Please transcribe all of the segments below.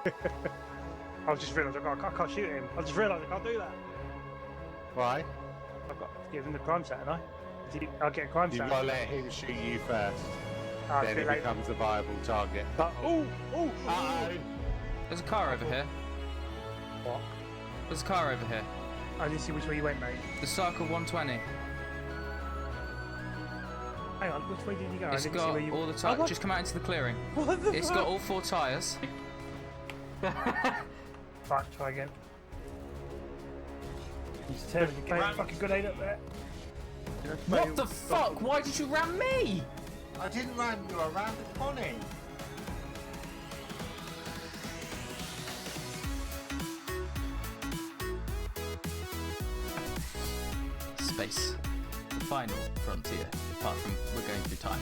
I just realised I can't shoot him. I just realised I can't do that. Why? I've got to give him the crime set, haven't I? I'll get a crime set. You've got to let him shoot you first. Then he late. becomes a viable target. But, oh! There's a car over here. What? There's a car over here. I didn't see which way you went, mate. The Circle 120. Hang on, which way did you go? It's I didn't got see where you... all the tires. Just come out into the clearing. What the It's fuck? got all 4 tyres. Fuck, try again. You fucking grenade up there. What the fuck? Why did you ram me? I didn't ram you, I rammed the Connie. Space. The final frontier, apart from we're going through time.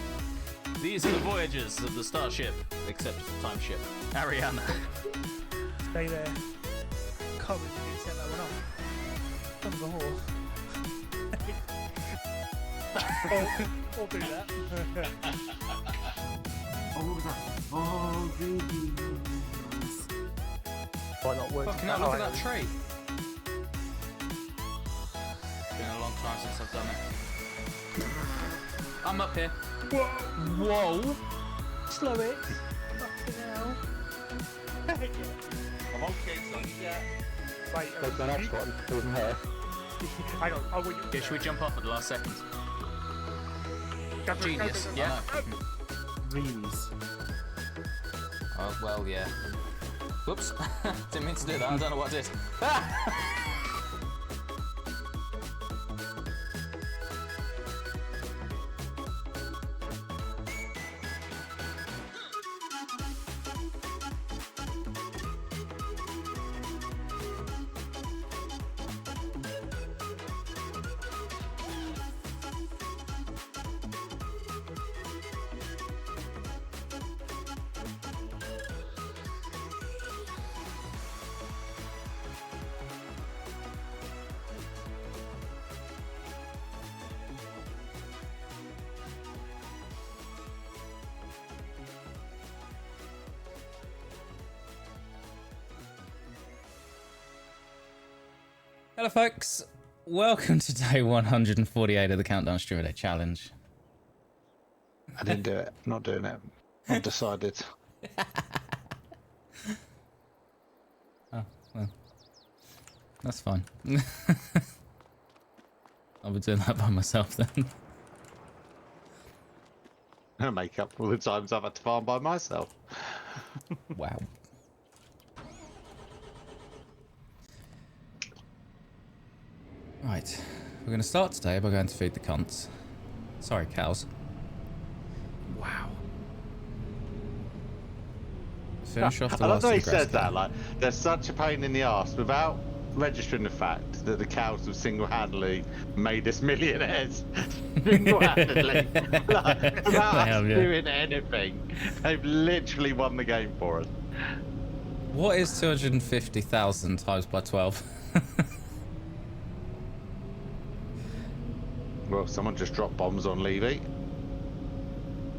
These are the voyages of the starship, except the time ship. Ariana. Stay there. Can't believe you didn't set that one off. Son of a whore. I'll do that. Why not work? Fucking hell, look at that tree. Been a long time since I've done it. I'm up here. Whoa! Slow it. Fucking hell. Come on, kids, on your jet. Wait, There's the next one. It wasn't here. hang on. Oh, wait. Yeah, should we jump off at the last second? Genius, yeah. Dreams. Oh, well, yeah. Whoops. Didn't mean to do that. I don't know what I did. Hello folks, welcome to day 148 of the Countdown Streamer Day Challenge. I didn't do it. I'm not doing it. I've decided. Oh, well, that's fine. I'll be doing that by myself then. I'll make up for all the times I've had to farm by myself. Wow. Right, we're going to start today by going to feed the cunts. Sorry, cows. Wow. Finish off the I love last the way he of the grass says that, cutting. like, they're such a pain in the arse without registering the fact that the cows have single-handedly made us millionaires. Single-handedly. Like, without us doing anything. They've literally won the game for us. What is 250,000 times by 12? Well, someone just dropped bombs on Levy.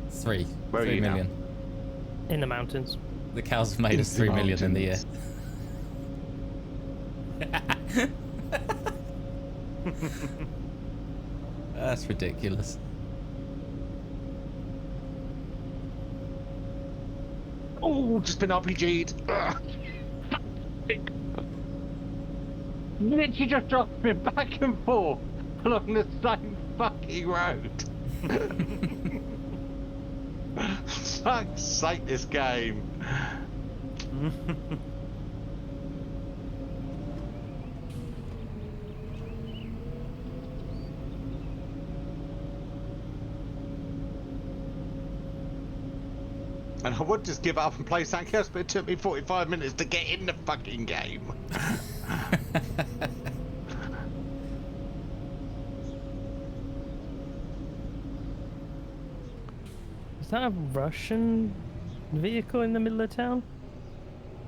3. Where are 3 you now? million. In the mountains. The cows have made us 3 million in the year. That's ridiculous. Oh, just been RPG'd. Literally just dropped me back and forth along the same fucking road. Fuck's sake, this game. And I would just give up and play something else, but it took me 45 minutes to get in the fucking game. Is that a Russian vehicle in the middle of town?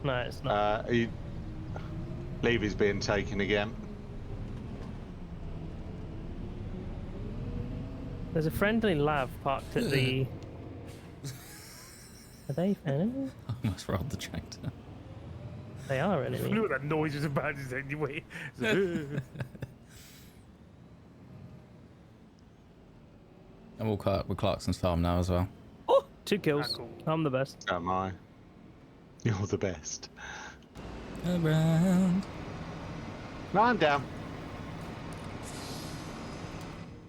No, it's not. Levy's being taken again. There's a friendly lav parked at the... Are they enemies? I almost rolled the tractor. They are I enemy. knew what that noise was about anyway. It's like, I'm all caught up with Clarkson's farm now as well. Oh, 2 kills. cool. I'm the best. So am I. You're the best. Around. No, I'm down.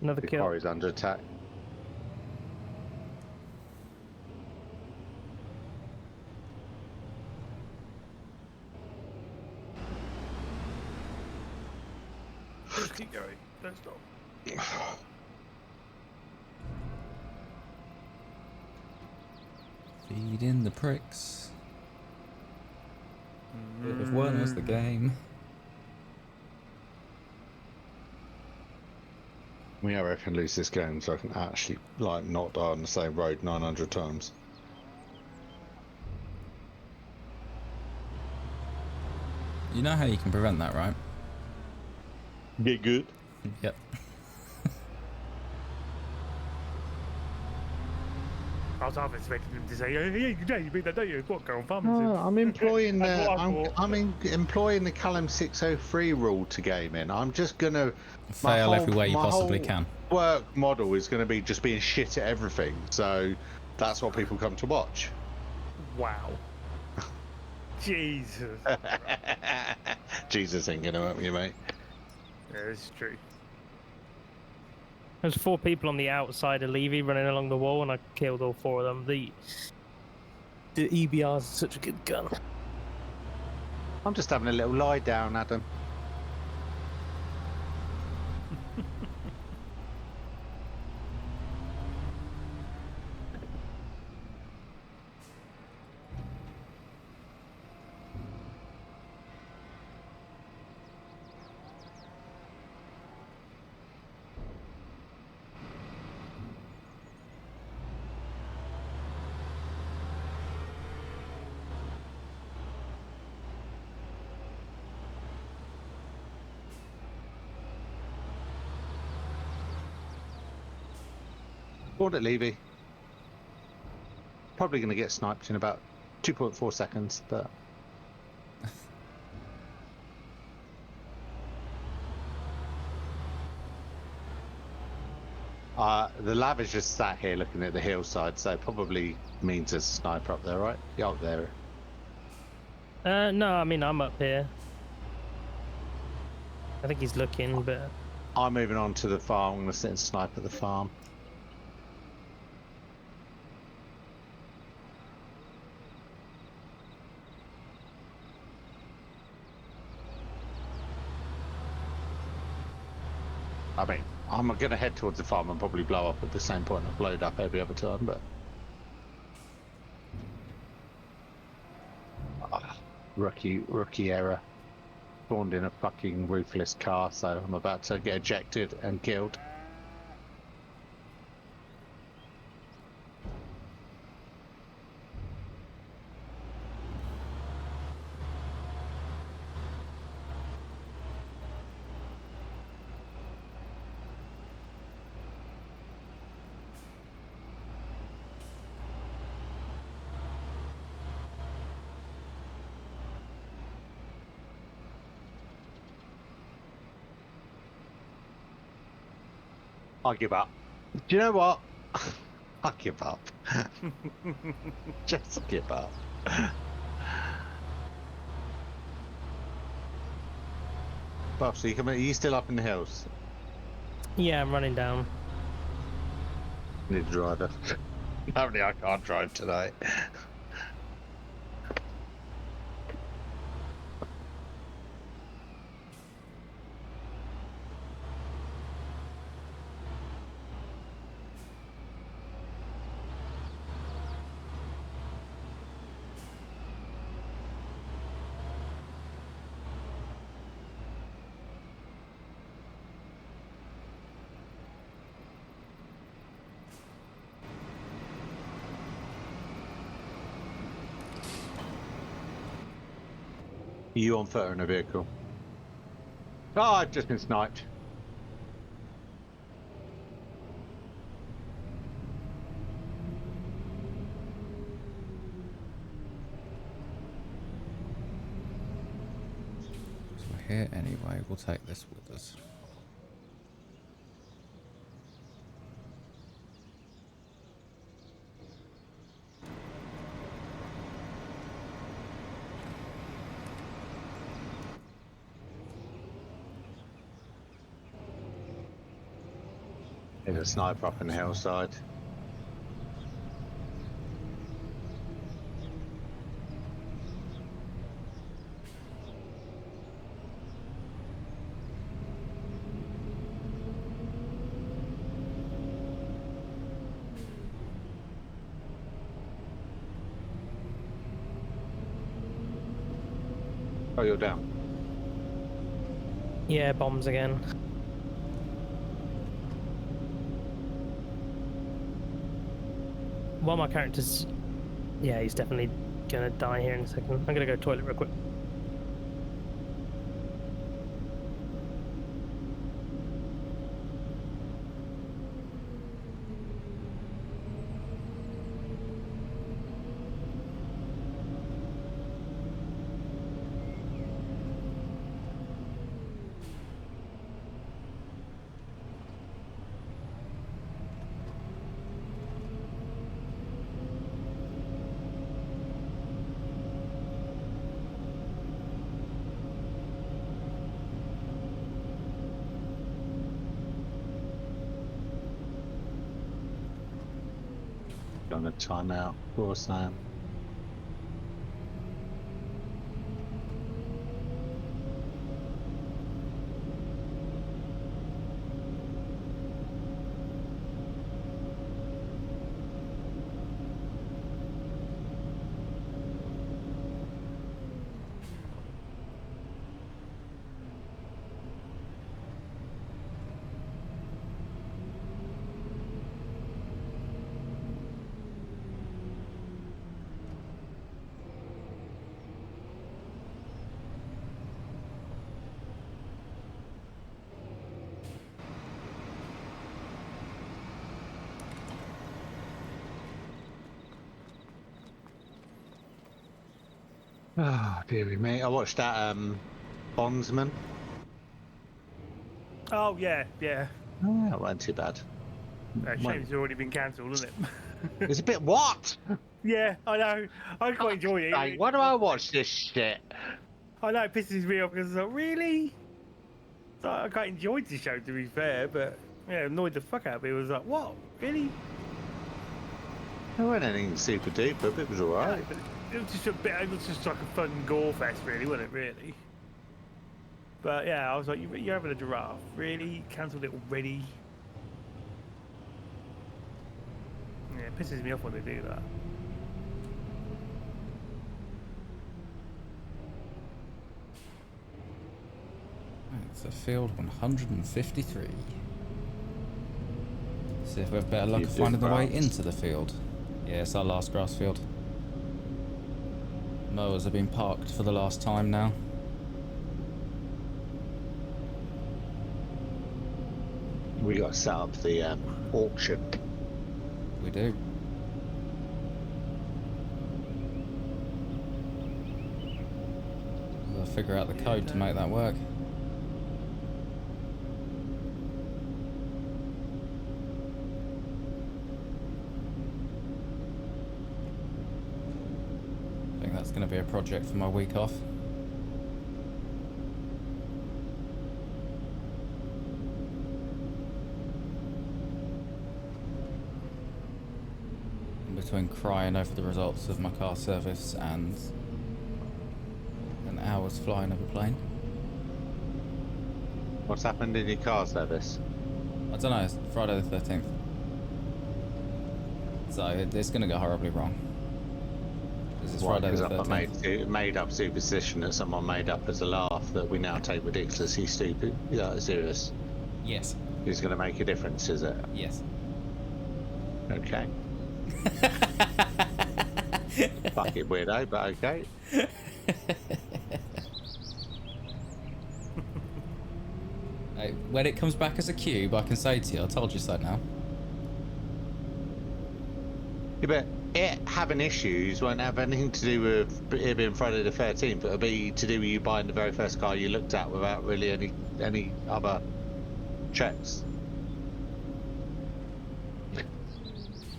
Another The kill. quarry's under attack. Just keep going. Don't stop. Feeding the pricks. Bit of one was the game. I reckon lose this game so I can actually like not die on the same road 900 times. You know how you can prevent that, right? Get good. Yep. I was half expecting him to say, "Hey, you beat that, don't you? What, go on farming?" No, I'm employing That's the what I thought. employing the Callum 603 rule to gaming. I'm just gonna Fail every way you possibly can. Work model is going to be just being shit at everything. So that's what people come to watch. Wow. Jesus. Jesus ain't going to help you, mate. Yeah, this is true. There's 4 people on the outside of Levy running along the wall, and I killed all 4 of them. The EBR is such a good gun. I'm just having a little lie down, Adam. Board it, Levy. Probably going to get sniped in about 2.4 seconds, but... the lav is just sat here looking at the hillside, so it probably means there's a sniper up there, right? Yeah, up there. No, I mean, I'm up here. I think he's looking, but... I'm moving on to the farm. I'm going to sit and snipe at the farm. I mean, I'm going to head towards the farm and probably blow up at the same point I've blowed up every other time, but... Rookie error. Spawned in a fucking roofless car, so I'm about to get ejected and killed. I give up. Do you know what? I give up. Just give up. Buff, so are you still up in the hills? Yeah, I'm running down. Need a driver. Apparently I can't drive tonight. You on foot or in a vehicle? Oh, I've just been sniped. here anyway. We'll take this with us. There's a sniper up in the hillside. Oh, you're down. Yeah, bombs again. One of my characters, yeah, he's definitely gonna die here in a second. I'm gonna go toilet real quick. On a timeout, of course I am. Oh, dearie me. I watched that Bondsman. Oh, yeah, yeah. Oh, that wasn't too bad. Shame it's already been cancelled, isn't it? It's a bit what? Yeah, I know. I quite enjoy it. Hey, why do I watch this shit? I know it pisses me off because it's like, really? So I quite enjoyed the show, to be fair, but yeah, it annoyed the fuck out of me. It was like, what? Really? It wasn't anything super duper, but it was alright. No, but it was just a bit. It was just like a fun gore fest, really, wasn't it? Really. But yeah, I was like, you're having a giraffe. Really? Cancelled it already? Yeah, it pisses me off when they do that. It's a field 153. See if we have better luck of finding the way into the field. Yeah, it's our last grass field. Mowers have been parked for the last time now. We got to set up the auction. We do. We'll figure out the code to make that work. I think that's going to be a project for my week off. Between crying over the results of my car service and an hour's flying of a plane. What's happened in your car service? I don't know, it's Friday the 13th. So it's going to go horribly wrong. This is Friday the 13th. Made up superstition that someone made up as a laugh that we now take ridiculously stupid. Yeah, serious. Yes. It's going to make a difference, is it? Yes. Okay. Fuck it, weirdo, but okay. Hey, when it comes back as a cube, I can say to you, I told you so now. Yeah, but it having issues won't have anything to do with it being Friday the 13th. It'll be to do with you buying the very first car you looked at without really any other checks.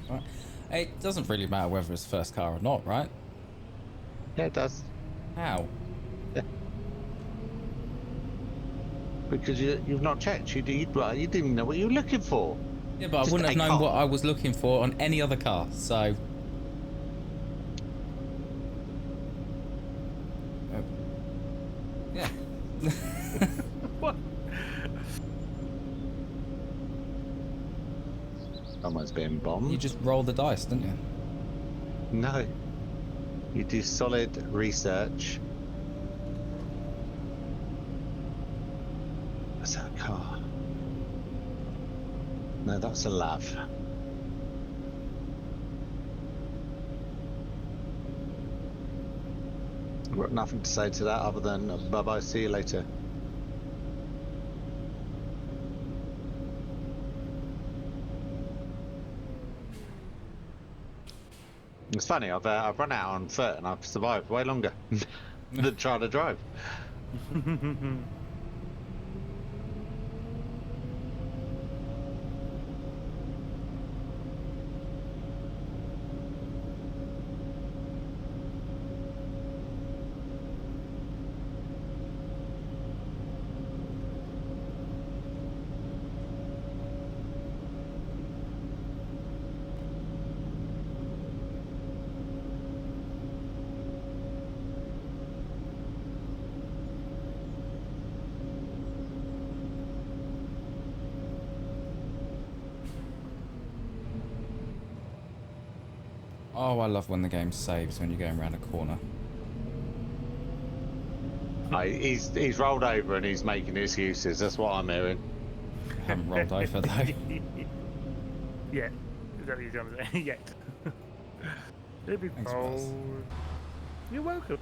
Right. It doesn't really matter whether it's the first car or not, right? Yeah, it does. How? Yeah. Because you've not checked. You didn't even know what you were looking for. Yeah, but I Just wouldn't have a known car. what I was looking for on any other car, so... Yeah. What? Someone's being bombed. You just roll the dice, didn't you? No. You do solid research. What's that car? No, that's a lav. I've got nothing to say to that other than bye-bye, see you later. It's funny, I've run out on foot and I've survived way longer than trying to drive. Oh, I love when the game saves when you're going around a corner. He's rolled over and he's making excuses. That's what I'm hearing. I haven't rolled over though. Yeah, exactly what I'm saying. Yet. It'd be Thanks, boss. bold. You're welcome.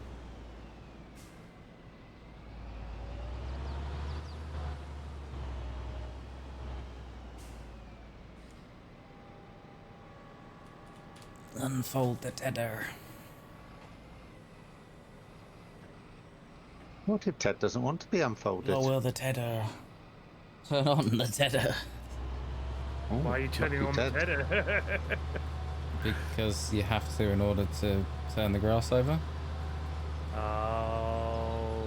Unfold the tether. What if Ted doesn't want to be unfolded? Lower the tether. Turn on the tether. Oh, Why are you turning lucky on the Ted. tether? Because you have to in order to turn the grass over. Oh.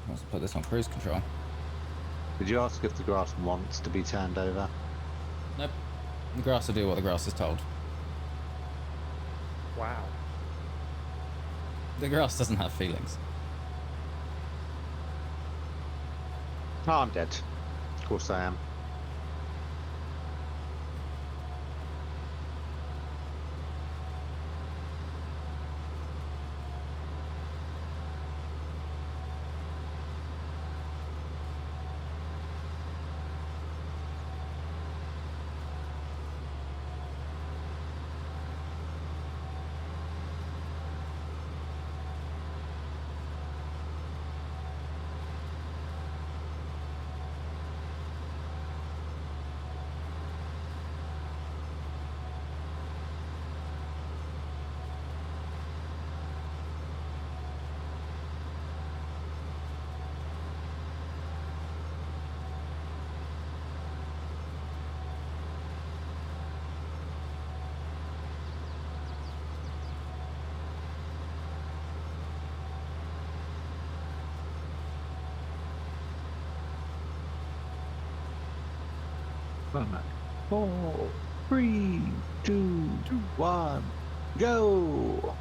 Let's put this on cruise control. Did you ask if the grass wants to be turned over? Nope. The grass will do what the grass is told. Wow. The grass doesn't have feelings. Oh, I'm dead. Of course I am. Right. 4, 3, 2, 1, go!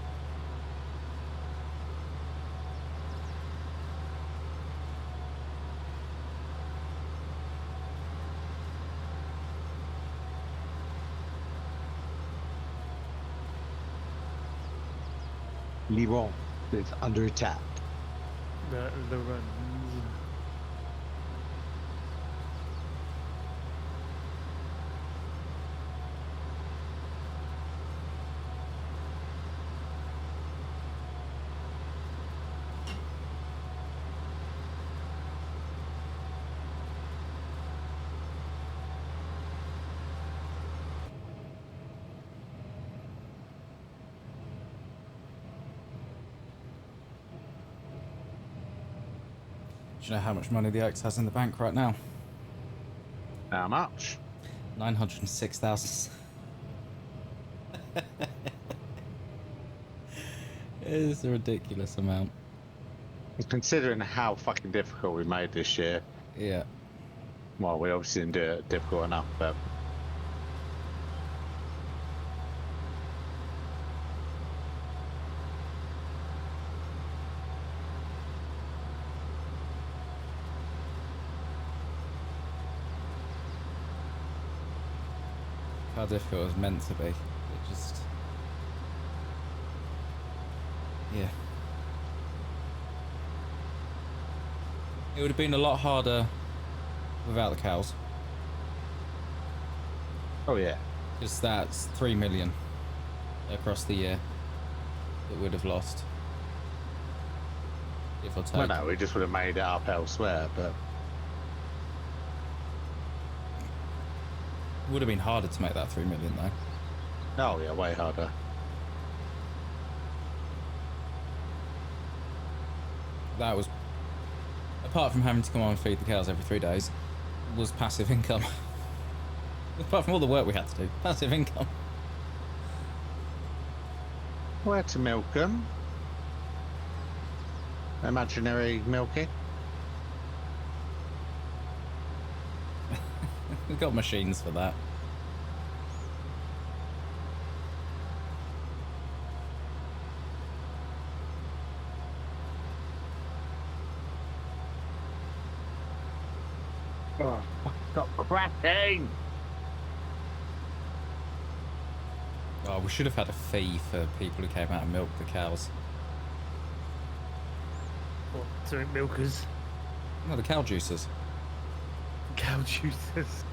Lyon is under attack. The runs. Do you know how much money the Oaks has in the bank right now? How much? 906,000. It's a ridiculous amount. Considering how fucking difficult we made this year. Yeah. Well, we obviously didn't do it difficult enough, but... How difficult it was meant to be. It just... Yeah. It would have been a lot harder without the cows. Oh, yeah. Because that's 3 million across the year that we'd have lost. If or take. Well, no, we just would have made it up elsewhere, but... It would have been harder to make that 3 million though. Oh, yeah, way harder. That was, apart from having to come on and feed the cows every 3 days, was passive income. Apart from all the work we had to do, passive income. Where to milk them? Imaginary milking? We've got machines for that. Oh, stop cracking! Oh, we should have had a fee for people who came out and milked the cows. What, so milkers? No, the cow juicers. Cow juicers.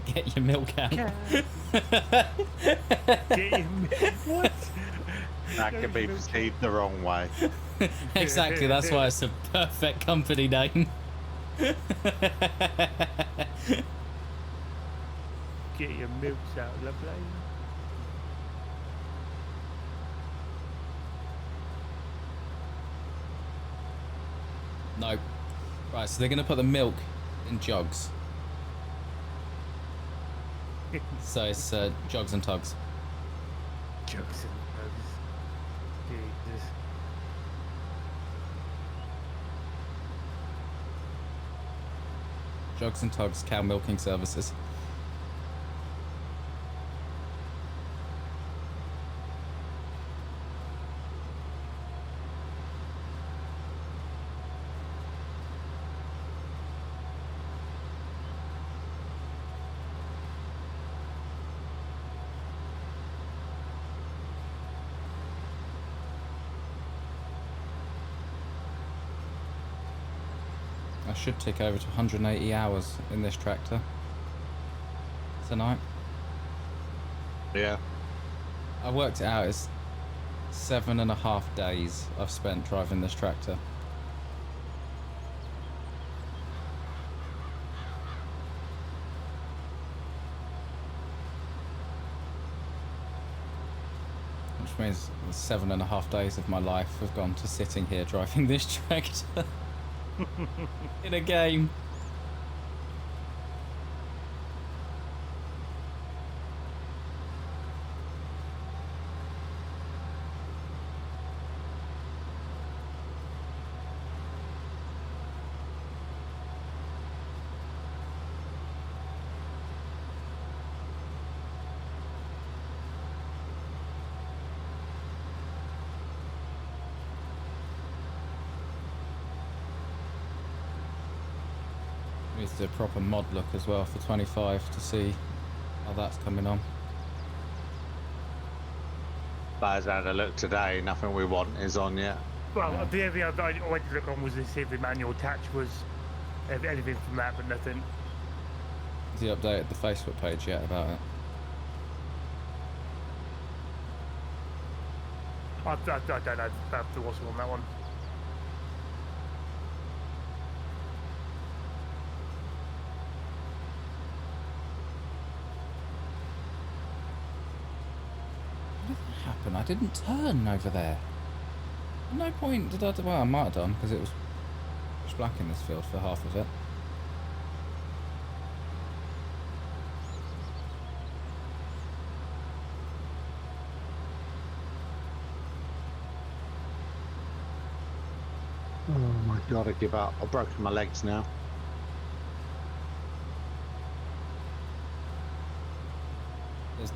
Get your milk out. Get your what? That could be perceived the wrong way. Exactly, that's why it's a perfect company name. Get your milks out, lovely. No. Right, so they're going to put the milk in jugs. So it's jugs and tugs. Jugs and bugs. Jesus. Jugs and tugs cow milking services. I should tick over to 180 hours in this tractor tonight. Yeah. I worked it out, it's 7.5 days I've spent driving this tractor. Which means 7.5 days of my life have gone to sitting here driving this tractor. In a game. Needs to do a proper mod look as well for 25 to see how that's coming on. But as I had a look today, nothing we want is on yet. Well, the only thing I went to look on was to see if the manual attach was anything from that, but nothing. Has he updated the Facebook page yet about it? I don't know if there was on that one. I did that happen? I didn't turn over there. At no point did I... Well, I might have done, because it was pitch black in this field for half of it. Oh my god, I give up. I've broken my legs now.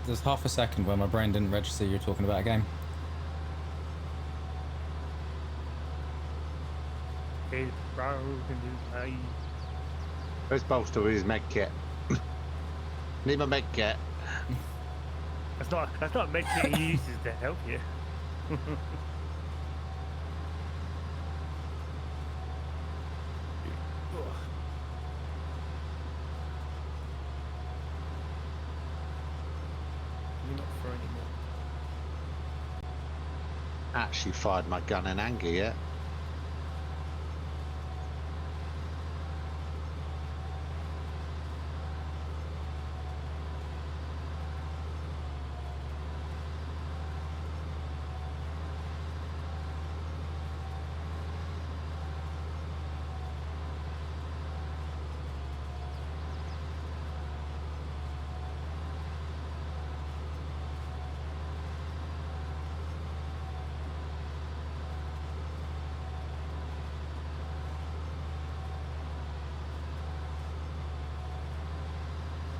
There's half a second where my brain didn't register you were talking about a game. It's broken, it's Where's Bolster with his med kit? Need my med kit. That's not meant to be used to help you. You're not for anymore. Actually fired my gun in anger yet.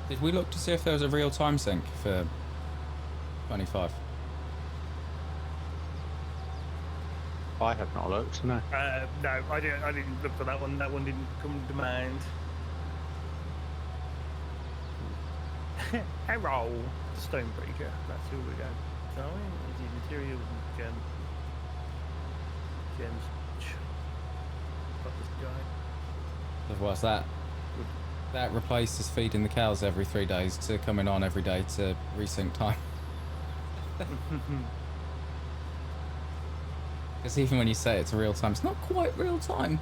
Did we look to see if there was a real time sync for 25? I have not looked, no. No, I didn't look for that one. That one didn't come to mind. Hello, Stonebreaker. That's who we're going. So, is the materials and gems. Got this guy. Otherwise that replaces feeding the cows every 3 days to coming on every day to resync time. Because even when you say it's real time, it's not quite real time.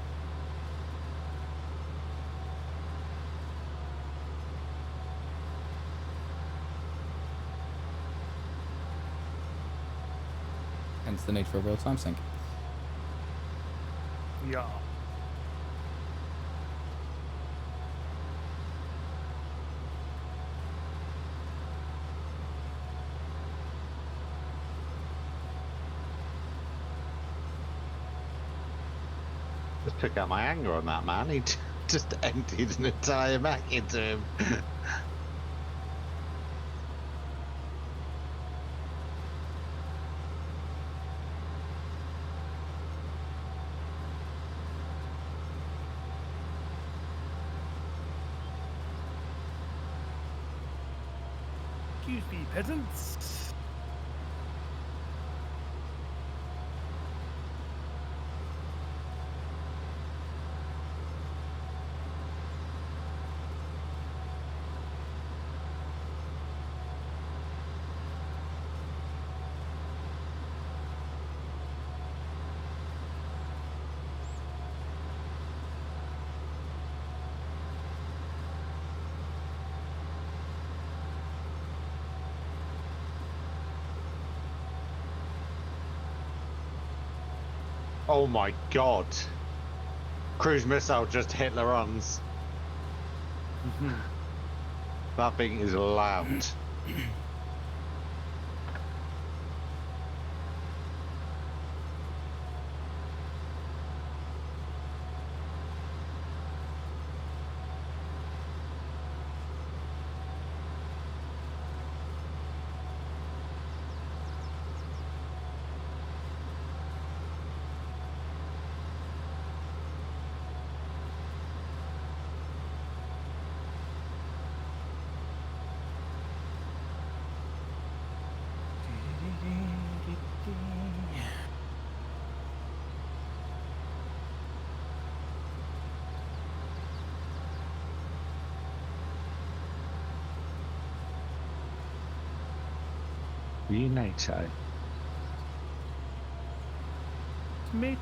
Hence the need for a real time sync. Yeah. Just took out my anger on that man. He just emptied an entire Mac into him. Excuse me, peasants. Oh my god. Cruise missile just Hitler-ons. That thing is loud. NATO. Tomato.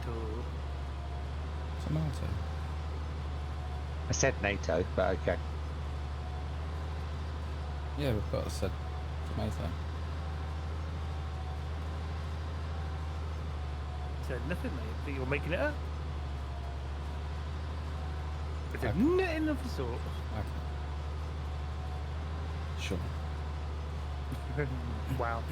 Tomato. I said NATO, but okay. Yeah, we've got a said tomato. said nothing, mate. I think you're making it up. I said Okay. nothing of the sort. Okay. Sure. Wow.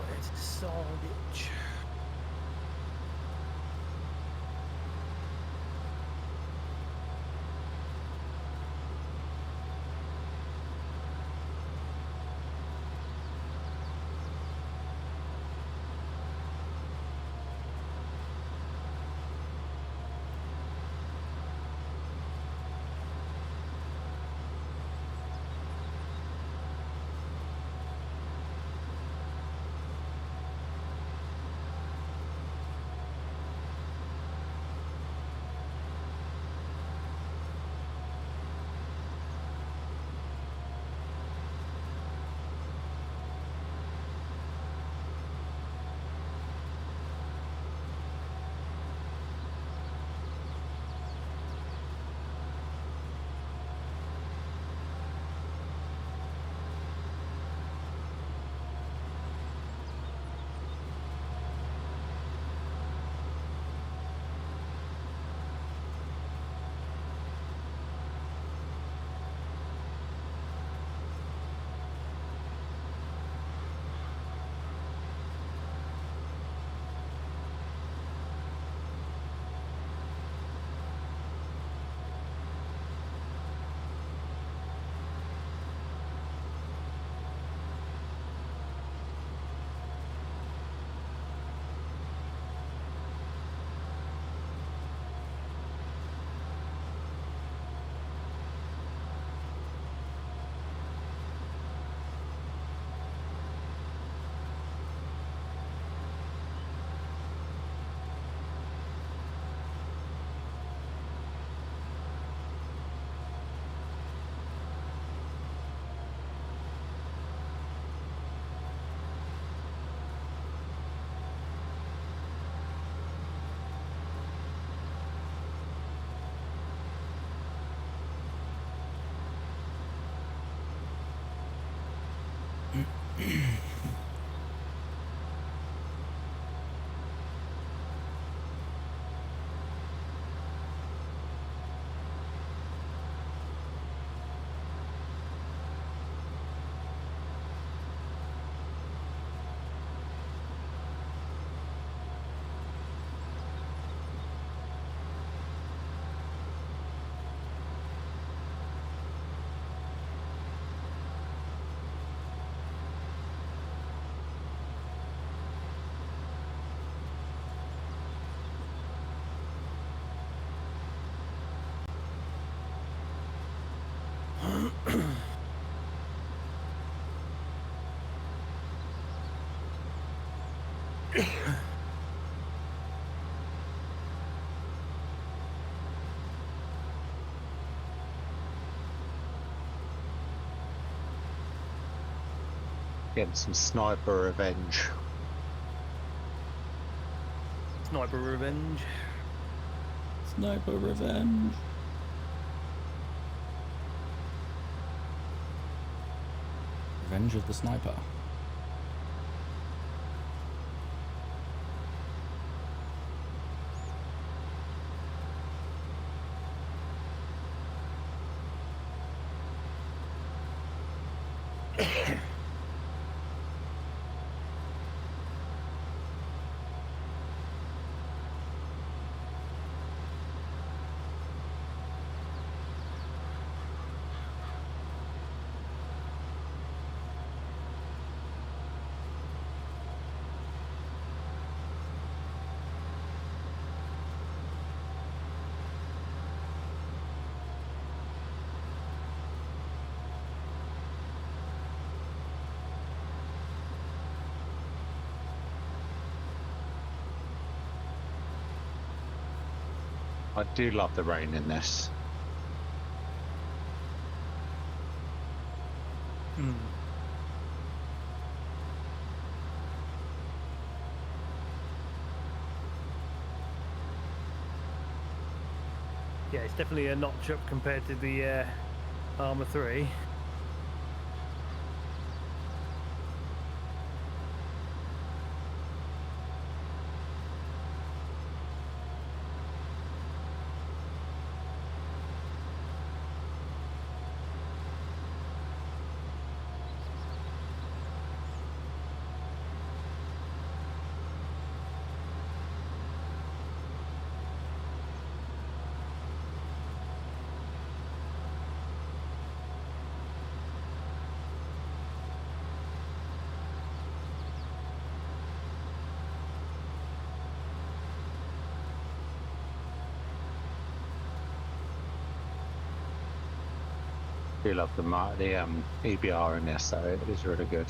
Where's the Sarditch? Getting some sniper revenge. Sniper revenge. Sniper revenge. Revenge of the sniper. I do love the rain in this. Yeah, it's definitely a notch up compared to the Armour 3. I do love the EBR in this, so it is really good.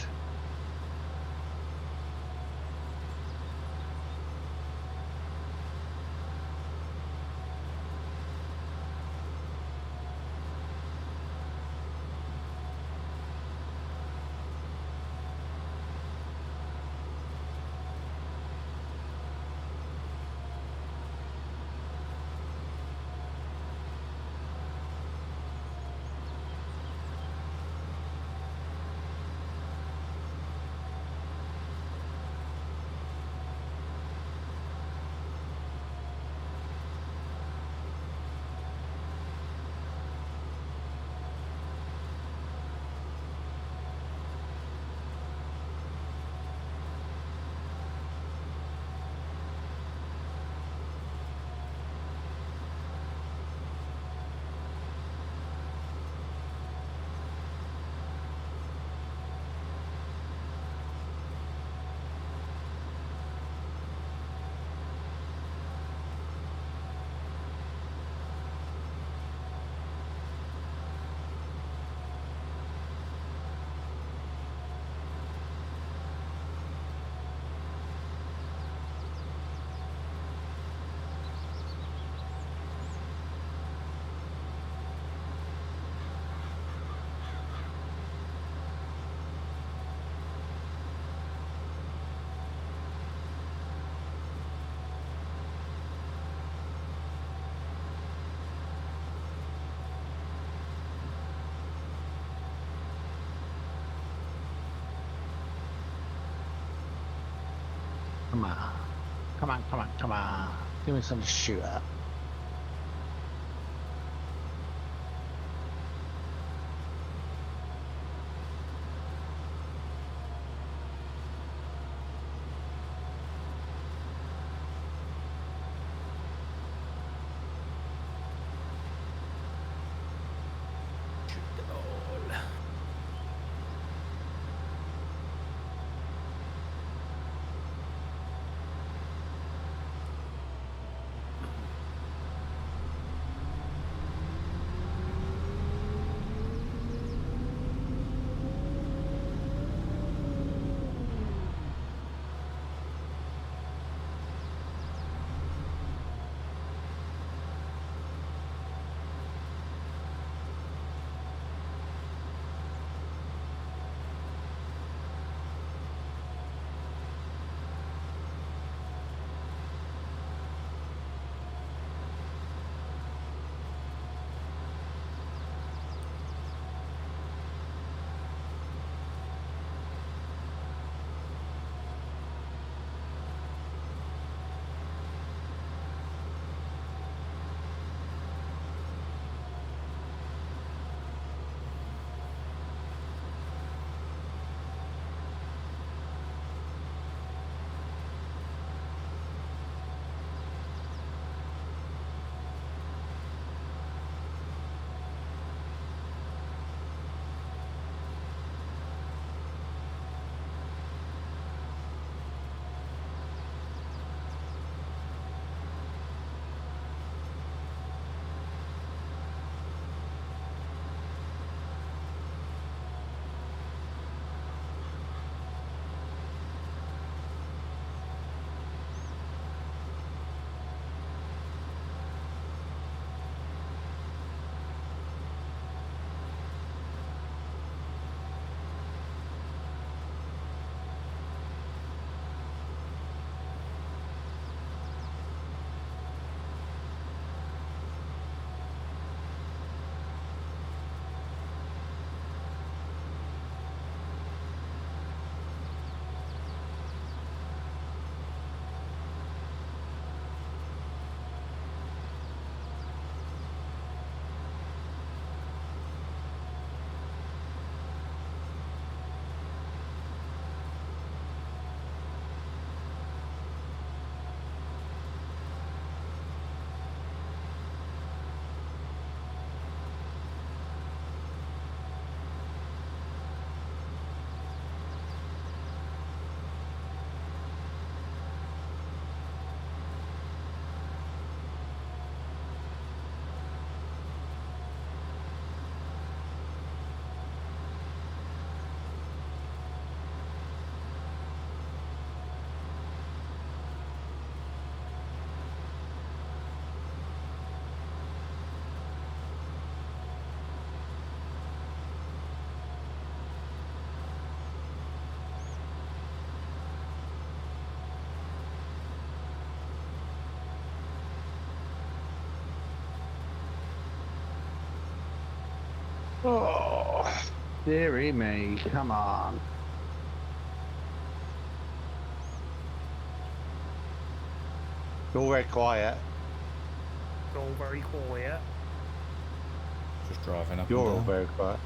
Come on. Come on, come on, come on. Give me some sugar. Oh, dearie me, come on. You're very quiet. It's all very quiet. Just driving up You're and all down. very quiet.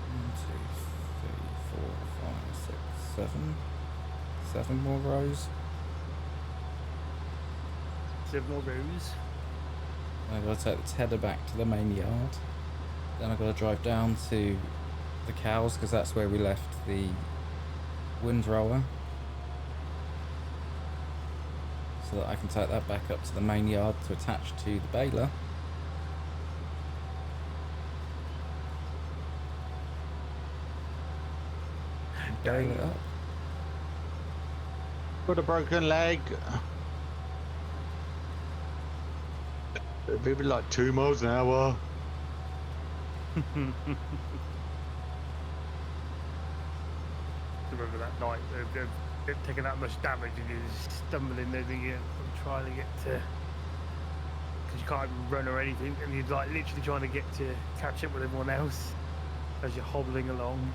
One, two, three, four, five, six, seven. 7 more rows. 7 more rows. I've got to take the tether back to the main yard. Then I've got to drive down to the cows because that's where we left the windrower. So that I can take that back up to the main yard to attach to the baler. Bale it up. Got a broken leg. Maybe like 2 miles an hour. Remember that night, taking that much damage and you're just stumbling over here and trying to get to, because you can't even run or anything, and you're like literally trying to get to catch up with everyone else as you're hobbling along.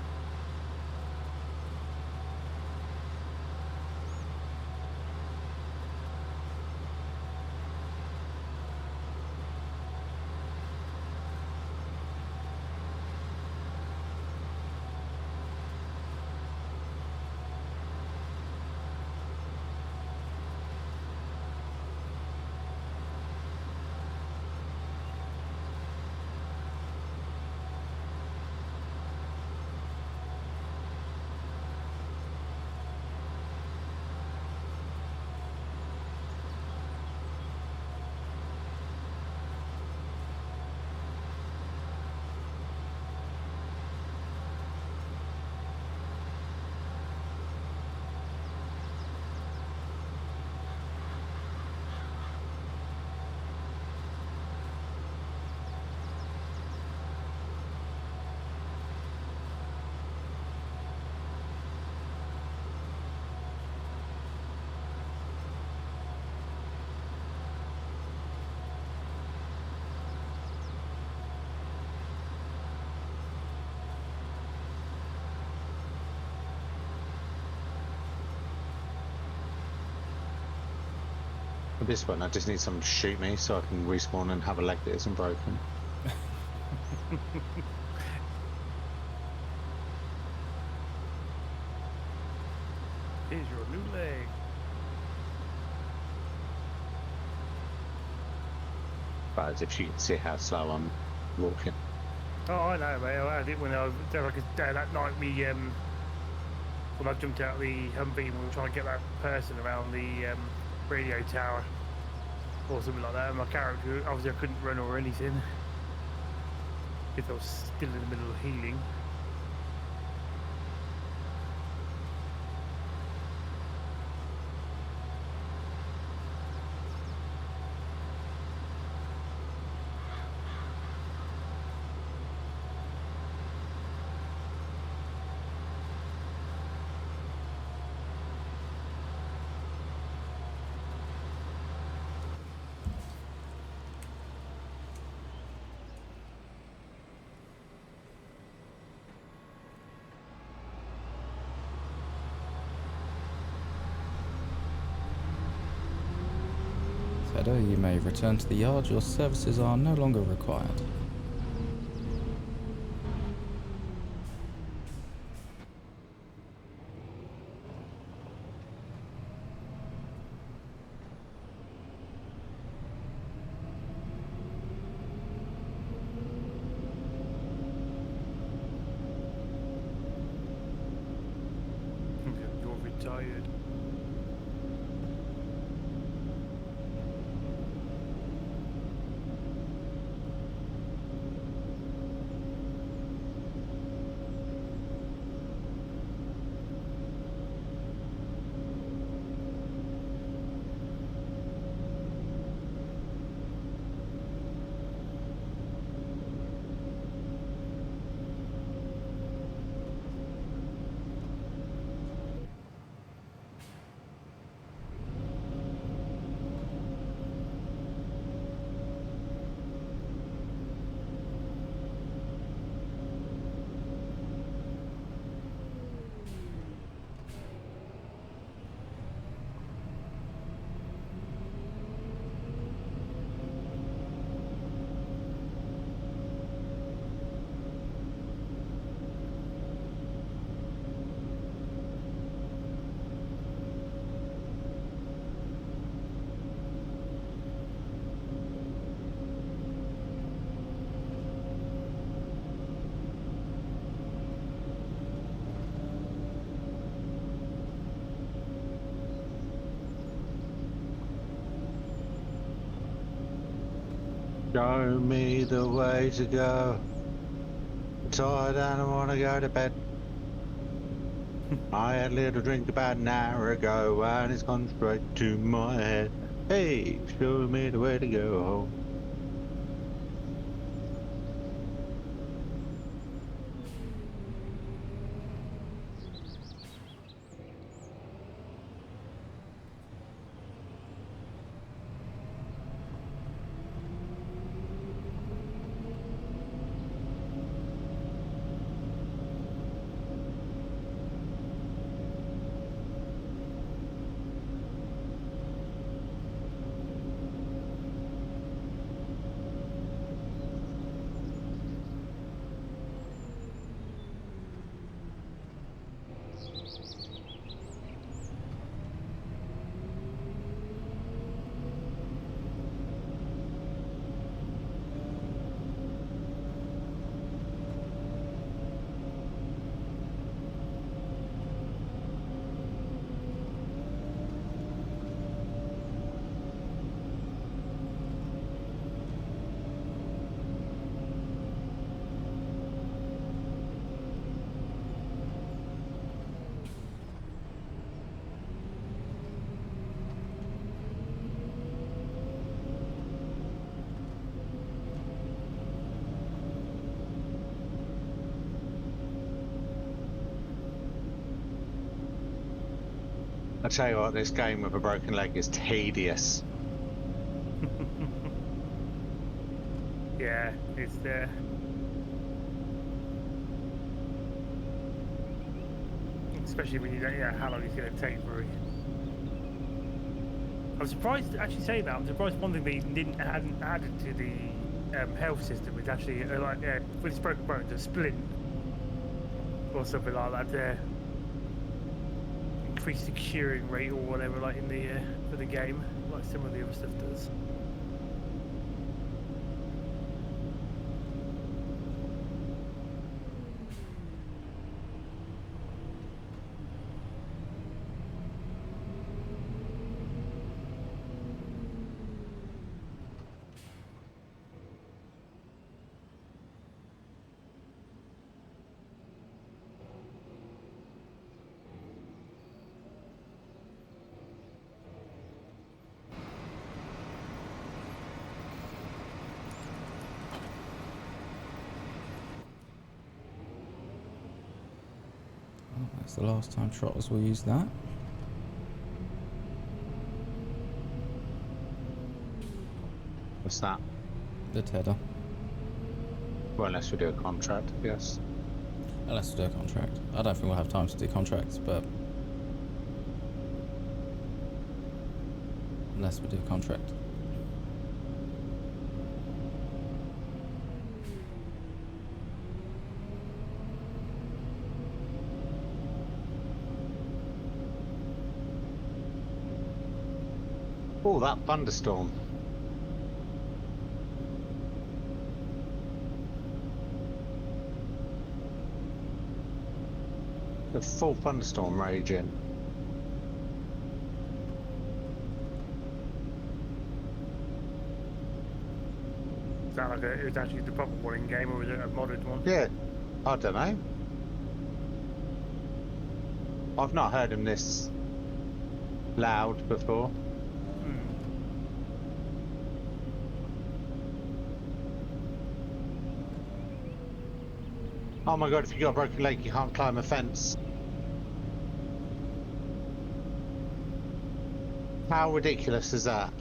For this one, I just need someone to shoot me so I can respawn and have a leg that isn't broken. Here's your new leg. But as if you can see how slow I'm walking. Oh, I know, mate. I had it when I was there, like that night. When I jumped out of the Humvee and we were trying to get that person around the radio tower or something like that. And my character, obviously, I couldn't run or anything because I was still in the middle of healing. Tedder, you may return to the yard. Your services are no longer required. You're retired. Show me the way to go. I'm tired and I want to go to bed. I had a little drink about an hour ago and it's gone straight to my head. Hey, show me the way to go home. I tell you what, this game with a broken leg is tedious. Yeah, it's there. Especially when you don't know how long it's going to take for it. I'm surprised, actually saying that, I'm surprised one thing they hadn't added to the health system is actually like with its broken bones, a splint or something like that there. Increase the curing rate or whatever, like in the for the game, like some of the other stuff does. That's the last time trotters will use that. What's that? The tether. Well, unless we do a contract, yes. Unless we do a contract. I don't think we'll have time to do contracts, but unless we do a contract. Oh, that thunderstorm. The full thunderstorm raging. Is that like it was actually the proper one in game, or was it a modded one? Yeah, I don't know. I've not heard him this loud before. Oh my god, if you got a broken leg, you can't climb a fence. How ridiculous is that?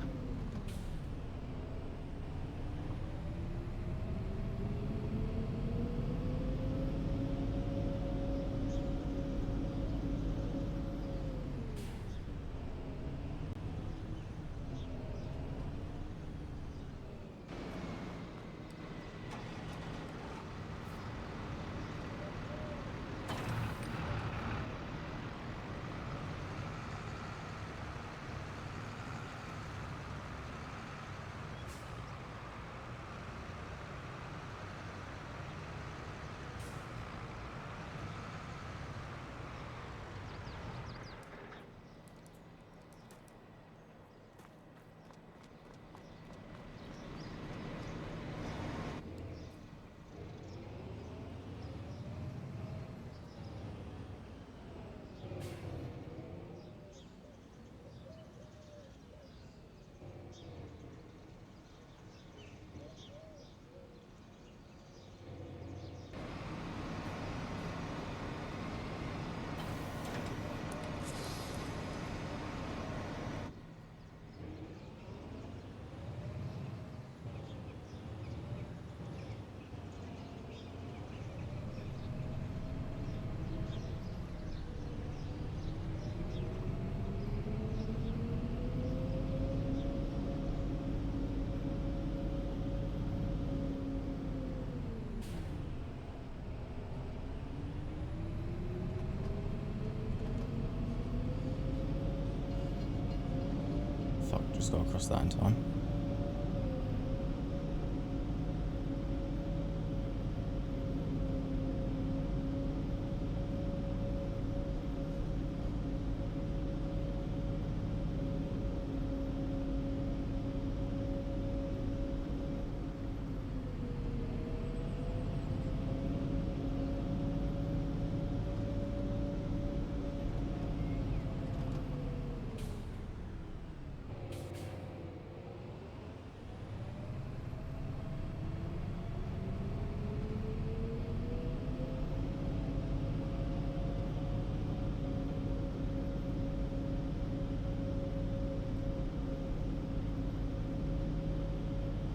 fuck, just got across that in time.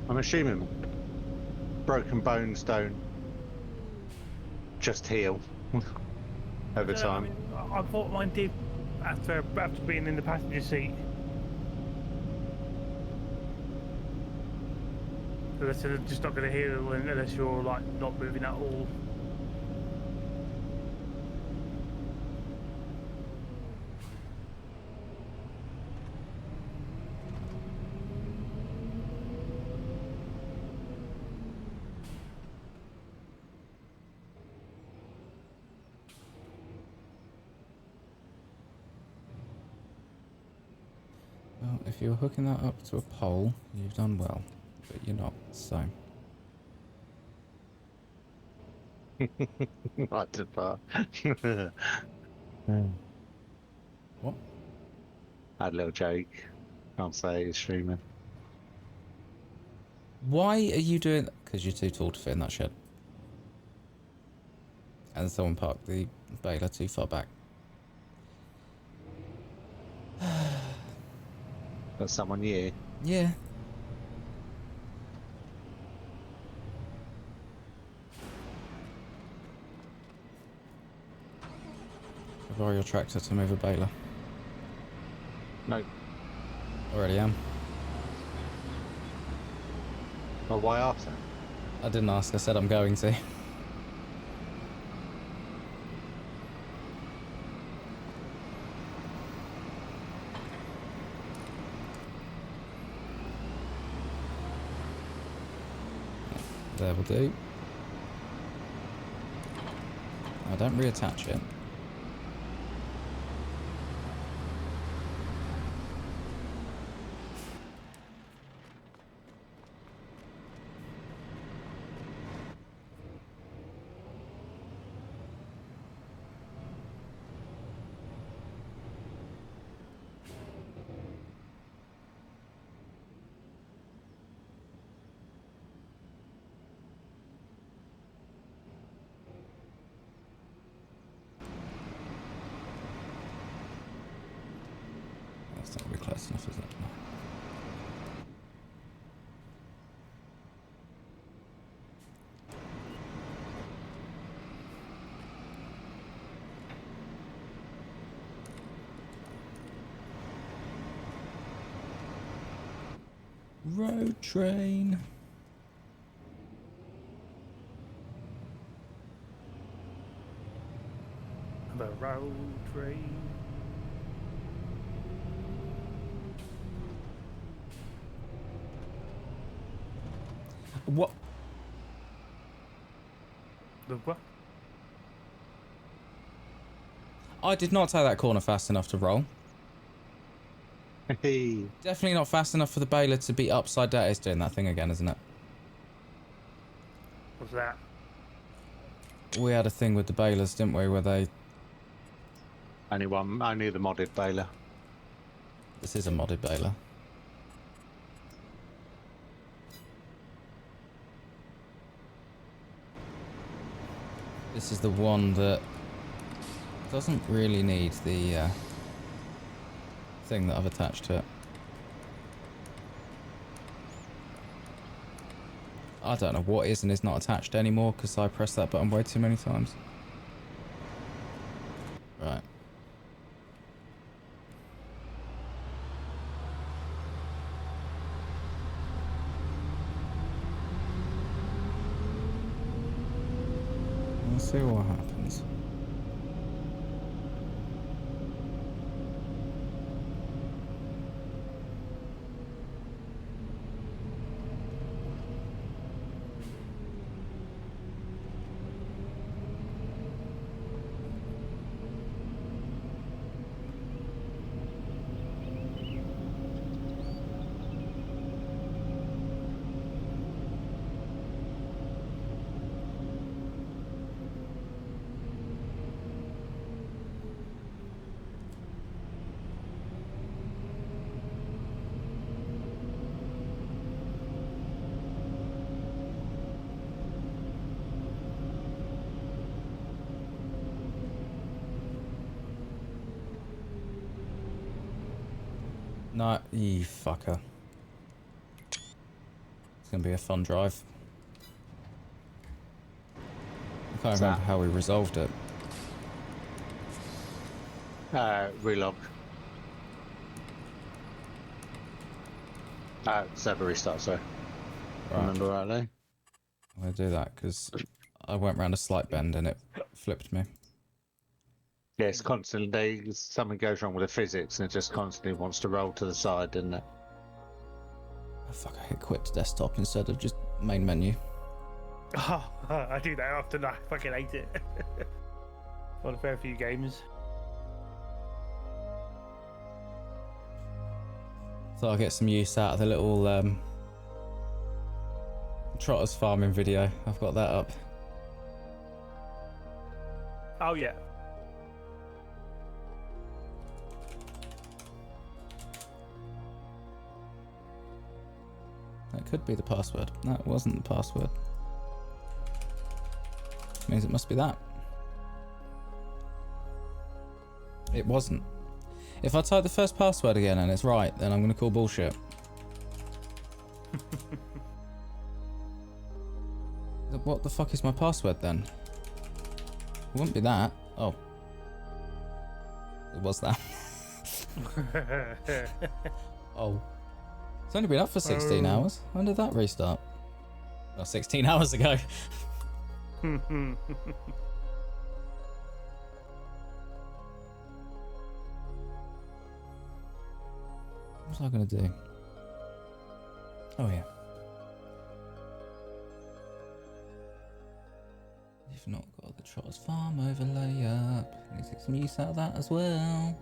I'm assuming broken bones don't just heal over time. I thought mine did after being in the passenger seat. So they said they're just not going to heal unless you're like not moving at all. Well, if you're hooking that up to a pole, you've done well. But you're not, so... Not too far. What? Had a little joke. Can't say it's streaming. Why are you doing that? Because you're too tall to fit in that shed. And someone parked the baler too far back. That's someone new. Yeah. I borrow your tractor to move a baler. No. Already am. Well, why after? I didn't ask, I said I'm going to. There will do. I don't reattach it. That's not going to be close enough, is it? No. Road train. The road train. What? The what? I did not take that corner fast enough to roll. Hey. Definitely not fast enough for the baler to be upside down. It's doing that thing again, isn't it? What's that? We had a thing with the balers, didn't we, where they... Only the modded baler. This is a modded baler. This is the one that doesn't really need the thing that I've attached to it. I don't know what is and is not attached anymore because I pressed that button way too many times. Right. Let's see what happens. No, you fucker. It's gonna be a fun drive. I can't remember how we resolved it. Relog. Server restart, sorry. Right. Remember rightly? I'm gonna do that because I went round a slight bend and it flipped me. Yeah, it's constantly, something goes wrong with the physics and it just constantly wants to roll to the side, doesn't it? Oh, fuck, I hit quit to desktop instead of just main menu. Oh, I do that often. I fucking hate it. On a fair few games. So I'll get some use out of the little Trotters farming video. I've got that up. Oh yeah. That could be the password. That wasn't the password. Means it must be that. It wasn't. If I type the first password again and it's right, then I'm going to call bullshit. What the fuck is my password then? It wouldn't be that. Oh. It was that. Oh. It's only been up for 16 hours. When did that restart? Oh, 16 hours ago. What was I going to do? Oh, yeah. You've not got the Trotters Farm overlay up. Need to get some use out of that as well.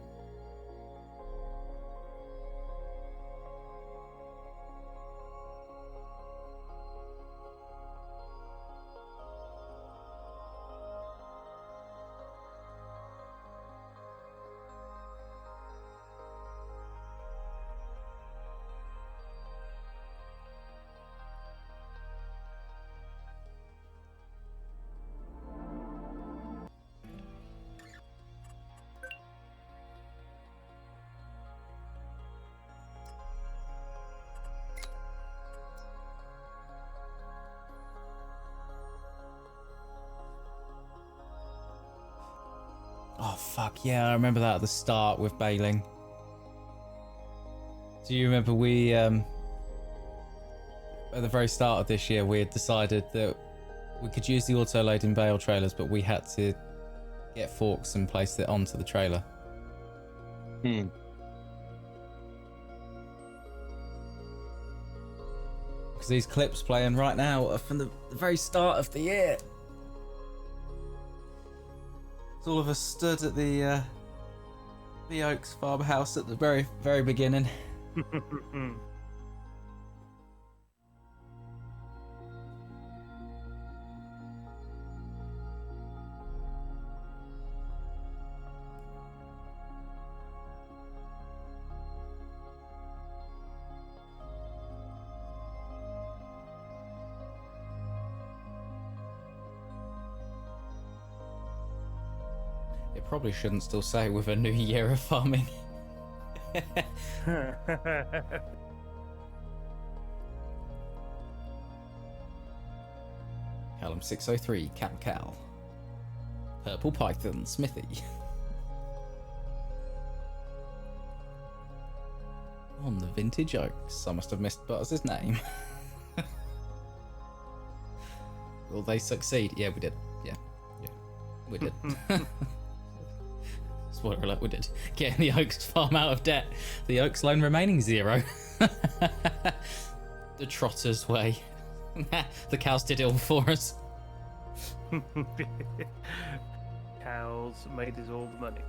Oh, fuck, yeah, I remember that at the start with bailing. Do you remember we, at the very start of this year, we had decided that we could use the auto-loading bale trailers, but we had to get forks and place it onto the trailer. Hmm. Because these clips playing right now are from the very start of the year. So all of us stood at the Oaks farmhouse at the very beginning. It probably shouldn't still say with a new year of farming. Callum 603, Cap Cal. Purple Python, Smithy. On the Vintage Oaks. I must have missed Butters' name. Will they succeed? Yeah, we did. Yeah, we did. Spoiler alert, we did. Getting the Oaks farm out of debt. The Oaks loan remaining 0. The Trotters way. The cows did it all for us. Cows made us all the money.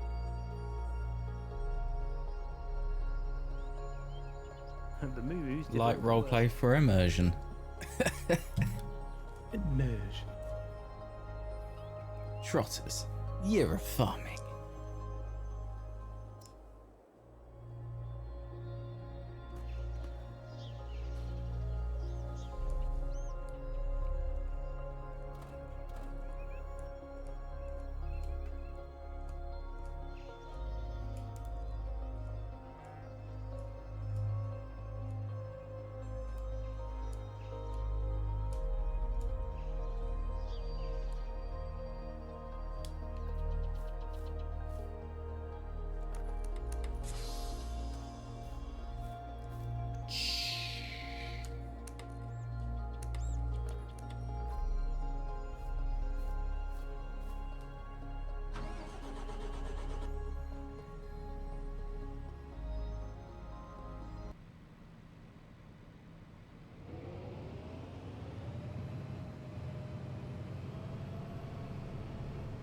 And the movies did Light all the roleplay work. for immersion. Immersion. Trotters, year of farming.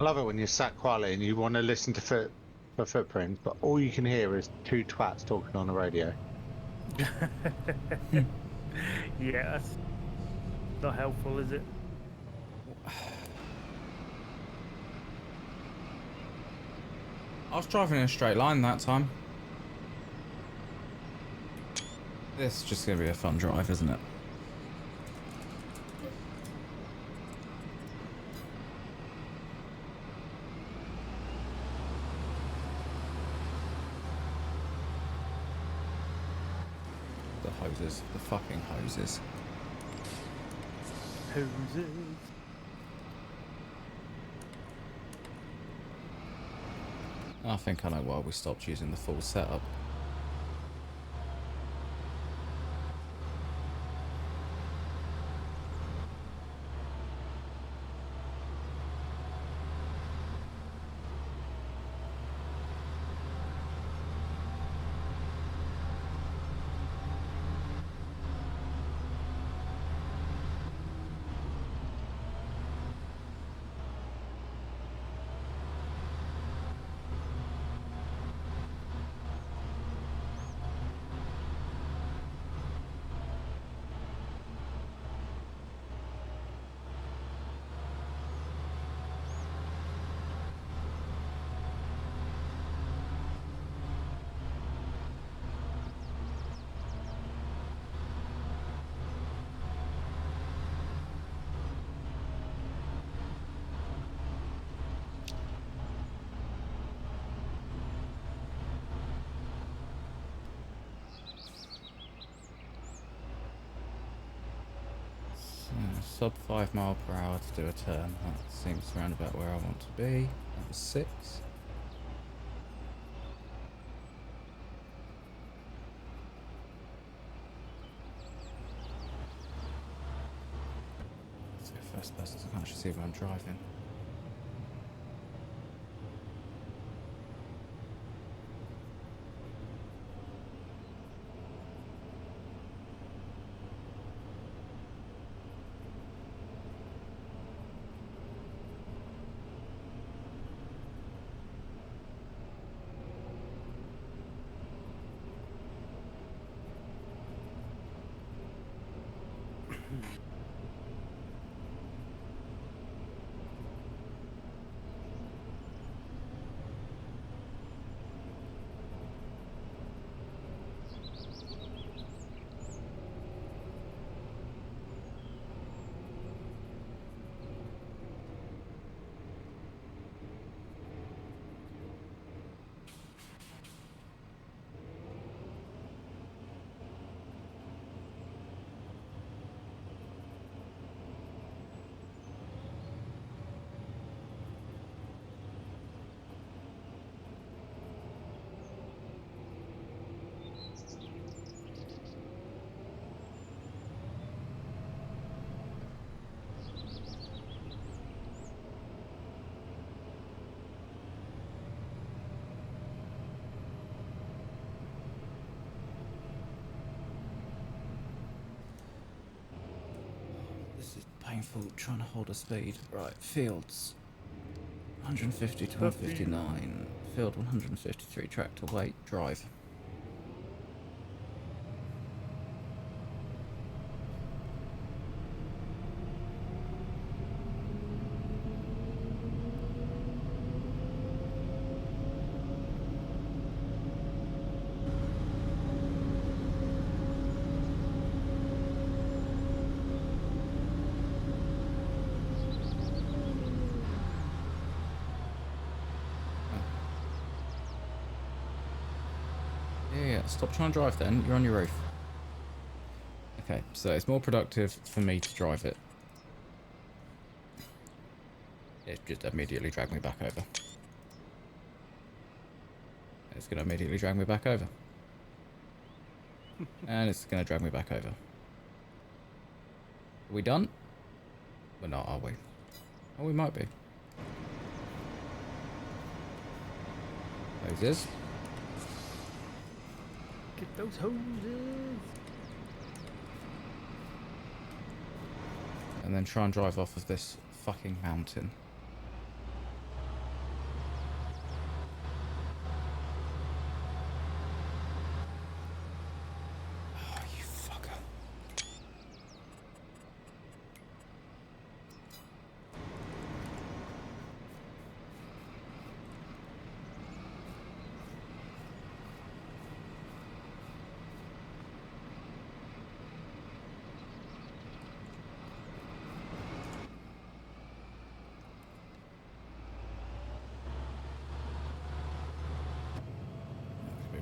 love it when you're sat quietly and you want to listen to footprints, but all you can hear is two twats talking on the radio. Yeah, that's not helpful, is it? I was driving in a straight line that time. This is just going to be a fun drive, isn't it? The hoses. The fucking hoses. Hoses. I think I know why we stopped using the full setup. Sub 5 mile per hour to do a turn. That seems around about where I want to be. That was 6. Let's go first person so I can actually see where I'm driving. This is painful trying to hold a speed. Right, fields 150 to 159. Field 153, tractor weight, drive. Yeah, stop trying to drive then, you're on your roof. Okay, so it's more productive for me to drive it. It just immediately dragged me back over. It's going to immediately drag me back over. And it's going to drag me back over. Are we done? We're not, are we? Oh, we might be. Hoses. Get those hoses. And then try and drive off of this fucking mountain.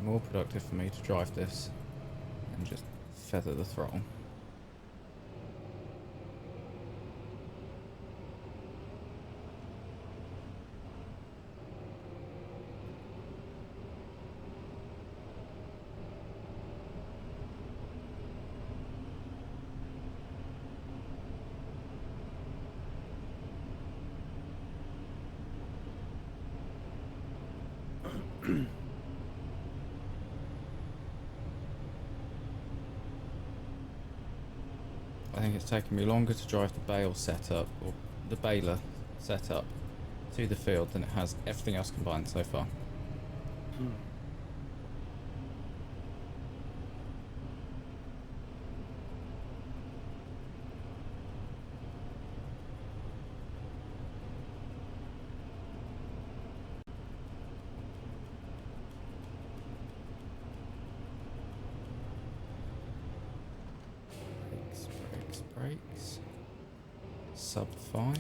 more productive for me to drive this and just feather the throttle. I think it's taken me longer to drive the bale setup, or the baler setup, to the field than it has everything else combined so far. Brakes. Sub 5.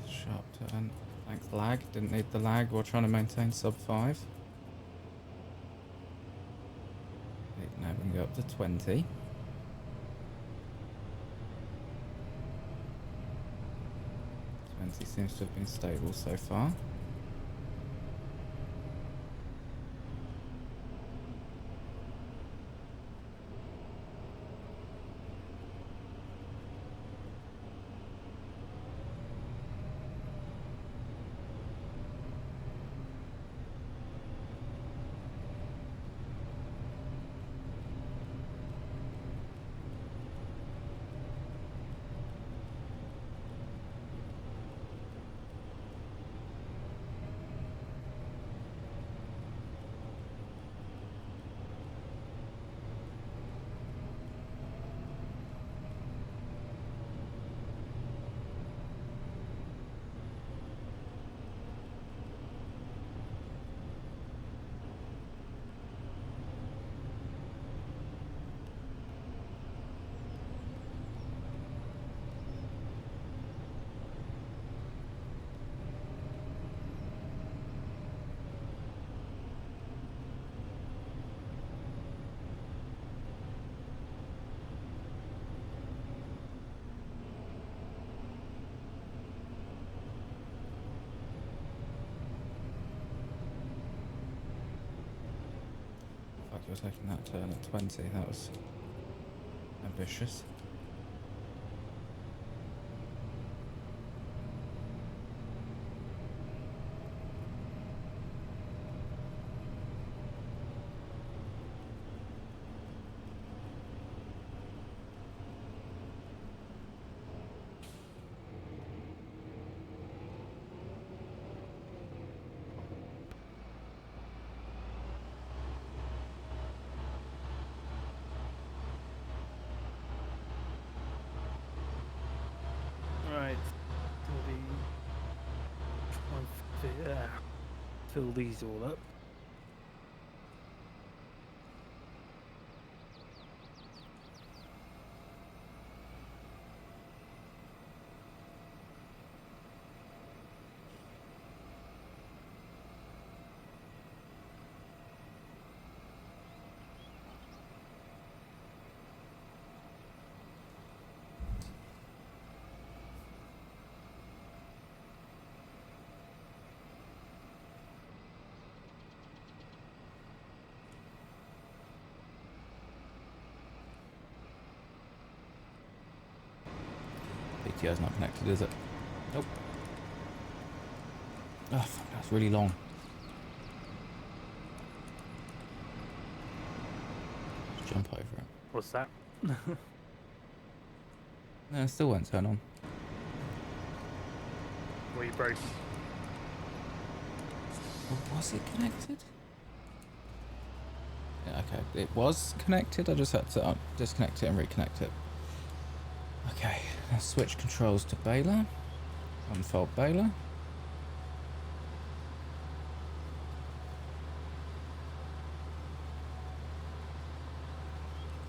Sharp turn. Thanks, lag. Didn't need the lag while trying to maintain sub 5. Okay, now we can go up to 20. He seems to have been stable so far. You're taking that turn at 20, that was ambitious. Right. Fill these all up. PTO's not connected, is it? Nope. Oh, fuck, that's really long. Just jump over it. What's that? No, it still won't turn on. Well, you broke. Was it connected? Yeah, okay. It was connected. I just had to disconnect it and reconnect it. Okay, let's switch controls to baler. Unfold baler.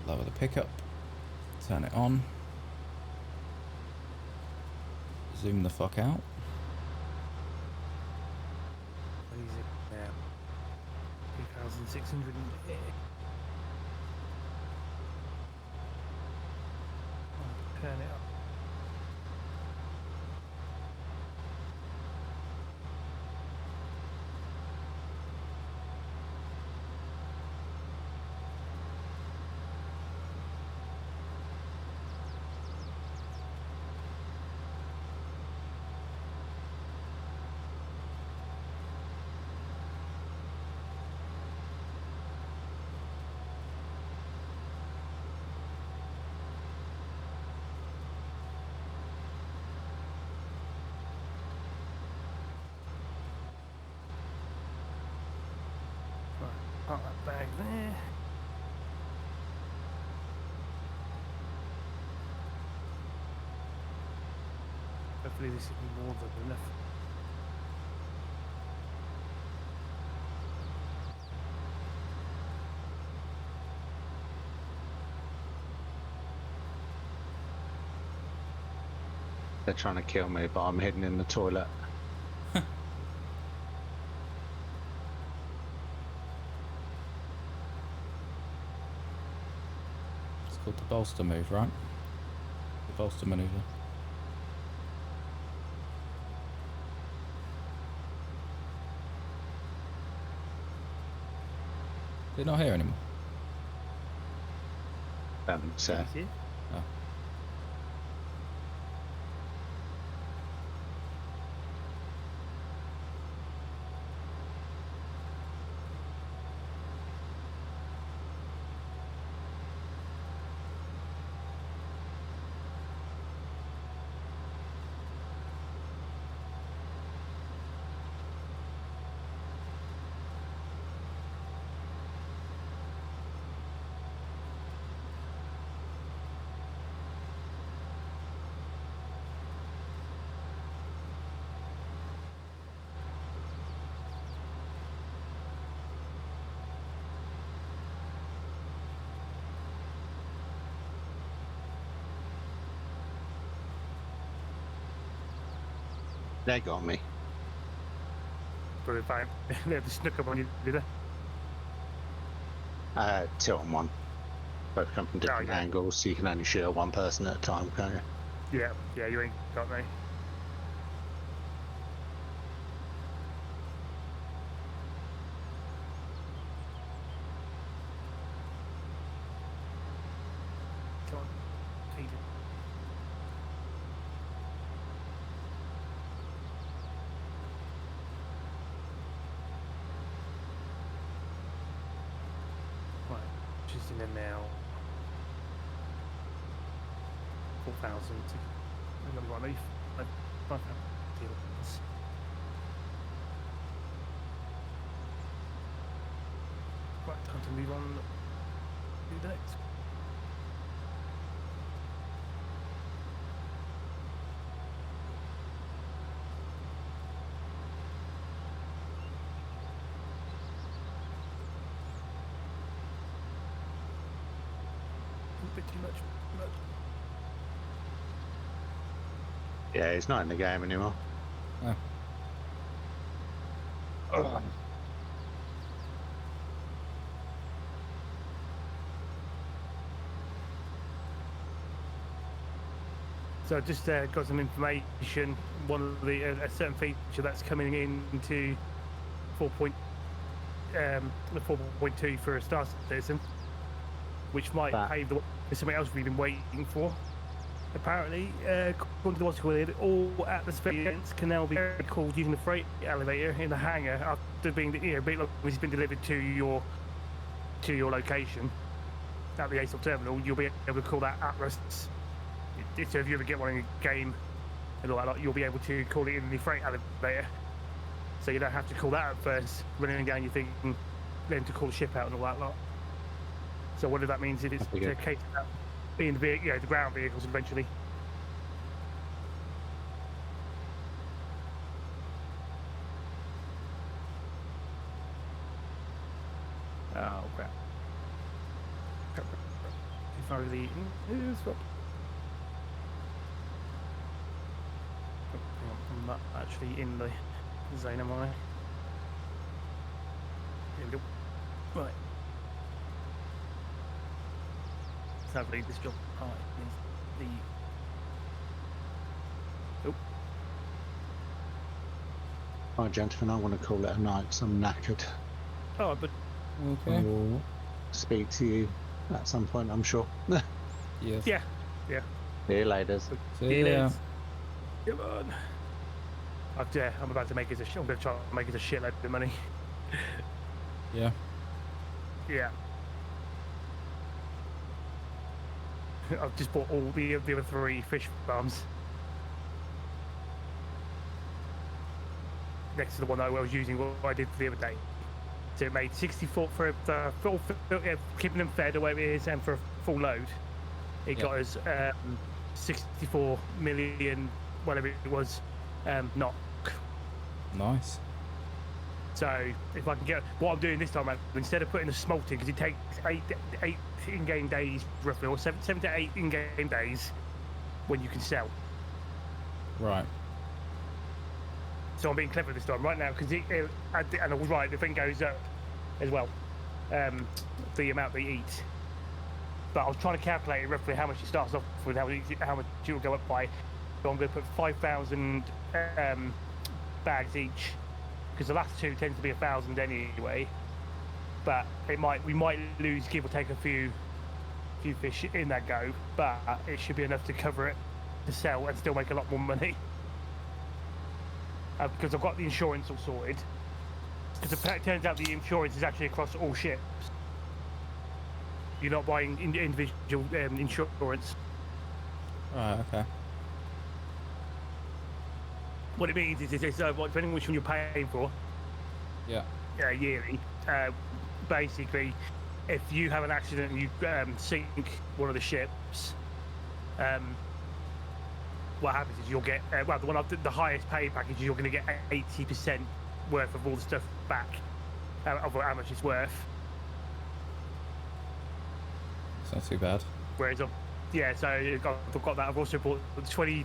Lower the pickup. Turn it on. Zoom the fuck out. What is it now? 2,600. Turn it up. Park that bag there. Hopefully this will be more than enough. They're trying to kill me, but I'm hidden in the toilet. It's called the bolster move, right? The bolster maneuver. They're not here anymore. So He's here. Oh. they got me. Probably fine. They have to snuck up on you, did they? 2 on 1. Both come from different yeah. angles, so you can only shoot at one person at a time, can't you? Yeah, yeah, you ain't got me. Come on, feed it. Right, she's in there now. 4,000. I'm gonna go on leaf. Right, time to move on. Do the next. A bit too much. Yeah, he's not in the game anymore. Oh. Ugh. So I just got some information. One of the a certain feature that's coming into 4.2 for a Star Citizen, which might pave the way for something else we've been waiting for. Apparently, according to the article, all atmospheric events can now be called using the freight elevator in the hangar after being, it's been delivered to your location at the ASOP terminal. You'll be able to call that Atlas. So if you ever get one in a game and all that, you'll be able to call it in the freight elevator. So you don't have to call that at first, running down your thing, then to call the ship out and all that lot. So what that means if it's a case of that being the ground vehicles eventually. Oh crap. Too far over the swap. not actually in the zone, am I? Here we go. Right. Sadly, this job part is the. Oh. Right, gentlemen, I want to call it a night 'cause I'm knackered. Oh, but I Okay. will speak to you at some point, I'm sure. Yes. yeah. See you later. See ya. Come on. I'm about to make us I'm going to try to make us a shitload of money. Yeah. Yeah. I've just bought all the other 3 fish farms. Next to the one that I was using, what I did for the other day. So it made 64 for the full, keeping them fed or whatever it is, and for a full load, it got us 64 million, whatever it was, knock. Nice. So if I can get what I'm doing this time, instead of putting the smolt in, because it takes 8 in-game days roughly, or 7 to 8 in-game days when you can sell. Right. So I'm being clever this time, right now, because and I was right. The thing goes up as well, the amount they eat. But I was trying to calculate roughly how much it starts off with, how much it will go up by. So I'm going to put 5,000 bags each, because the last 2 tend to be 1,000 anyway. But we might lose, give or take, a few fish in that go, but it should be enough to cover it, to sell and still make a lot more money. Because I've got the insurance all sorted. Because it turns out the insurance is actually across all ships. You're not buying individual insurance. Right. Okay. What it means is it's depending on which one you're paying for. Yeah. Yearly. Basically, if you have an accident and you sink one of the ships, what happens is you'll get the highest pay package is you're going to get 80% worth of all the stuff back, of how much it's worth. It's not too bad. Whereas so I've got that. I've also bought 20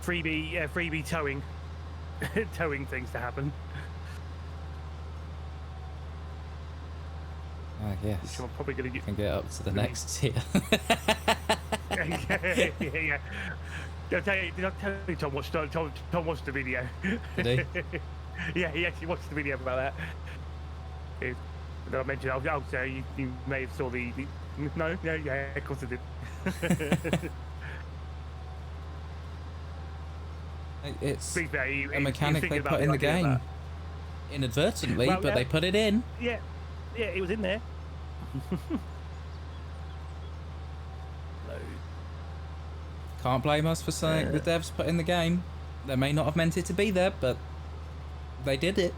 freebie towing towing things to happen. Yes. Which I'm probably going to Can get up to the next tier. yeah. Did I tell you Tom watched the video? Did he? Yeah, he actually watched the video about that. That I mentioned. So you may have saw the no, yeah, of course I did. It's fair, a mechanic they put in the game inadvertently, well, but they put it in. Yeah, it was in there. Can't blame us for saying the devs put in the game. They may not have meant it to be there, but they did it.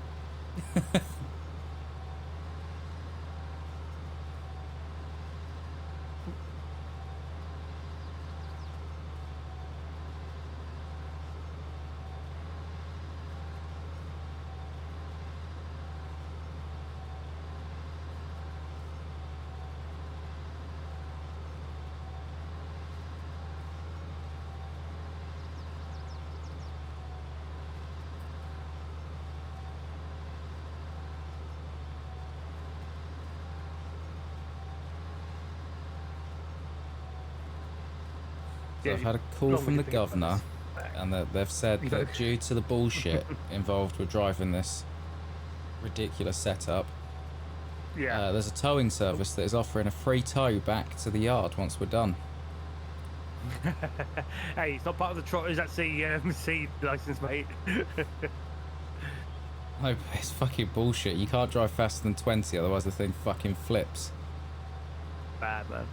So I've had a call from the governor, and they've said that due to the bullshit involved with driving this ridiculous setup, there's a towing service that is offering a free tow back to the yard once we're done. Hey, it's not part of the trot. Is that C license, mate? No, it's fucking bullshit. You can't drive faster than 20, otherwise the thing fucking flips. Bad, man.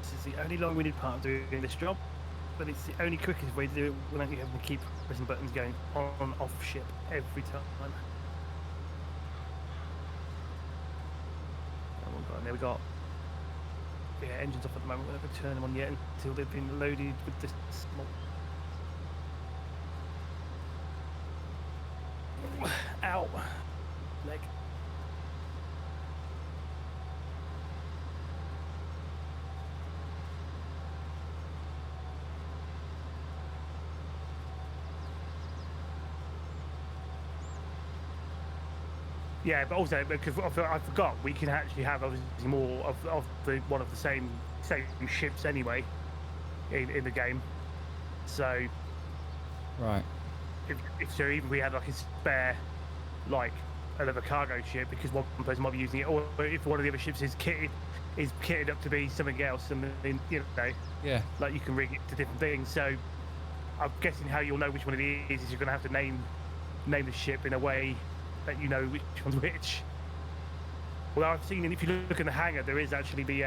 This is the only long-winded part of doing this job, but it's the only quickest way to do it without you having to keep pressing buttons going on off ship every time. Oh my god, there we got. Yeah, engines off at the moment. We're not going to turn them on yet until they've been loaded with this smoke. Ow. leg. Yeah, but also because I forgot we can actually have obviously more of the one of the same ships anyway in the game. So Right. if so, even we had like a spare, like another cargo ship, because one person might be using it, or if one of the other ships is kitted up to be something else, and then Yeah. like you can rig it to different things. So I'm guessing how you'll know which one it is you're going to have to name the ship in a way that you know which one's which. Well, I've seen, and if you look in the hangar, there is actually the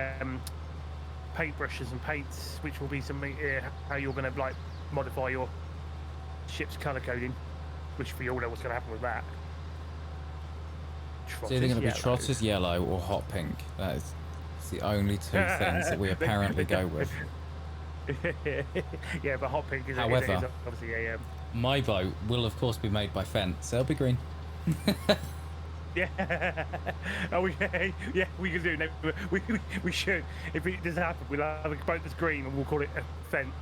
paintbrushes and paints, which will be something how you're going to like modify your ship's color coding, which we all know what's going to happen with that. It's either going to be trotters yellow or hot pink. That is the only two things that we apparently go with. Yeah, but hot pink is, however, is obviously a my vote will of course be made by Fent, so it'll be green. Yeah. Oh, yeah, we can do it. We should. If it does happen, we'll have a boat that's green and we'll call it a Fent.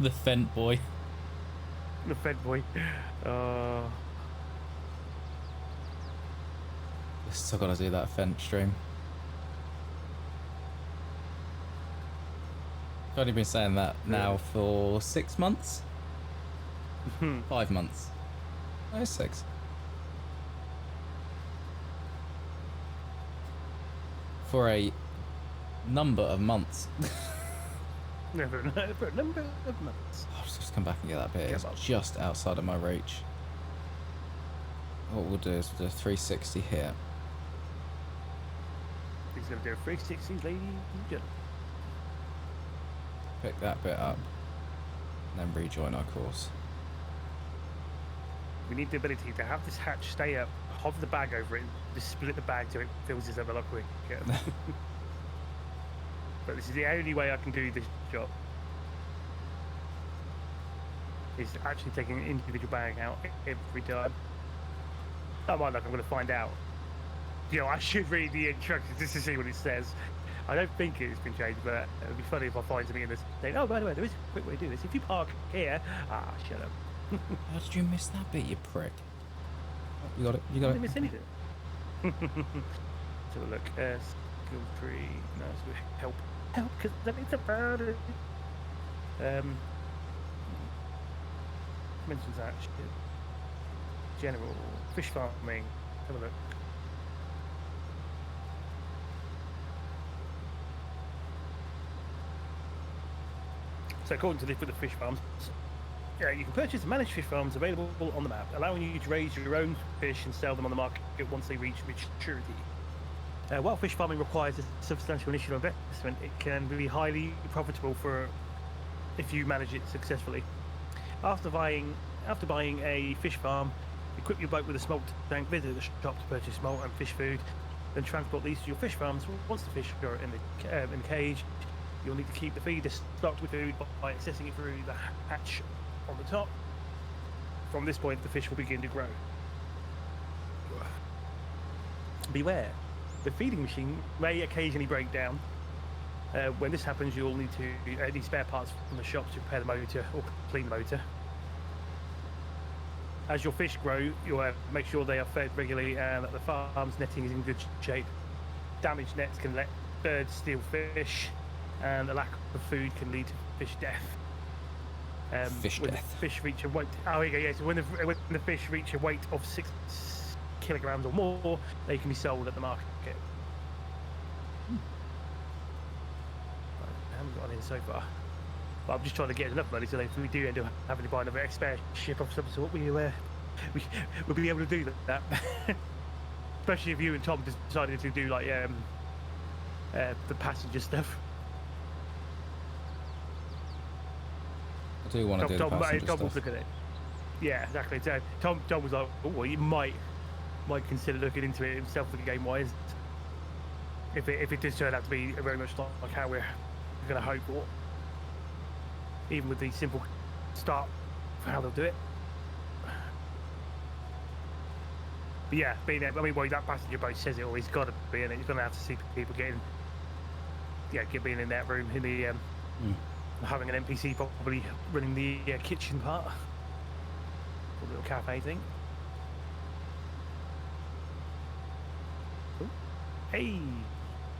The Fent boy. The Fent boy. We've still got to do that Fent stream. I've only been saying that now for 6 months? 5 months. No, 6. For a number of months. For a number of months. I'll just come back and get that bit. It's just outside of my reach. What we'll do is we'll do a 360 here. He's going to do a 360, ladies and gentlemen. Pick that bit up. And then rejoin our course. We need the ability to have this hatch stay up, hover the bag over it, and just split the bag so it fills this up a lot quicker. But this is the only way I can do this job. Is actually taking an individual bag out every time. Oh my luck, I'm going to find out. I should read the instructions just to see what it says. I don't think it's been changed, but it would be funny if I find something in this saying, oh, by the way, there is a quick way to do this. If you park here... Ah, shut up. How did you miss that bit, you prick? Oh, you got it, you got I it. didn't miss anything. Let's have a look. Skill tree. No, it's help. Help, because that means about it. Mentions that shit. General. Fish farming. Have a look. So according to this with the fish farms, you can purchase and manage fish farms available on the map, allowing you to raise your own fish and sell them on the market once they reach maturity. While fish farming requires a substantial initial investment, it can be highly profitable if you manage it successfully. After buying a fish farm, equip your boat with a smolt tank, visit the shop to purchase smolt and fish food, then transport these to your fish farms. Once the fish are in the cage, you'll need to keep the feeder stocked with food by accessing it through the hatch on the top. From this point, the fish will begin to grow. Beware, the feeding machine may occasionally break down. When this happens, you'll need spare parts from the shop to repair the motor or clean the motor. As your fish grow, you'll make sure they are fed regularly and that the farm's netting is in good shape. Damaged nets can let birds steal fish, and a lack of food can lead to fish death. When fish reach a weight. Oh, here you go. Yeah. So when the fish reach a weight of 6 kilograms or more, they can be sold at the market. I haven't got in so far. But I'm just trying to get enough money so that if we do end up having to buy another spare ship of some sort, we'll be able to do that. Especially if you and Tom decided to do like the passenger stuff. I do want to do the passenger Tom stuff. was looking at it. Yeah, exactly. So Tom was like, oh, well, you might consider looking into it himself for the game wise. If it does turn out to be very much like how we're going to hope for. Even with the simple start for how they'll do it. But yeah, being I mean, well, that passenger boat says it always got to be, and it's going to have to see people getting, being in that room in the having an NPC probably running the kitchen part, or little cafe thing. Ooh. Hey,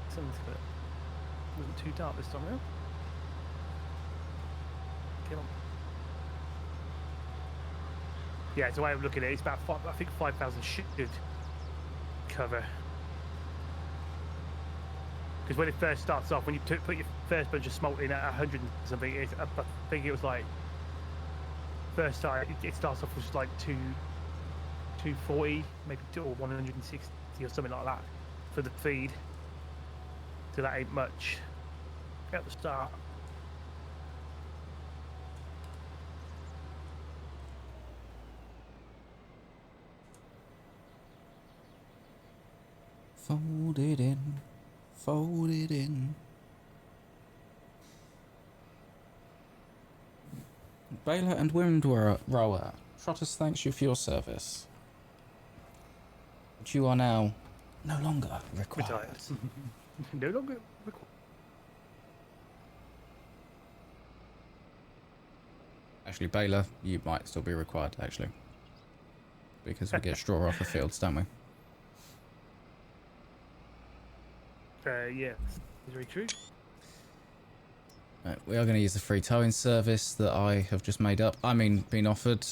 something's good. Wasn't too dark this time around. Get on. Yeah, it's the way I'm looking at it. It's about I think 5,000 should cover. Because when it first starts off, when you put your first bunch of smolt in at 100 and something, I think it was like first time it starts off with just like 240, maybe or 160 or something like that for the feed. So that ain't much at the start. Fold it in, fold it in. Baylor and Wind Rower, Trottus thanks you for your service. But you are now no longer required. No longer required. Actually, Baylor, you might still be required, actually. Because we get straw off the fields, don't we? Yeah, very true. Right, we are going to use the free towing service that I have just made up. I mean, been offered.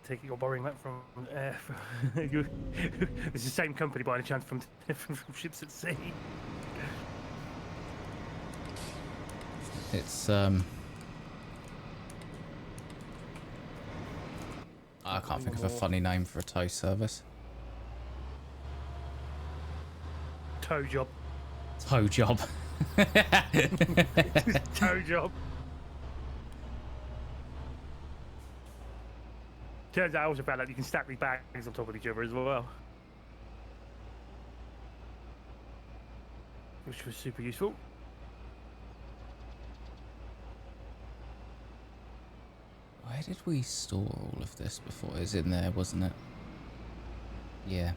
Taking or borrowing that from you. It's the same company by any chance from ships at sea. It's I can't think of a funny name for a tow service. Tow job. Tow job. Tow job. Turns out I also found out you can stack these bags on top of each other as well, which was super useful. Where did we store all of this before? It was in there, wasn't it? Yeah.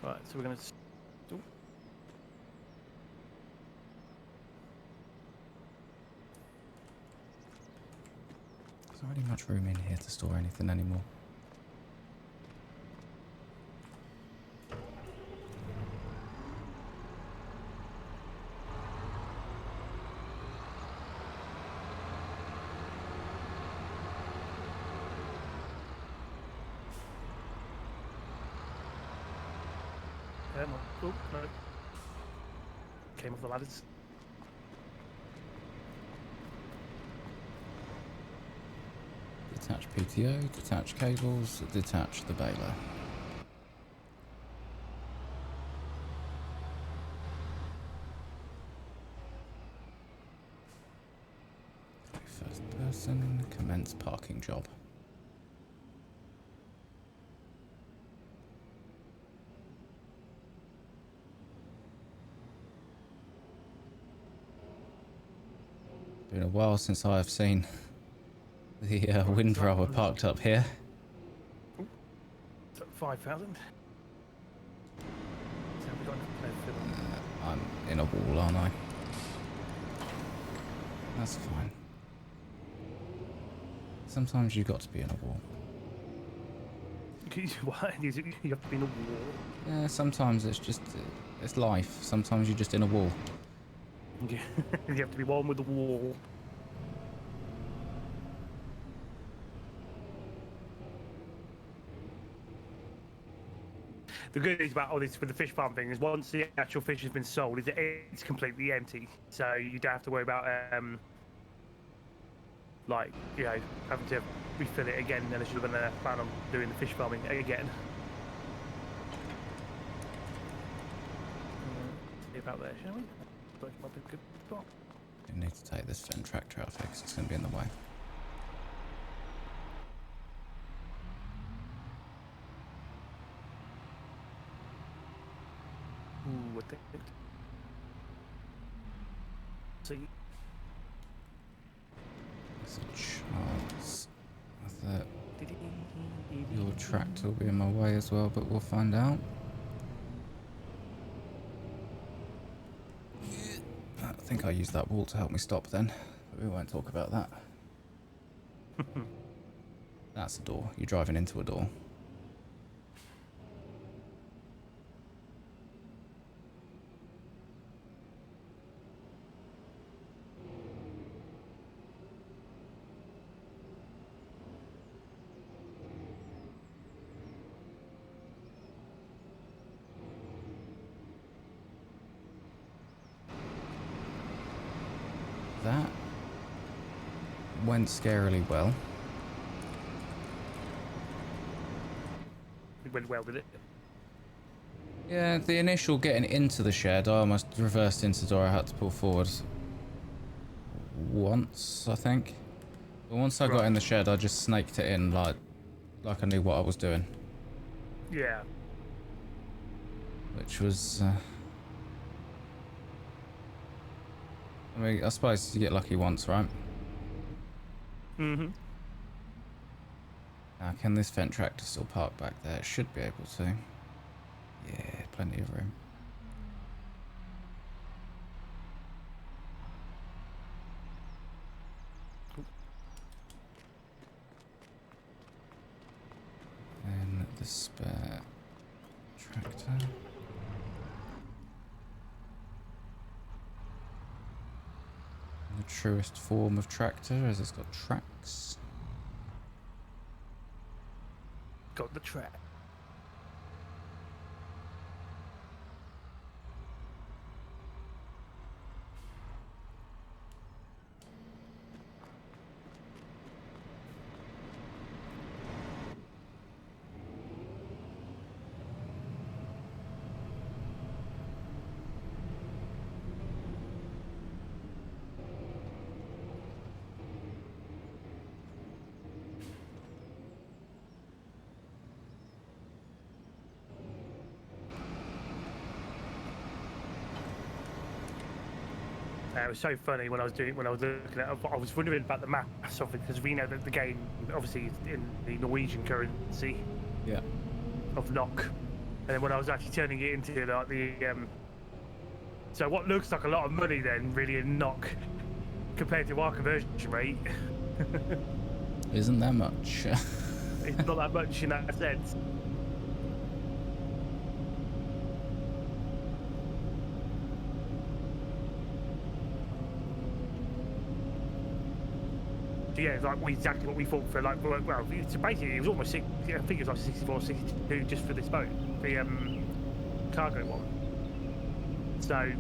Right, so we're gonna. Ooh. There's not really much room in here to store anything anymore. Oh, no. Came off the ladders. Detach PTO, detach cables, detach the baler. First person, commence parking job. Been a while since I have seen the windrower parked up here. 5,000. So we got I'm in a wall, aren't I? That's fine. Sometimes you've got to be in a wall. What? You have to be in a wall? Yeah, sometimes it's just, it's life. Sometimes you're just in a wall. You have to be one with the wall. The good news about all this with the fish farm thing is once the actual fish has been sold, it's completely empty. So you don't have to worry about like, you know, having to refill it again unless you're going to plan on doing the fish farming again. See about that, shall we? But it might be a good spot. You need to take this Fen tractor out because it's going to be in the way. Ooh, what the... See? There's a chance that your tractor will be in my way as well, but we'll find out. I think I used that wall to help me stop then, but we won't talk about that. That's a door. You're driving into a door. That went scarily well. It went well, did it? Yeah, the initial getting into the shed, I almost reversed into the door. I had to pull forward once, I think. But once I got in the shed, I just snaked it in like I knew what I was doing. Yeah. Which was... I mean, I suppose you get lucky once, right? Mm-hmm. Now, can this vent tractor still park back there? It should be able to. Yeah, plenty of room. Then the spare tractor. The truest form of tractor, as it's got tracks. Got the track. It was so funny when I was looking at it. I was wondering about the maths of it because we know that the game obviously is in the Norwegian currency. Yeah. Of NOK, and then when I was actually turning it into like the so what looks like a lot of money then really in NOK compared to our conversion rate. Isn't that much? It's not that much in that sense. Yeah, it's like exactly what we thought for like, well, so basically it was almost I think it was like 64, 62 just for this boat, the cargo one. So,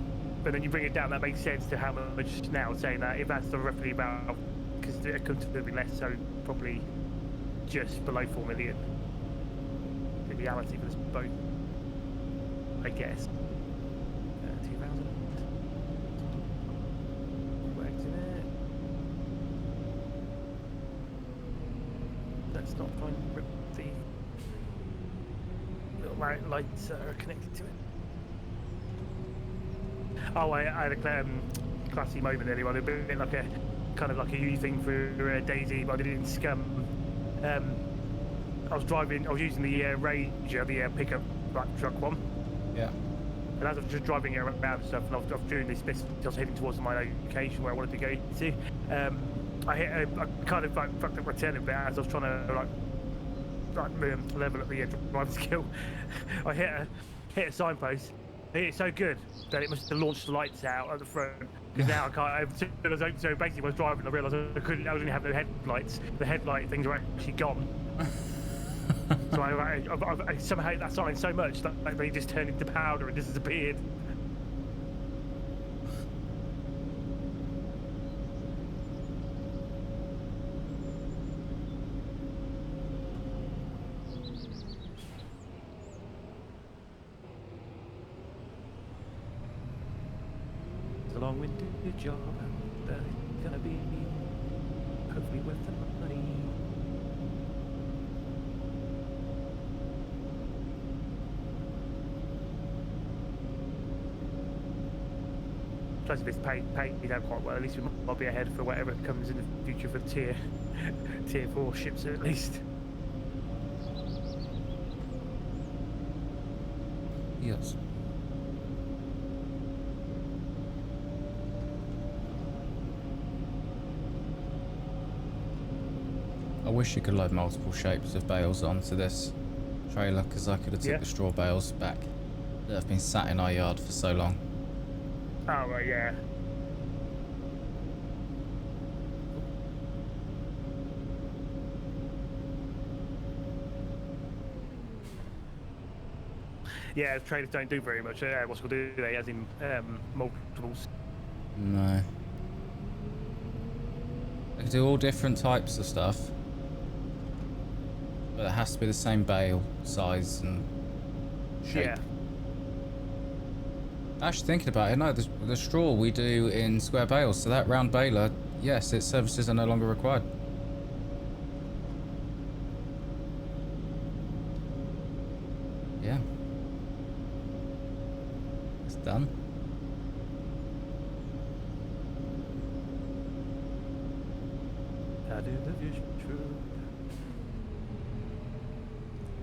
but then you bring it down, that makes sense to how much now, saying that if that's roughly about, because it comes to be less, so probably just below 4 million in reality for this boat, I guess. 2,000. Worked in it. Let's not try and rip the little lights that are connected to it. Oh, I had a classy moment anyway, a bit like a kind of like a U thing for Daisy, but I did it in Scum. I was using the Ranger, the pickup truck one. Yeah. And as I was just driving it around and stuff, and I was doing this bit, I was heading towards my location where I wanted to go to. I kind of like fucked up my turn a bit as I was trying to level up the driving skill. I hit a signpost. I hit it so good that it must have launched the lights out at the front. Because now I can't. So basically, when I was driving, I realised I didn't have no headlights. The headlight things were actually gone. So I somehow hit that sign so much that they just turned into powder and disappeared. It's a long-winded job, but it's gonna be hopefully worth the money. plus if it's paid out quite well, at least we might be ahead for whatever comes in the future for tier 4 ships at least. Yes. I wish you could load multiple shapes of bales onto this trailer, because I could have took the straw bales back that have been sat in our yard for so long. Oh, right, yeah. Yeah, traders don't do very much. What's called do they? As in multiples. No. They can do all different types of stuff, but it has to be the same bale size and shape. Yeah. Actually, thinking about it, no, the straw we do in square bales, so that round baler, yes, its services are no longer required. Yeah. It's done.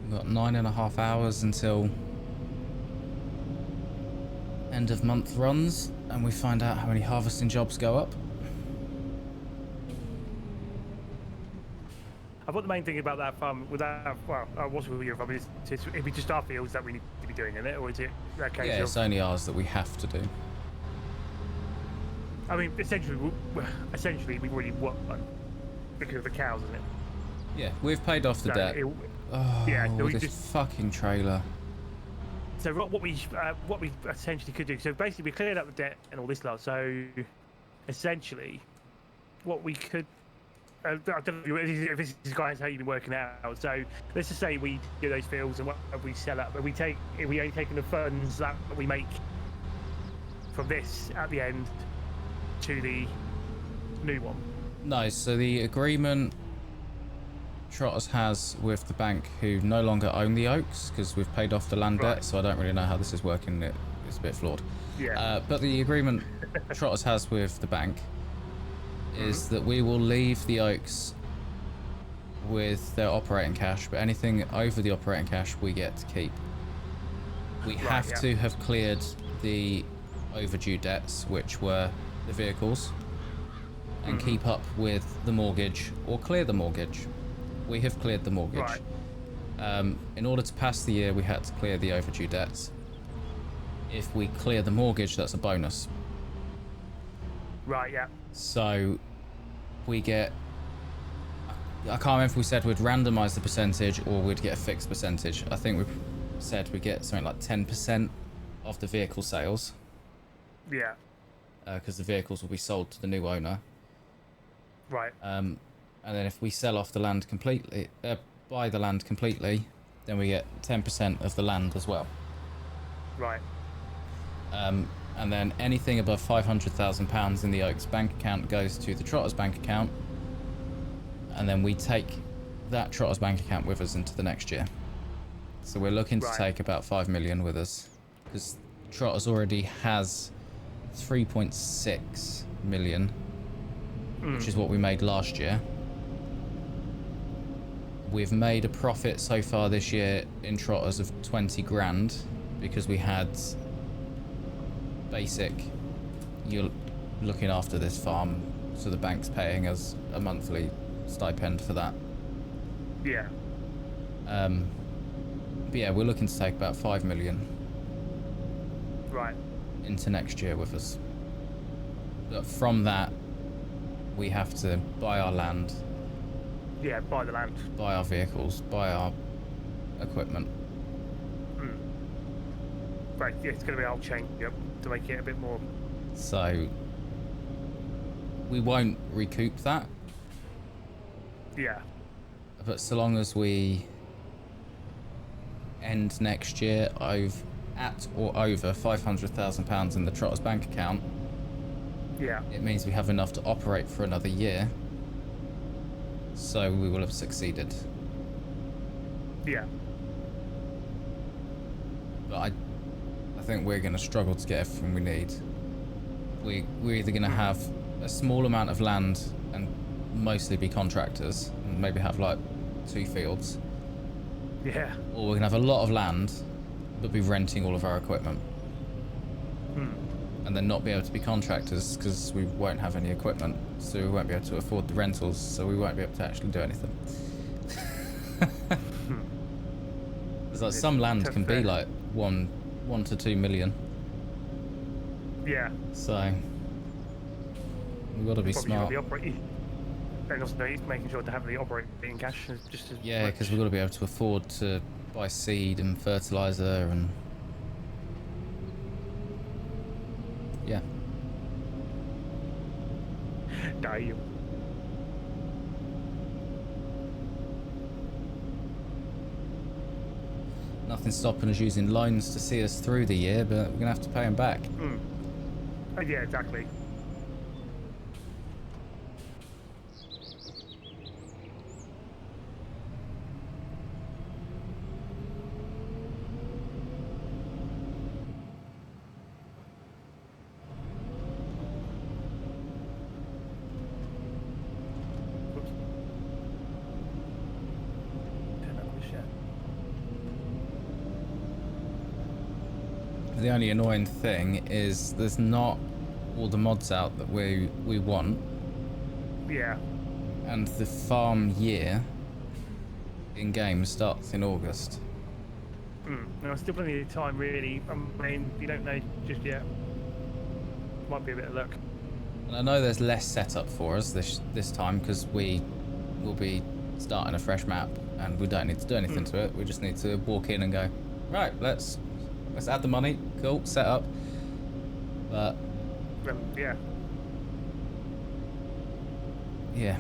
We've got 9.5 hours until end of month runs, and we find out how many harvesting jobs go up. I thought the main thing about that farm, with that, well, what's with your farm, is it'd be just our fields that we need to be doing in it, or is it that case Yeah, it's only ours that we have to do. I mean, essentially we've already won because of the cows, isn't it? Yeah, we've paid off the debt. So we this just fucking trailer. So what we essentially could do. So basically, we cleared up the debt and all this lot. So essentially, what we could. I don't know if this is guys how you've been working out. So let's just say we do those fields and what we sell up, but we only taking the funds that we make from this at the end to the new one. No, so the agreement Trotters has with the bank, who no longer own the oaks because we've paid off the land debt, so I don't really know how this is working. It's a bit flawed. Yeah. But the agreement Trotters has with the bank is that we will leave the oaks with their operating cash, but anything over the operating cash we get to keep. We have to have cleared the overdue debts, which were the vehicles, and keep up with the mortgage or clear the mortgage. We have cleared the mortgage. Right. In order to pass the year, we had to clear the overdue debts. If we clear the mortgage, that's a bonus. Right, yeah. So we get, I can't remember if we said we'd randomise the percentage or we'd get a fixed percentage. I think we said we'd get something like 10% of the vehicle sales. Yeah. Because the vehicles will be sold to the new owner. Right. And then if we sell off the land completely, buy the land completely, then we get 10% of the land as well. Right. And then anything above £500,000 in the Oaks bank account goes to the Trotters bank account, and then we take that Trotters bank account with us into the next year. So we're looking to take about 5 million with us, because Trotters already has 3.6 million, which is what we made last year. We've made a profit so far this year in Trotters of 20 grand because we had basic, you're looking after this farm, so the bank's paying us a monthly stipend for that. Yeah. But yeah, we're looking to take about 5 million Right. into next year with us. But from that, we have to buy our land. Yeah, buy the land. Buy our vehicles, buy our equipment. Right, yeah, it's going to be a whole change up to make it a bit more. So we won't recoup that. Yeah. But so long as we end next year at or over £500,000 in the Trotters bank account, Yeah. it means we have enough to operate for another year. So we will have succeeded. Yeah. But I think we're going to struggle to get everything we need. we're either going to have a small amount of land and mostly be contractors, and maybe have like 2 fields. Yeah. Or we're going to have a lot of land, but be renting all of our equipment. And then not be able to be contractors because we won't have any equipment, so we won't be able to afford the rentals, so we won't be able to actually do anything. It's like some land can be like 1 to 2 million. Yeah. So we've got to be smart. And also making sure to have the operating cash is just as yeah, because we've got to be able to afford to buy seed and fertilizer and yeah. Damn. Nothing's stopping us using loans to see us through the year, but we're gonna have to pay them back. Yeah, exactly. The only annoying thing is there's not all the mods out that we want. Yeah. And the farm year in game starts in August. No, still plenty of time, really. I mean, you don't know just yet. Might be a bit of luck. And I know there's less setup for us this time because we will be starting a fresh map and we don't need to do anything to it. We just need to walk in and go, right, let's add the money. Cool, set up. But yeah. Yeah.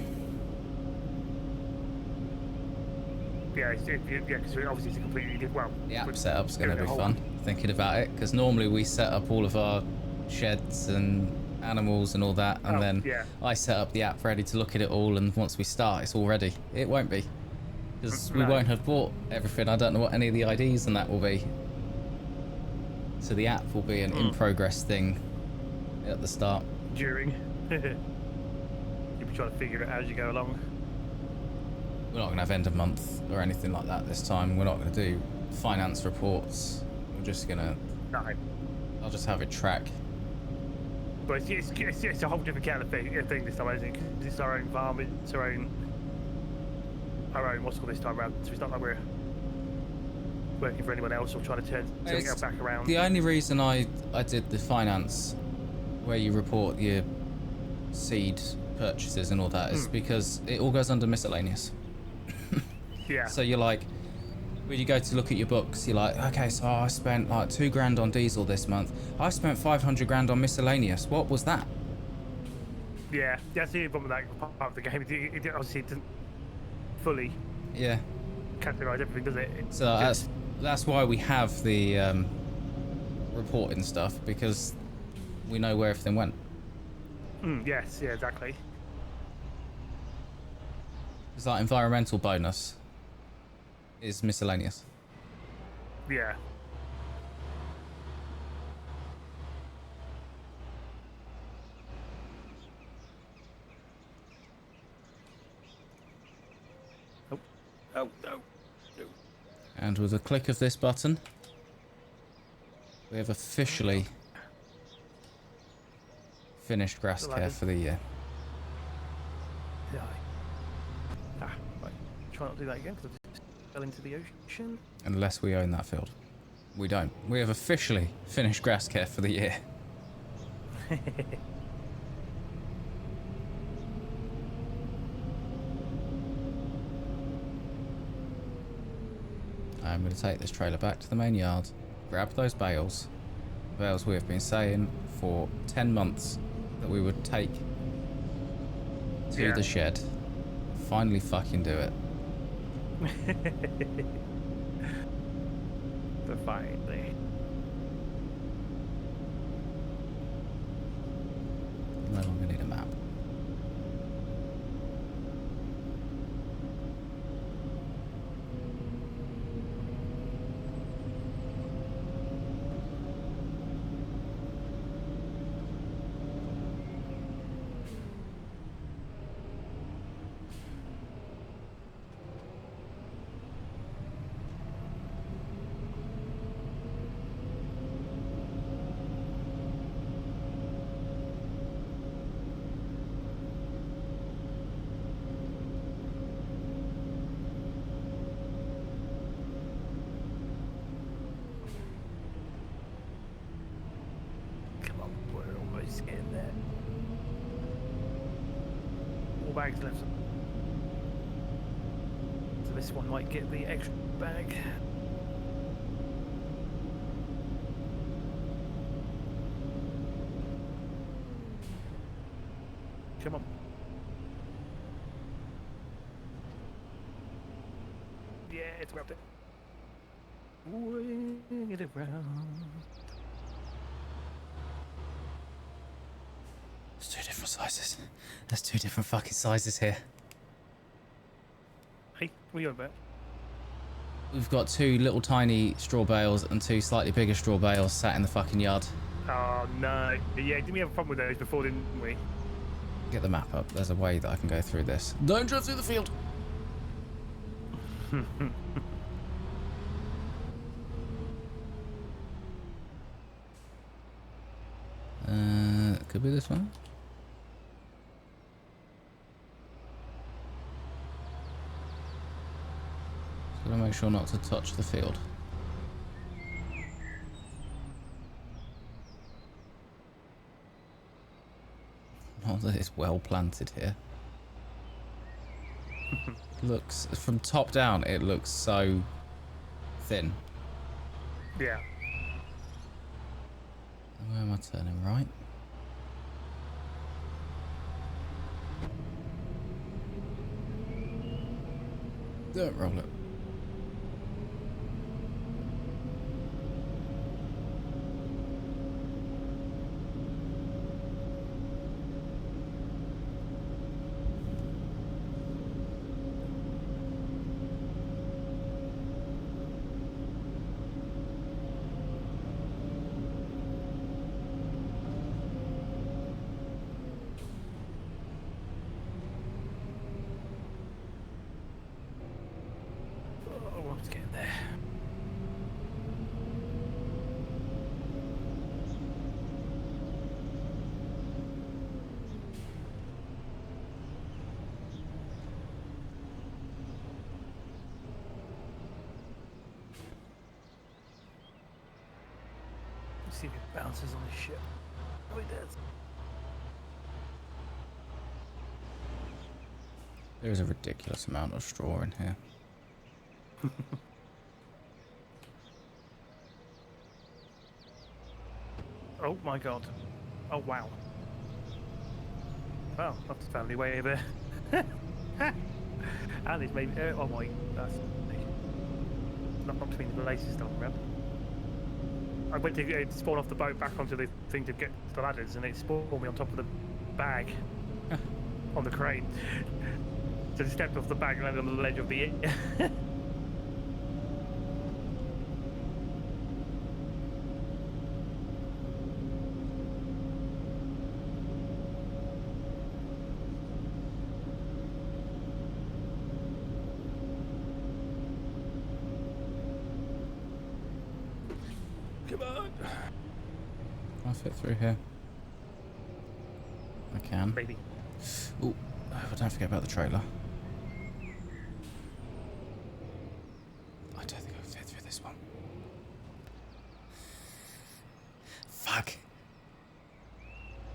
Yeah, because obviously it's a completely different. Well, the app setup's going to be fun. Thinking about it, because normally we set up all of our sheds and animals and all that, and then I set up the app ready to look at it all. And once we start, it's all ready. It won't be, because we won't have bought everything. I don't know what any of the IDs and that will be. So the app will be an in-progress thing at the start. During. You'll be trying to figure it out as you go along. We're not going to have end of month or anything like that this time. We're not going to do finance reports. We're just going to... No. I'll just have it track. But it's a whole different kind of thing this time, isn't it? Because it's our own farm, it's our own what's called this time around. So it's not like we're working for anyone else or trying to turn something else back around. The only reason I did the finance where you report your seed purchases and all that is because it all goes under miscellaneous. Yeah. So you're like, when you go to look at your books, you're like, okay, so I spent like $2,000 on diesel this month. I spent 500 grand on miscellaneous. What was that? Yeah, that's the only problem with that part of the game. It obviously doesn't fully categorise everything, does it? So that's why we have the reporting stuff, because we know where everything went. Yes, yeah, exactly. It's like environmental bonus is miscellaneous. Yeah. Oh. And with a click of this button, we have officially finished grass care for the year. Yeah. Right. Try not to do that again because I just fell into the ocean. Unless we own that field. We don't. We have officially finished grass care for the year. I'm going to take this trailer back to the main yard, grab those bales. The bales we have been saying for 10 months that we would take to the shed. Finally fucking do it. But finally. No longer need a map. 4 bags left. So this one might get the extra bag. Come on. Yeah, it's wrapped it. Wing it around. There's 2 different sizes. There's 2 different fucking sizes here. Hey, what are you on about? We've got 2 little tiny straw bales and 2 slightly bigger straw bales sat in the fucking yard. Oh no. Yeah, didn't we have a problem with those before, didn't we? Get the map up. There's a way that I can go through this. Don't drive through the field. Could be this one. Just gotta make sure not to touch the field. Not that it's well planted here. Looks from top down, it looks so thin. Yeah. Where am I turning right? Don't roll it. Oh, let's get there. Let's see if it bounces on the ship. Oh, it does. There's a ridiculous amount of straw in here. Oh my god. Oh wow. Well, that's a family way over. And it's maybe. Oh my. That's. Not between the laces still around. I went to spawn off the boat back onto the thing to get the ladders, and it spawned me on top of the bag on the crane. So I stepped off the bag and landed on the ledge of the. Come on. Can I fit through here? I can. Maybe. Oh, don't forget about the trailer. I don't think I'll fit through this one. Fuck.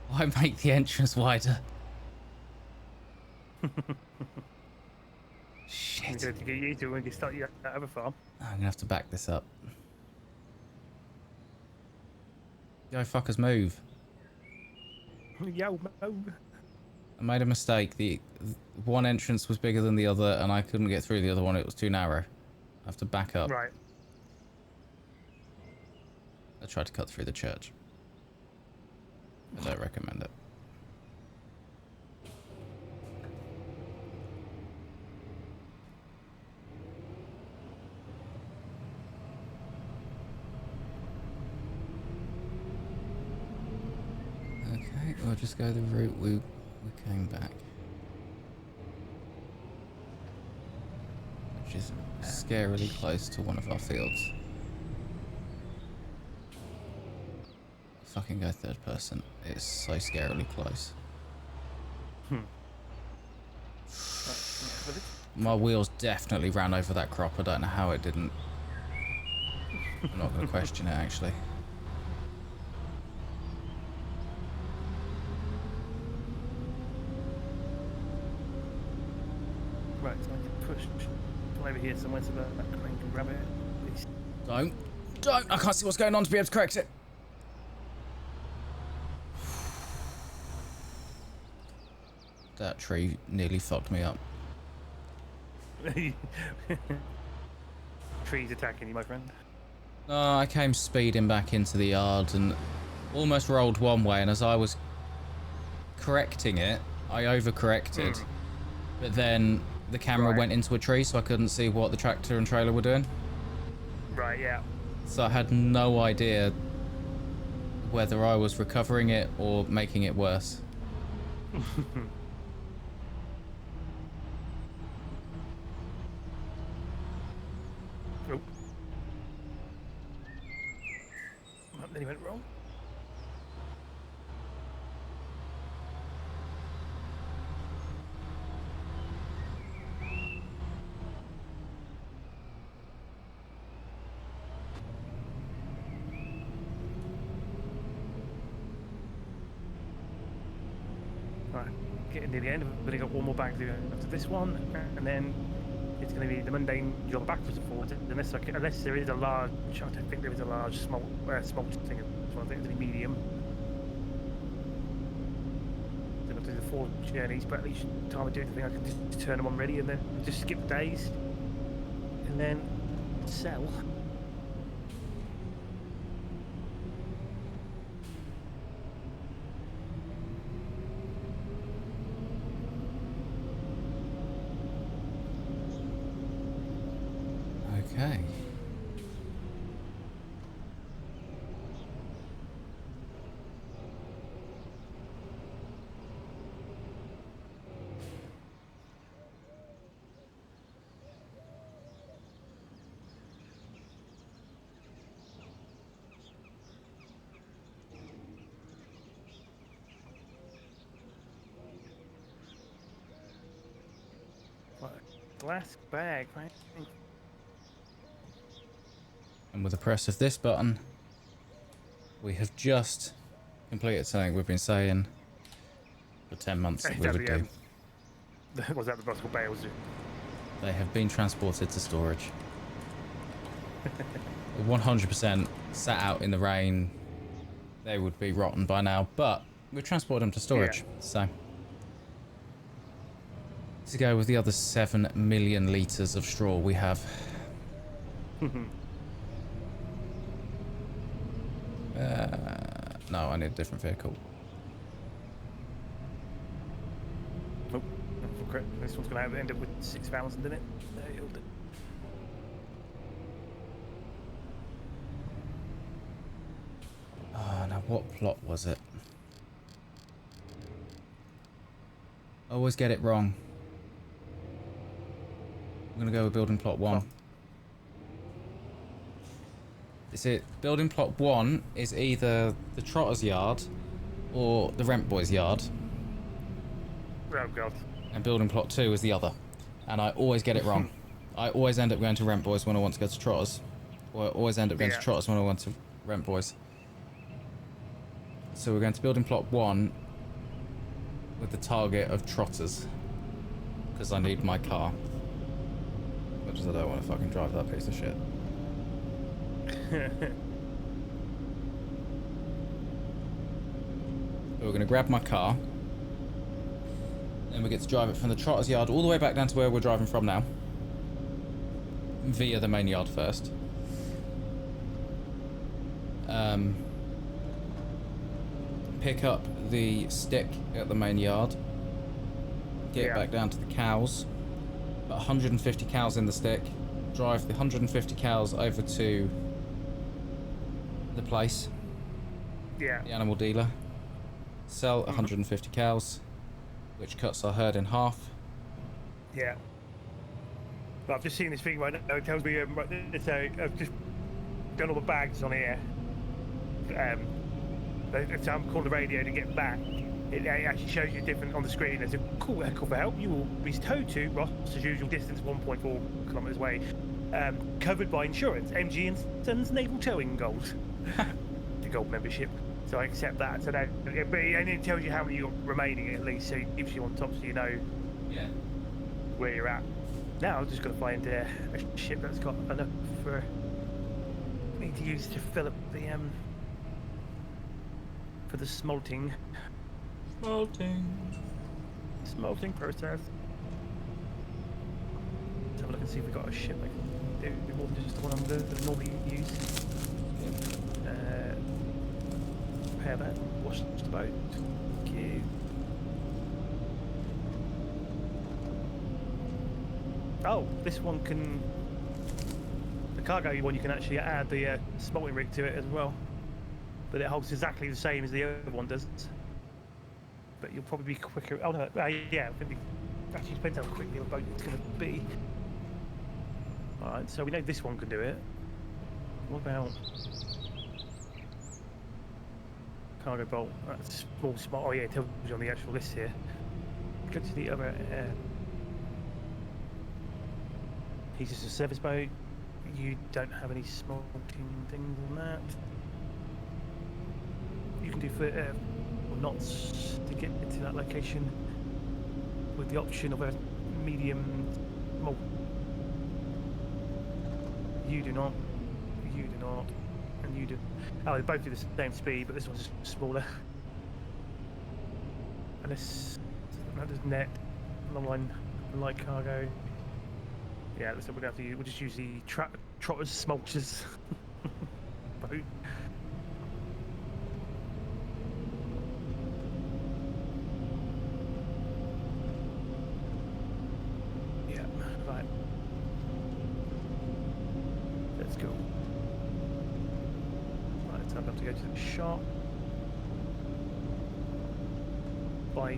Why make the entrance wider? Shit. I'm going to get used to it when you start your other farm. I'm gonna have to back this up. Yo, fuckers, move. Yo, mo. I made a mistake. The one entrance was bigger than the other, and I couldn't get through the other one. It was too narrow. I have to back up. Right. I tried to cut through the church. I don't recommend it. Okay, we'll just go the route we came back. Which is scarily close to one of our fields. Fucking go third person. It's so scarily close. My wheels definitely ran over that crop. I don't know how it didn't. I'm not going to question it, actually. Right, so I can push from over here somewhere so that crane can grab it. Don't! I can't see what's going on to be able to correct it. That tree nearly fucked me up. Trees attacking you, my friend. No, I came speeding back into the yard and almost rolled one way, and as I was correcting it, I overcorrected. But then the camera went into a tree, so I couldn't see what the tractor and trailer were doing. Right, yeah. So I had no idea whether I was recovering it or making it worse. Oh. Then he went wrong. Right, getting near the end. We've only got one more bag to do after this one, and then it's going to be the mundane job backwards and forwards. Unless there is a large, I don't think there is a large small thing. So I think it's going to be medium. So I'll do the 4 journeys, but at each time I do anything, I can just turn them on ready, and then just skip days, and then sell. Okay. Right, glass bag, right? And with the press of this button, we have just completed something we've been saying for 10 months that we would do. Was that the Brussels bales? They have been transported to storage. 100% sat out in the rain. They would be rotten by now, but we've transported them to storage. Yeah. So, to go with the other 7 million litres of straw we have. No, I need a different vehicle. Oh, this one's going to end up with 6,000 in it. Nailed it. Oh, now what plot was it? I always get it wrong. I'm going to go with building plot 1. Is it building plot 1 is either the Trotter's yard or the Rent Boy's yard. Oh god. And building plot 2 is the other. And I always get it wrong. I always end up going to Rent Boys when I want to go to Trotters. Or I always end up going to Trotters when I want to Rent Boys. So we're going to building plot 1 with the target of Trotters. Because I need my car. Because I don't want to fucking drive that piece of shit. We're going to grab my car, and we get to drive it from the Trotter's yard all the way back down to where we're driving from now, via the main yard first. Pick up the stick at the main yard, get back down to the cows, put 150 cows in the stick, drive the 150 cows over to the place, the animal dealer, sell 150 cows, which cuts our herd in half. Yeah. But I've just seen this thing right now. It tells me so I've just done all the bags on here. So I'm calling the radio to get back. It actually shows you different on the screen. There's a call for help. You will be towed to Ross as usual, distance 1.4 kilometres away. Covered by insurance, MG and Sons Naval Towing Gold. The gold membership. So I accept that. So that, and it tells you how many you're remaining at least. So it gives you on top, so you know where you're at. Now I've just got to find a ship that's got enough for me to use to fill up the for the smelting process. Let's have a look and see if we've got a ship that can do more than just the one I'm going to normally use. Repair that, wash the boat. Thank you. Oh, this one can... The cargo one, you can actually add the smelting rig to it as well. But it holds exactly the same as the other one does. But you'll probably be quicker... Oh no, yeah, actually depends how quick the boat is going to be. Alright, so we know this one can do it. What about... Cargo bolt, that's small. Oh yeah, it tells you on the actual list here. Go to the other... pieces of service boat. You don't have any smelting things on that. You can do for knots to get to that location with the option of a medium small. You do not, and you do. Oh, they both do the same speed, but this one's smaller. And this, that does net, long line, light cargo. Yeah, looks like we're gonna have to use, we'll just use the Trotter's Smulchers boat. Yeah, right. Let's go. Right, so I'm going to go to the shop. Buy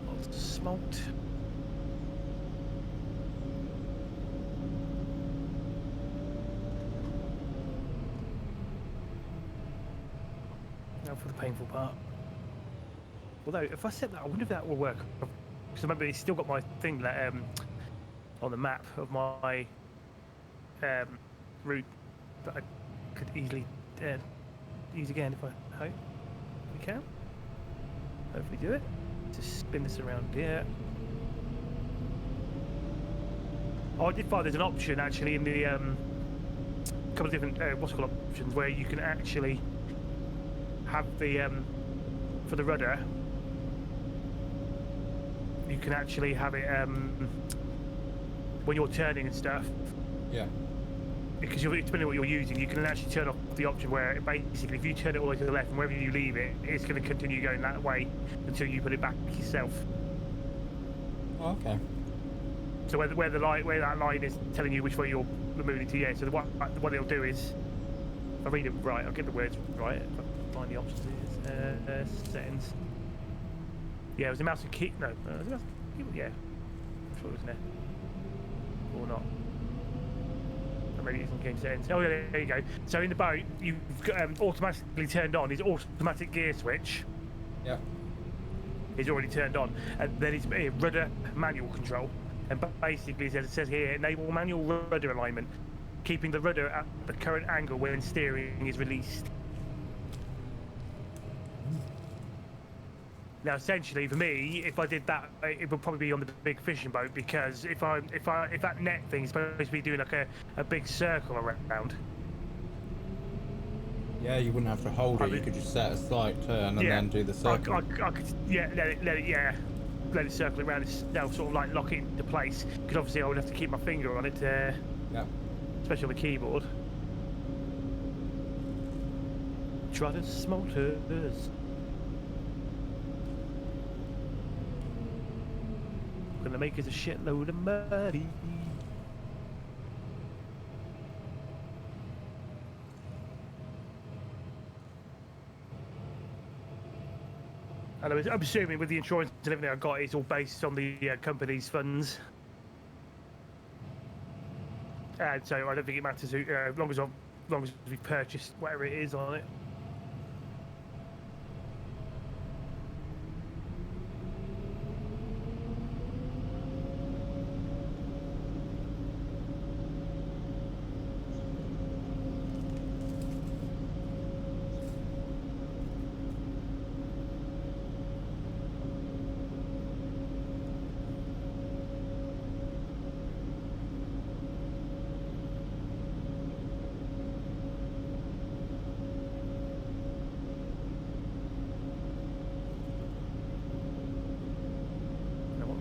lots of smoked. For the painful part. Although, if I set that, I wonder if that will work. Because remember, it's still got my thing that on the map of my route that I could easily use again if I hope we can. Hopefully, do it. Just spin this around here. Oh, I did find there's an option actually in the couple of different what's it called options where you can actually have the for the rudder you can actually have it when you're turning and stuff, yeah, because depending on what you're using you can actually turn off the option where basically if you turn it all the way to the left and wherever you leave it it's going to continue going that way until you put it back yourself. Oh, okay. So where that line is telling you which way you're moving it to, yeah, so what it'll do is if I read it right, I'll get the words right. Find the options is settings. Yeah, it was a mouse and key. No, it was a mouse and key. Yeah, I'm sure it was in there. Or not. Or maybe it's in game settings. Oh, yeah, there you go. So in the boat, you've got, automatically turned on his automatic gear switch. Yeah. Is already turned on, and then it's rudder manual control. And basically, as it says here, enable manual rudder alignment, keeping the rudder at the current angle when steering is released. Now, essentially, for me, if I did that, it would probably be on the big fishing boat because if that net thing is supposed to be doing like a big circle around. Yeah, you wouldn't have to hold it. You could just set a slight turn and then do the circle. I could, yeah, let it circle around itself, sort of like lock it into place. Because obviously, I would have to keep my finger on it, yeah, especially on the keyboard. Trotter's Smulchers. Gonna make us a shitload of money. And I'm assuming with the insurance and everything I've got, it's all based on the company's funds. And so I don't think it matters who, as long as we've purchased whatever it is on it.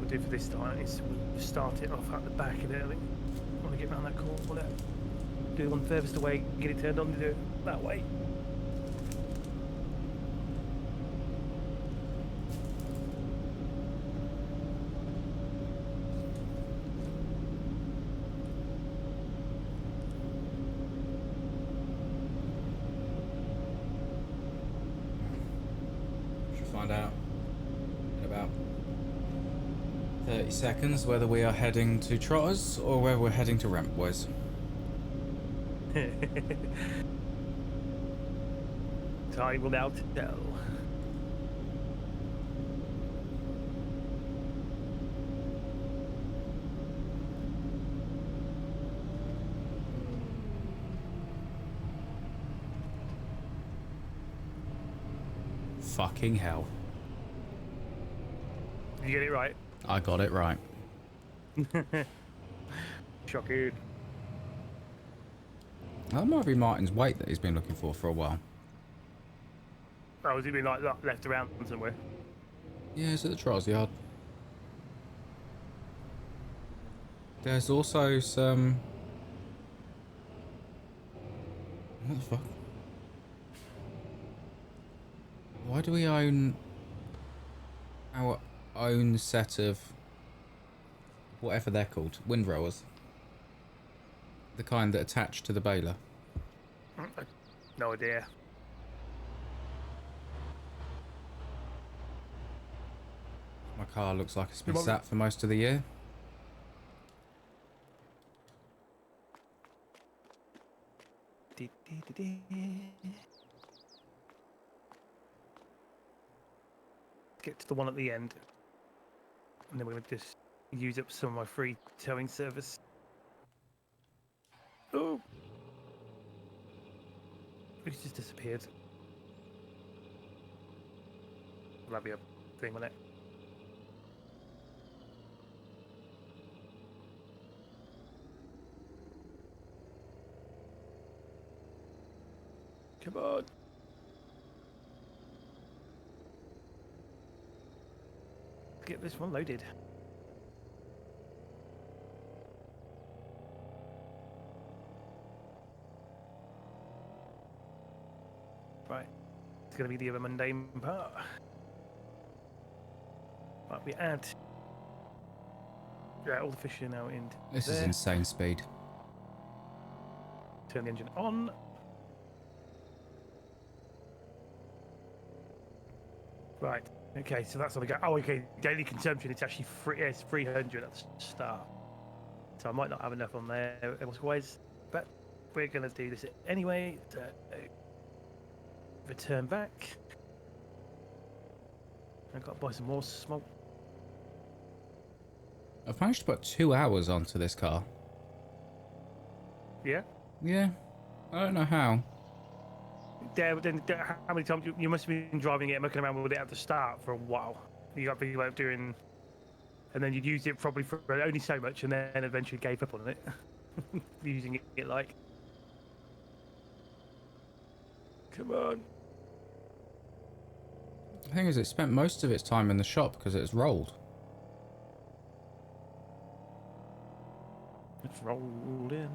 we'll do for this time is we'll start it off at the back a little bit. Want to get around that corner, do the one furthest away, get it turned on to do it that way. Find out in about 30 seconds whether we are heading to Trotters or whether we're heading to Ramp Boys. Time will now tell. Fucking hell. Did you get it right? I got it right. Shocking. That might be Martin's weight that he's been looking for a while. Oh, has he been like left around somewhere? Yeah, it's at the trials yard. There's also some... What the fuck? Why do we own our own set of whatever they're called, windrowers? The kind that attach to the baler. No idea. My car looks like it's been sat for most of the year. Get to the one at the end, and then we're going to just use up some of my free towing service. Oh, it's just disappeared. That'll be a thing, won't it? Come on. Get this one loaded. Right, it's going to be the other mundane part. Right, we add. Yeah, all the fish are now in. This is insane speed. Turn the engine on. Right. Okay, so that's on the go. Oh, okay. Daily consumption. It's actually free. Yeah, it's 300 at the start. So I might not have enough on there elsewise, but we're gonna do this anyway. So, return back. I've got to buy some more smoke. I've managed to put 2 hours onto this car. Yeah. Yeah. I don't know how. Yeah, but then how many times you must have been driving it and mucking around with it at the start for a while. You got to think about doing, and then you'd use it probably for only so much, and then eventually gave up on it. Using it like, come on. The thing is, it spent most of its time in the shop because it's rolled. It's rolled in.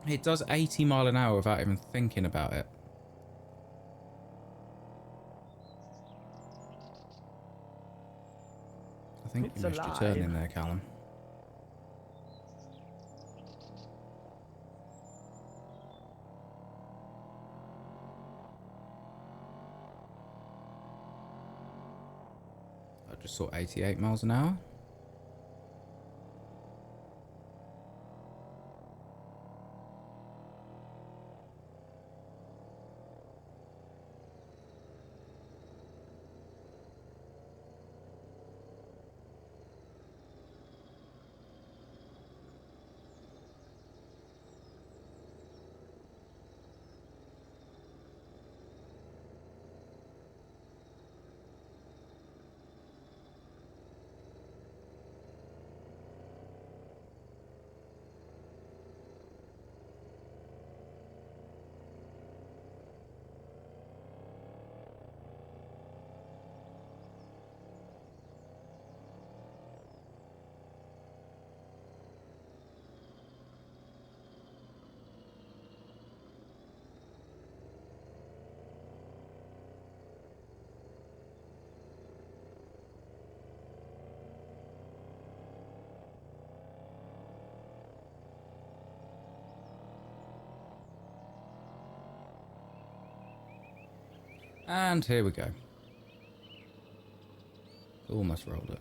It does 80 mile an hour without even thinking about it. I think It's you missed your alive. turn in there, Callum. I just saw 88 miles an hour. And here we go. Almost rolled it.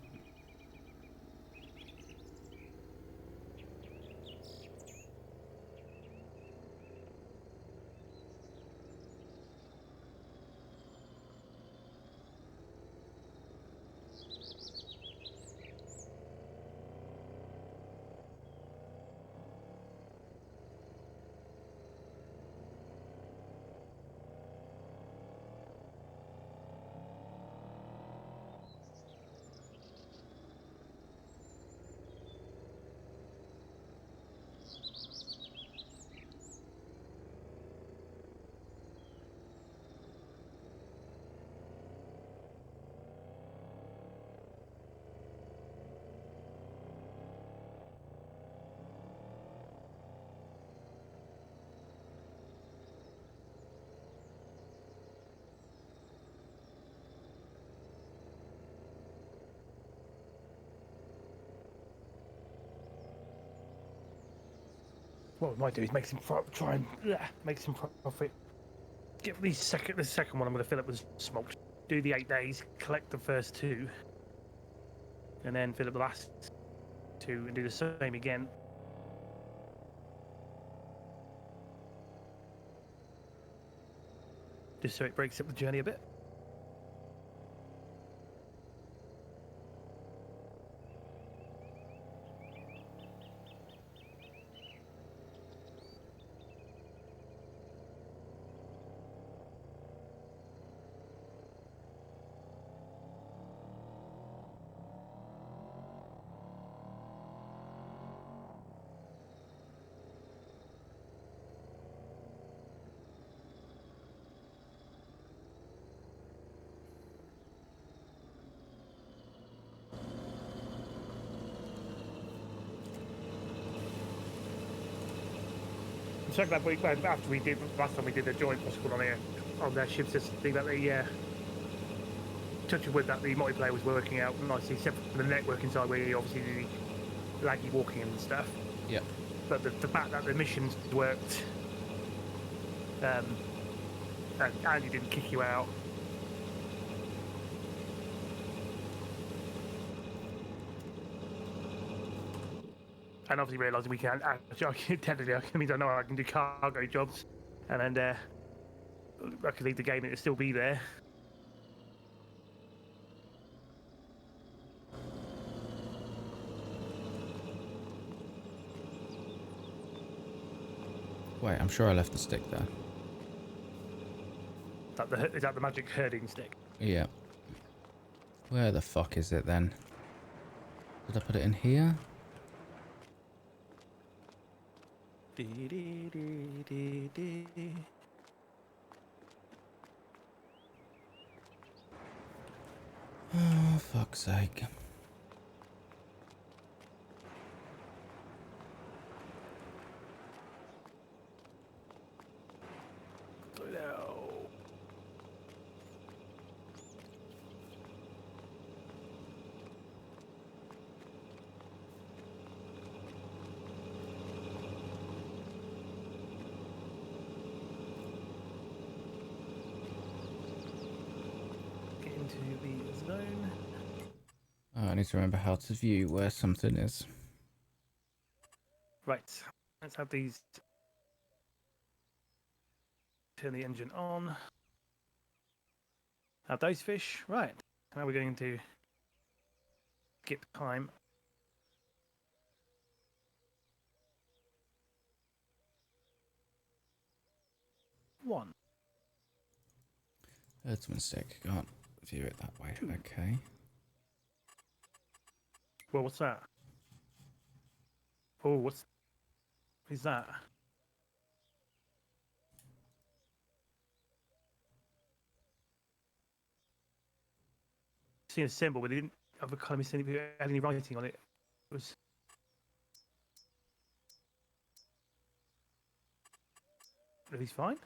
What we might do is make some try and make some profit. Get the second one I'm going to fill up with smoked. Do the 8 days, collect the first 2, and then fill up the last 2 and do the same again. Just so it breaks up the journey a bit. I'm so glad after we did last time we did the joint possible on their shift system that they touching wood that the multiplayer was working out nicely, except for the networking side where you obviously the laggy walking and stuff. Yeah. But the fact that the missions worked, and Andy didn't kick you out. And obviously realising we can actually, technically, I mean, I know I can do cargo jobs, and then I could leave the game and it'll still be there. Wait, I'm sure I left the stick there. Is that the magic herding stick? Yeah. Where the fuck is it then? Did I put it in here? Oh, fuck's sake. Into the zone. Oh, I need to remember how to view where something is. Right, let's have these. Turn the engine on. Have those fish. Right, now we're going to skip time. One. Herdsman stick. Can't view it that way. Okay. Well, what's that? Oh, what is that? Seen a symbol, but they didn't have a kind of had any writing on it. It was. Are these fine?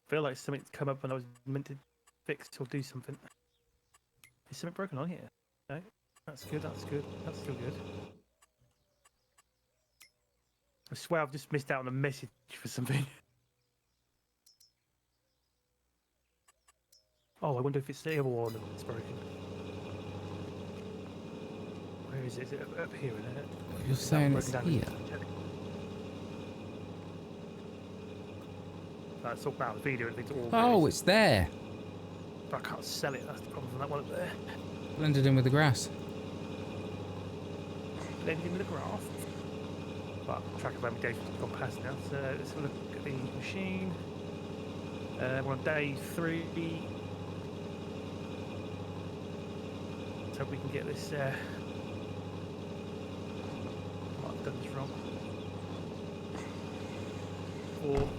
I feel like something's come up when I was meant to fix or do something. Is something broken on here? No, that's good. That's good. That's still good. I swear I've just missed out on a message for something. Oh, I wonder if it's the other one that's broken. Where is it? Is it up here? Isn't it? You're saying it's here? That's all about the video. It's all Oh, it's there. But I can't sell it. That's the problem with that one up there. Blended in with the grass. Blended in with the grass. But track of how many days we've gone past now. So let's have a look at the machine. We're on day 3. Let's hope we can get this. Might have done this wrong. 4,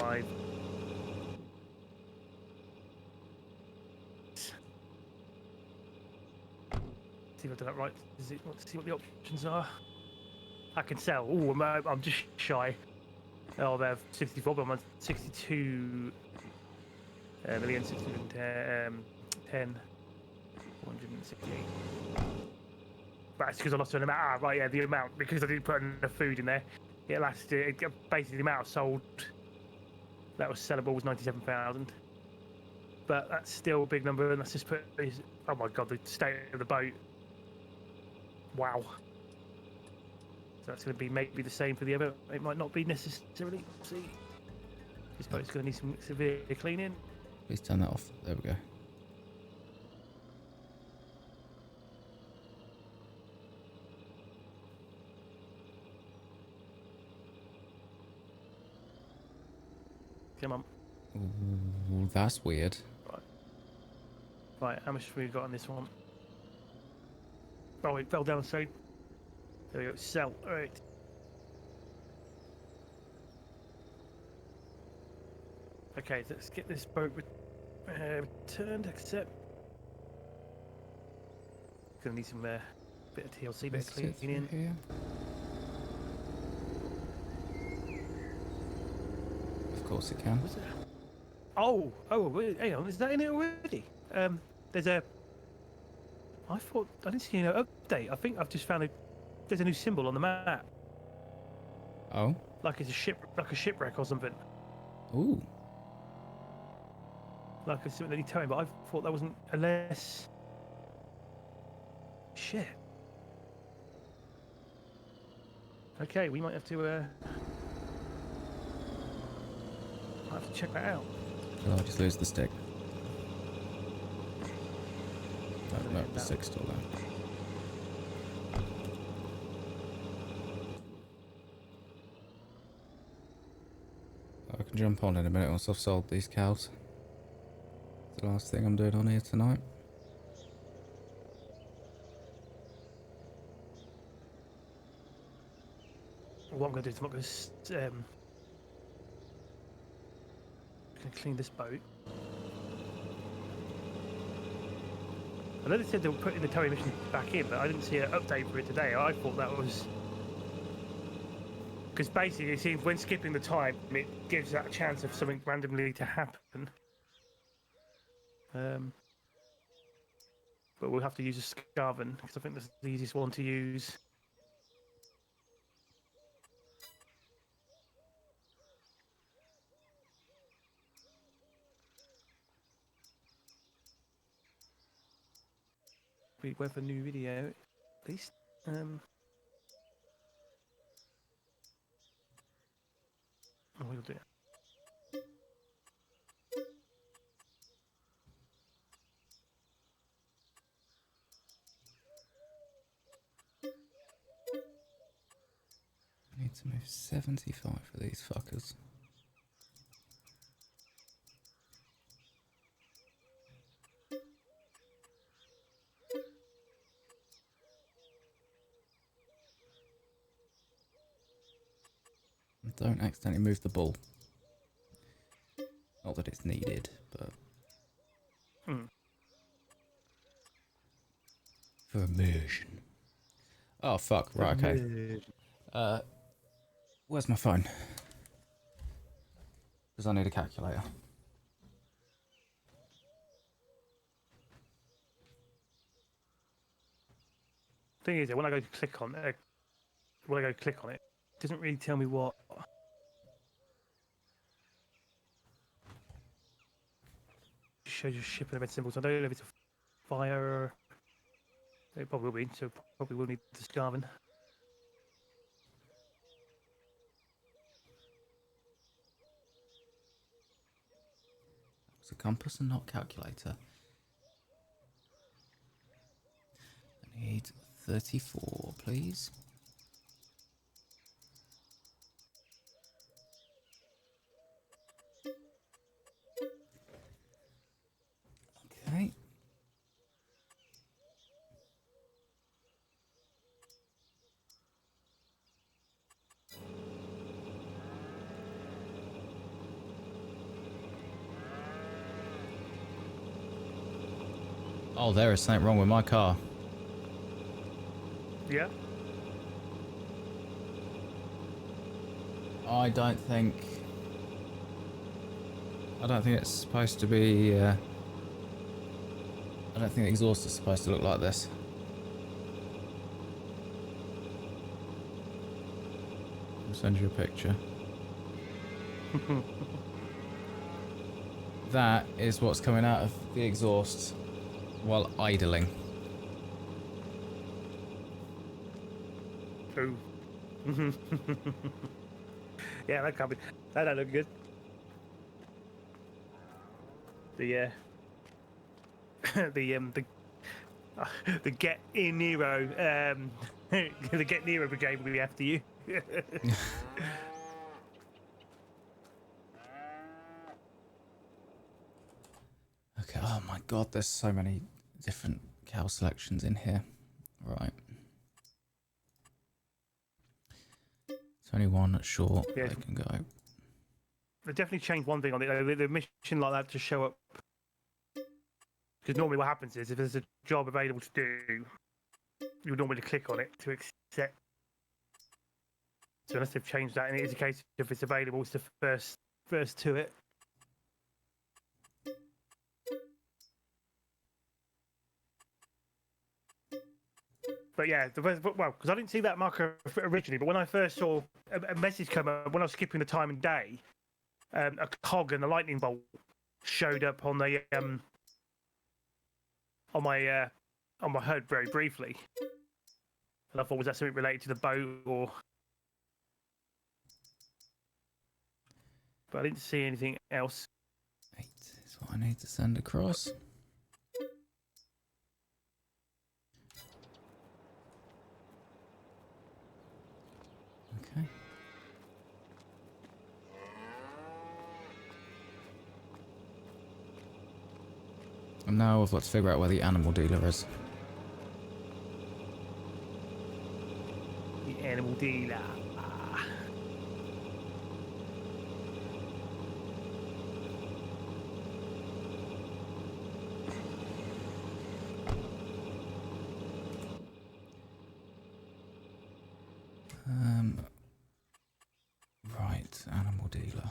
5. See if I've done that right. Let's see what the options are. I can sell. Oh, I'm just shy. Oh, they have 64, but I'm on 62 million, 610, 468. But it's because I lost an amount. Ah, right, yeah, the amount, because I didn't put enough food in there. It lasted, basically the amount sold that was sellable was 97,000. But that's still a big number, and that's just put, oh my god, the state of the boat. Wow. So that's going to be maybe the same for the other. It might not be necessarily. Let's see. This boat's going to need some severe cleaning. Please turn that off. There we go. Come on. Ooh, that's weird. Right, how much have we got on this one? Oh, it fell down, so there we go. Sell. All right. Okay, let's get this boat returned. Accept. Gonna need some bit of TLC, bit of cleaning. Here. Of course it can. What's that? Oh, hang on. Is that in it already? There's a. I thought I didn't see any update. I think I've just found there's a new symbol on the map. Oh. Like it's a shipwreck or something. Ooh. Like it's something that you towing, but I thought that wasn't unless. Shit. Okay, we might have to. I'll have to check that out. Oh, I just lose the stick. No, the stick's still there. I can jump on in a minute once I've sold these cows. It's the last thing I'm doing on here tonight. What I'm going to do is I'm going to clean this boat. I know they said they were putting the towing mission back in, but I didn't see an update for it today. I thought that was... Because basically it seems when skipping the time, it gives that a chance of something randomly to happen. But we'll have to use a Scarven, because I think that's the easiest one to use. Be worth a new video, at least. Oh, we'll do it. I need to move 75 for these fuckers. Don't accidentally move the ball. Not that it's needed, but... For immersion. Oh, fuck. Right, okay. Where's my phone? Because I need a calculator. Thing is, when I go to click on it, it doesn't really tell me what. Shows you shipping event symbols. I don't know if it's a fire. It probably will be. So probably will need the scarving. It's a compass and not calculator. I need 34, please. Okay. Oh, there is something wrong with my car. Yeah. I don't think it's supposed to be. I don't think the exhaust is supposed to look like this. I'll send you a picture. That is what's coming out of the exhaust while idling. True. Yeah, that can't be. That don't look good. The the Get In Nero the Get Nero brigade will be after you. Okay, oh my god, there's so many different cow selections in here. Right. It's only one short, Yeah. they can go. They definitely changed one thing on it. The mission like that to show up. Because normally what happens is if there's a job available to do, you would normally click on it to accept. So unless they've changed that, and it is a case if it's available, it's the first to it. But yeah, well, because I didn't see that marker originally, but when I first saw a message come up when I was skipping the time and day, a cog and a lightning bolt showed up on the on my HUD very briefly, and I thought, was that something related to the boat or? But I didn't see anything else. 8 is what I need to send across. Okay. And now I've got to figure out where the animal dealer is. The animal dealer. Right, animal dealer.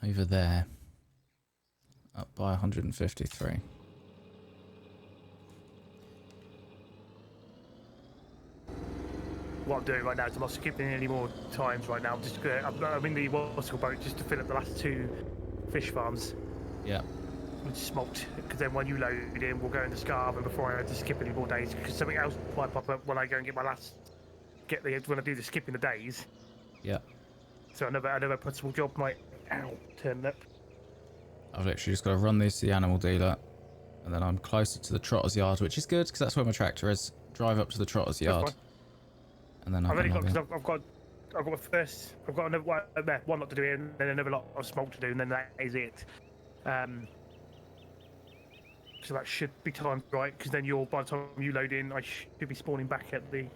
Over there. Up by 153. What I'm doing right now is I'm not skipping any more times right now. I'm in the water boat just to fill up the last 2 fish farms. Yeah. Which is smoked, because then when you load in, we'll go into Scarve, and before I have to skip any more days, because something else might pop up when I go and get my last, when I do the skipping the days. Yeah. So another possible job might turn up. I've literally just got to run these to the animal dealer, and then I'm closer to the trotter's yard, which is good because that's where my tractor is. Drive up to the trotter's yard, and then I've got another one lot to do here, and then another lot of smoke to do, and then that is it. So that should be timed right, because then by the time you load in, I should be spawning back at the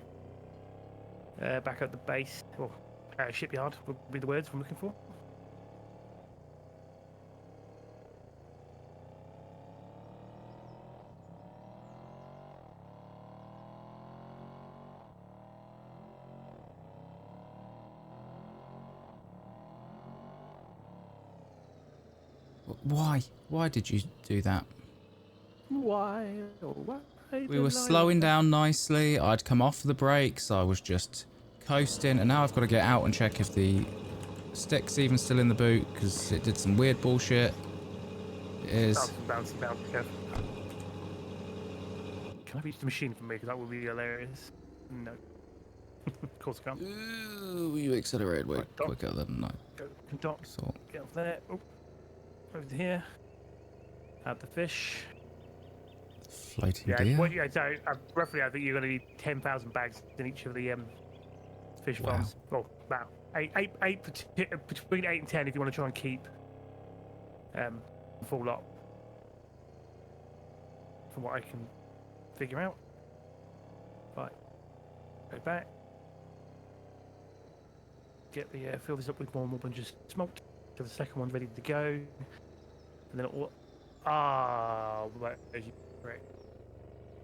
base, or shipyard would be the words I'm looking for. Why? Why did you do that? Why? Why? We were slowing down nicely. I'd come off the brakes. I was just coasting, and now I've got to get out and check if the stick's even still in the boot because it did some weird bullshit. It is. Bouncy, Kev. Can I reach the machine for me? Because that would be hilarious. No. Of course I can't. Ooh, you accelerated way quicker than I Go, thought. get off there. Oh. Over to here. Add the fish. Floating deer? Well, yeah, so roughly I think you're going to need 10,000 bags in each of the fish farms. Well, about between 8 and 10 if you want to try and keep the full lot. From what I can figure out. Right. Go back. Get the fill this up with more bunches of smoked. So the second one's ready to go. And then all. Right. Correct.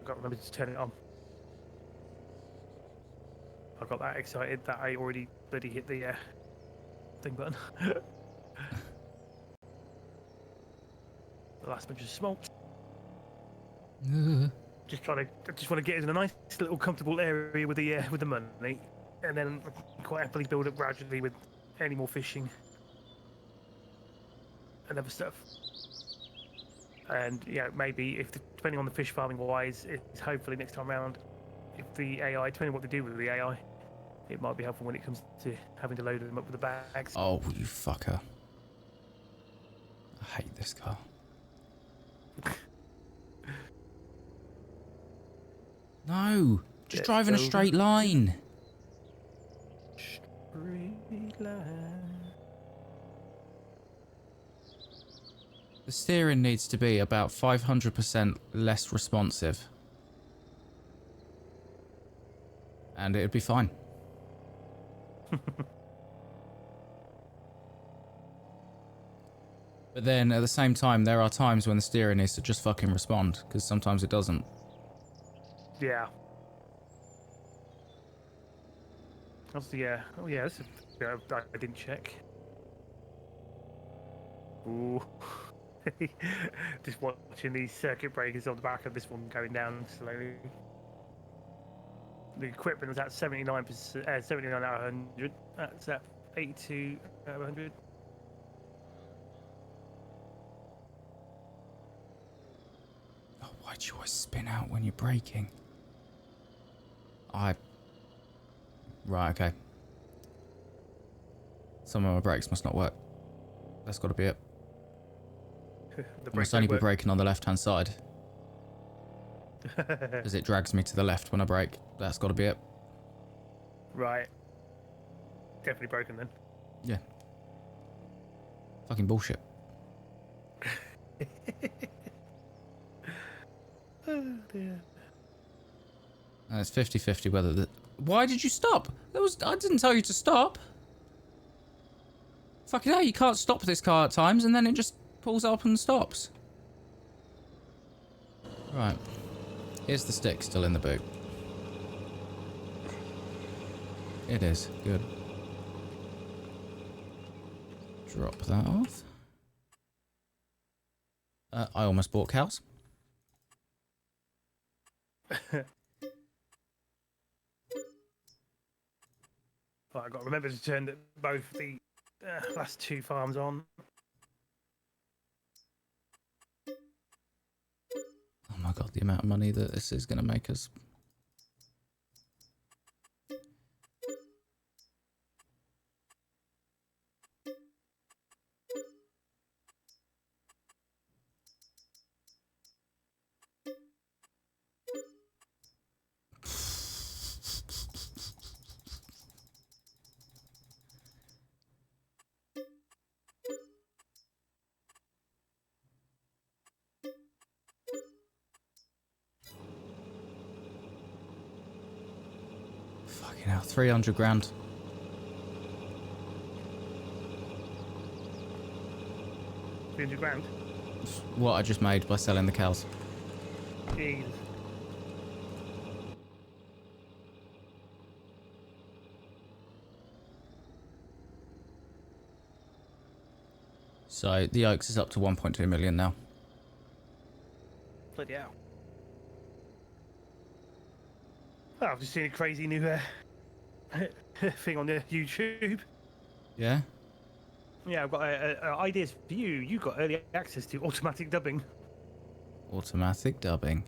I've got to remember to turn it on. I got that excited that I already bloody hit the thing button. The last bunch of smoked. I just want to get in a nice little comfortable area with the money, and then quite happily build up gradually with any more fishing and other stuff. And yeah, maybe depending on the fish farming wise, it's hopefully next time round, if the AI, depending on what they do with the AI, it might be helpful when it comes to having to load them up with the bags. Oh, you fucker. I hate this car. No! Just drive in a straight line! Straight line. The steering needs to be about 500% less responsive. And it'd be fine. But then, at the same time, there are times when the steering needs to just fucking respond, because sometimes it doesn't. Yeah. Obviously, yeah. Oh, yeah, this is, I didn't check. Ooh. Just watching these circuit breakers on the back of this one going down slowly. The equipment was at 79%, 79 out of 100. That's at 82 out of 100. Oh, why'd you always spin out when you're braking? Right, okay. Some of my brakes must not work. That's got to be it. I must only be braking on the left-hand side. As it drags me to the left when I brake. That's got to be it. Right. Definitely broken then. Yeah. Fucking bullshit. Oh dear. And it's 50-50 whether the... Why did you stop? I didn't tell you to stop. Fucking hell, you can't stop this car at times and then it just pulls up and stops. Right. Here's the stick still in the boot. It is. Good. Drop that off. I almost bought cows. Right, I've got to remember to turn both the last two farms on. Oh my god, the amount of money that this is going to make us. Fucking hell, 300 grand. £300. What I just made by selling the cows. Jeez. So the Oaks is up to 1.2 million now. Bloody hell. Oh, I've just seen a crazy new thing on the YouTube. Yeah? Yeah, I've got ideas for you. You got early access to automatic dubbing. Automatic dubbing.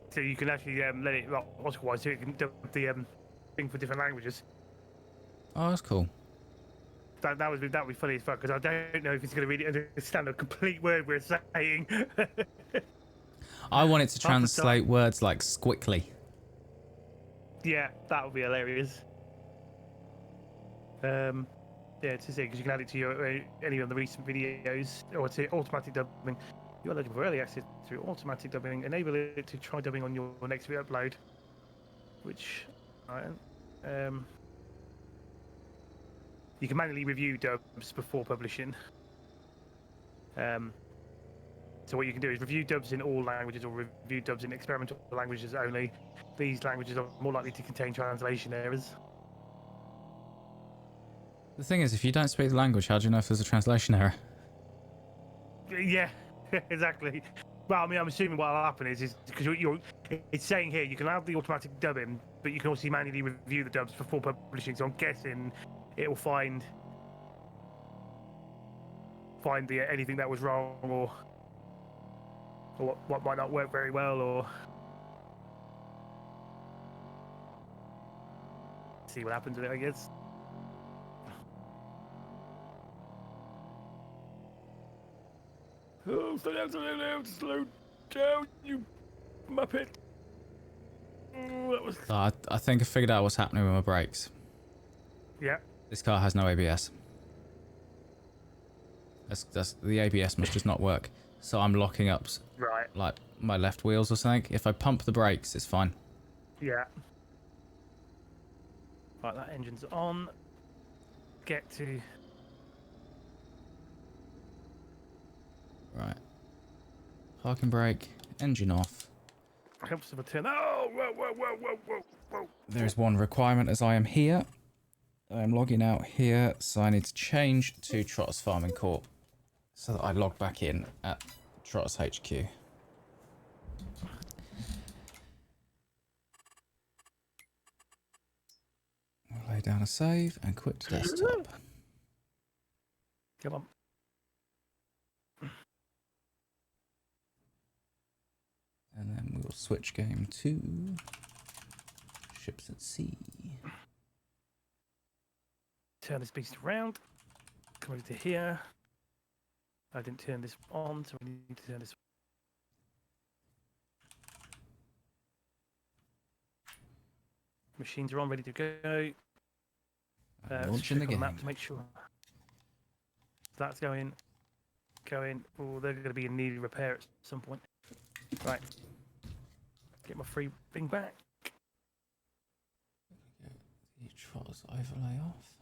So you can actually let it, well, Oscar-wise, so you can dub the thing for different languages. Oh, that's cool. That would be funny as fuck, because I don't know if it's going to really understand a complete word we're saying. I want it to translate words like squickly. Yeah, that would be hilarious. Yeah, to say, because you can add it to your any of the recent videos, or to automatic dubbing. You're eligible for early access through automatic dubbing. Enable it to try dubbing on your next video upload, which you can manually review dubs before publishing. So what you can do is review dubs in all languages or review dubs in experimental languages only. These languages are more likely to contain translation errors. The thing is, if you don't speak the language, how do you know if there's a translation error? Yeah, exactly. Well, I mean, I'm assuming what'll happen is because it's saying here you can have the automatic dubbing, but you can also manually review the dubs before publishing. So I'm guessing it will find anything that was wrong or what might not work very well, or see what happens with it, I guess. Oh, slow down, you muppet. Oh, that was... I think I figured out what's happening with my brakes. Yeah. This car has no ABS. The ABS must just not work. So I'm locking up like my left wheels or something. If I pump the brakes, it's fine. Yeah. Right, that engine's on. Get to... Right. Parking brake, engine off. Helps if I turn... Oh, whoa. There is one requirement as I am here. I am logging out here, so I need to change to Trotter's Farming Corp so that I log back in at Trotter's HQ. I'll lay down a save and quit desktop. Come on. And then we'll switch game to Ships at Sea. Turn this beast around. Come over to here. I didn't turn this on, so we need to turn this. Machines are on, ready to go. Launching the game. Map to make sure that's going. Oh, they're going to be in need of repair at some point. Right. Get my free thing back. Get the Trotter's overlay off.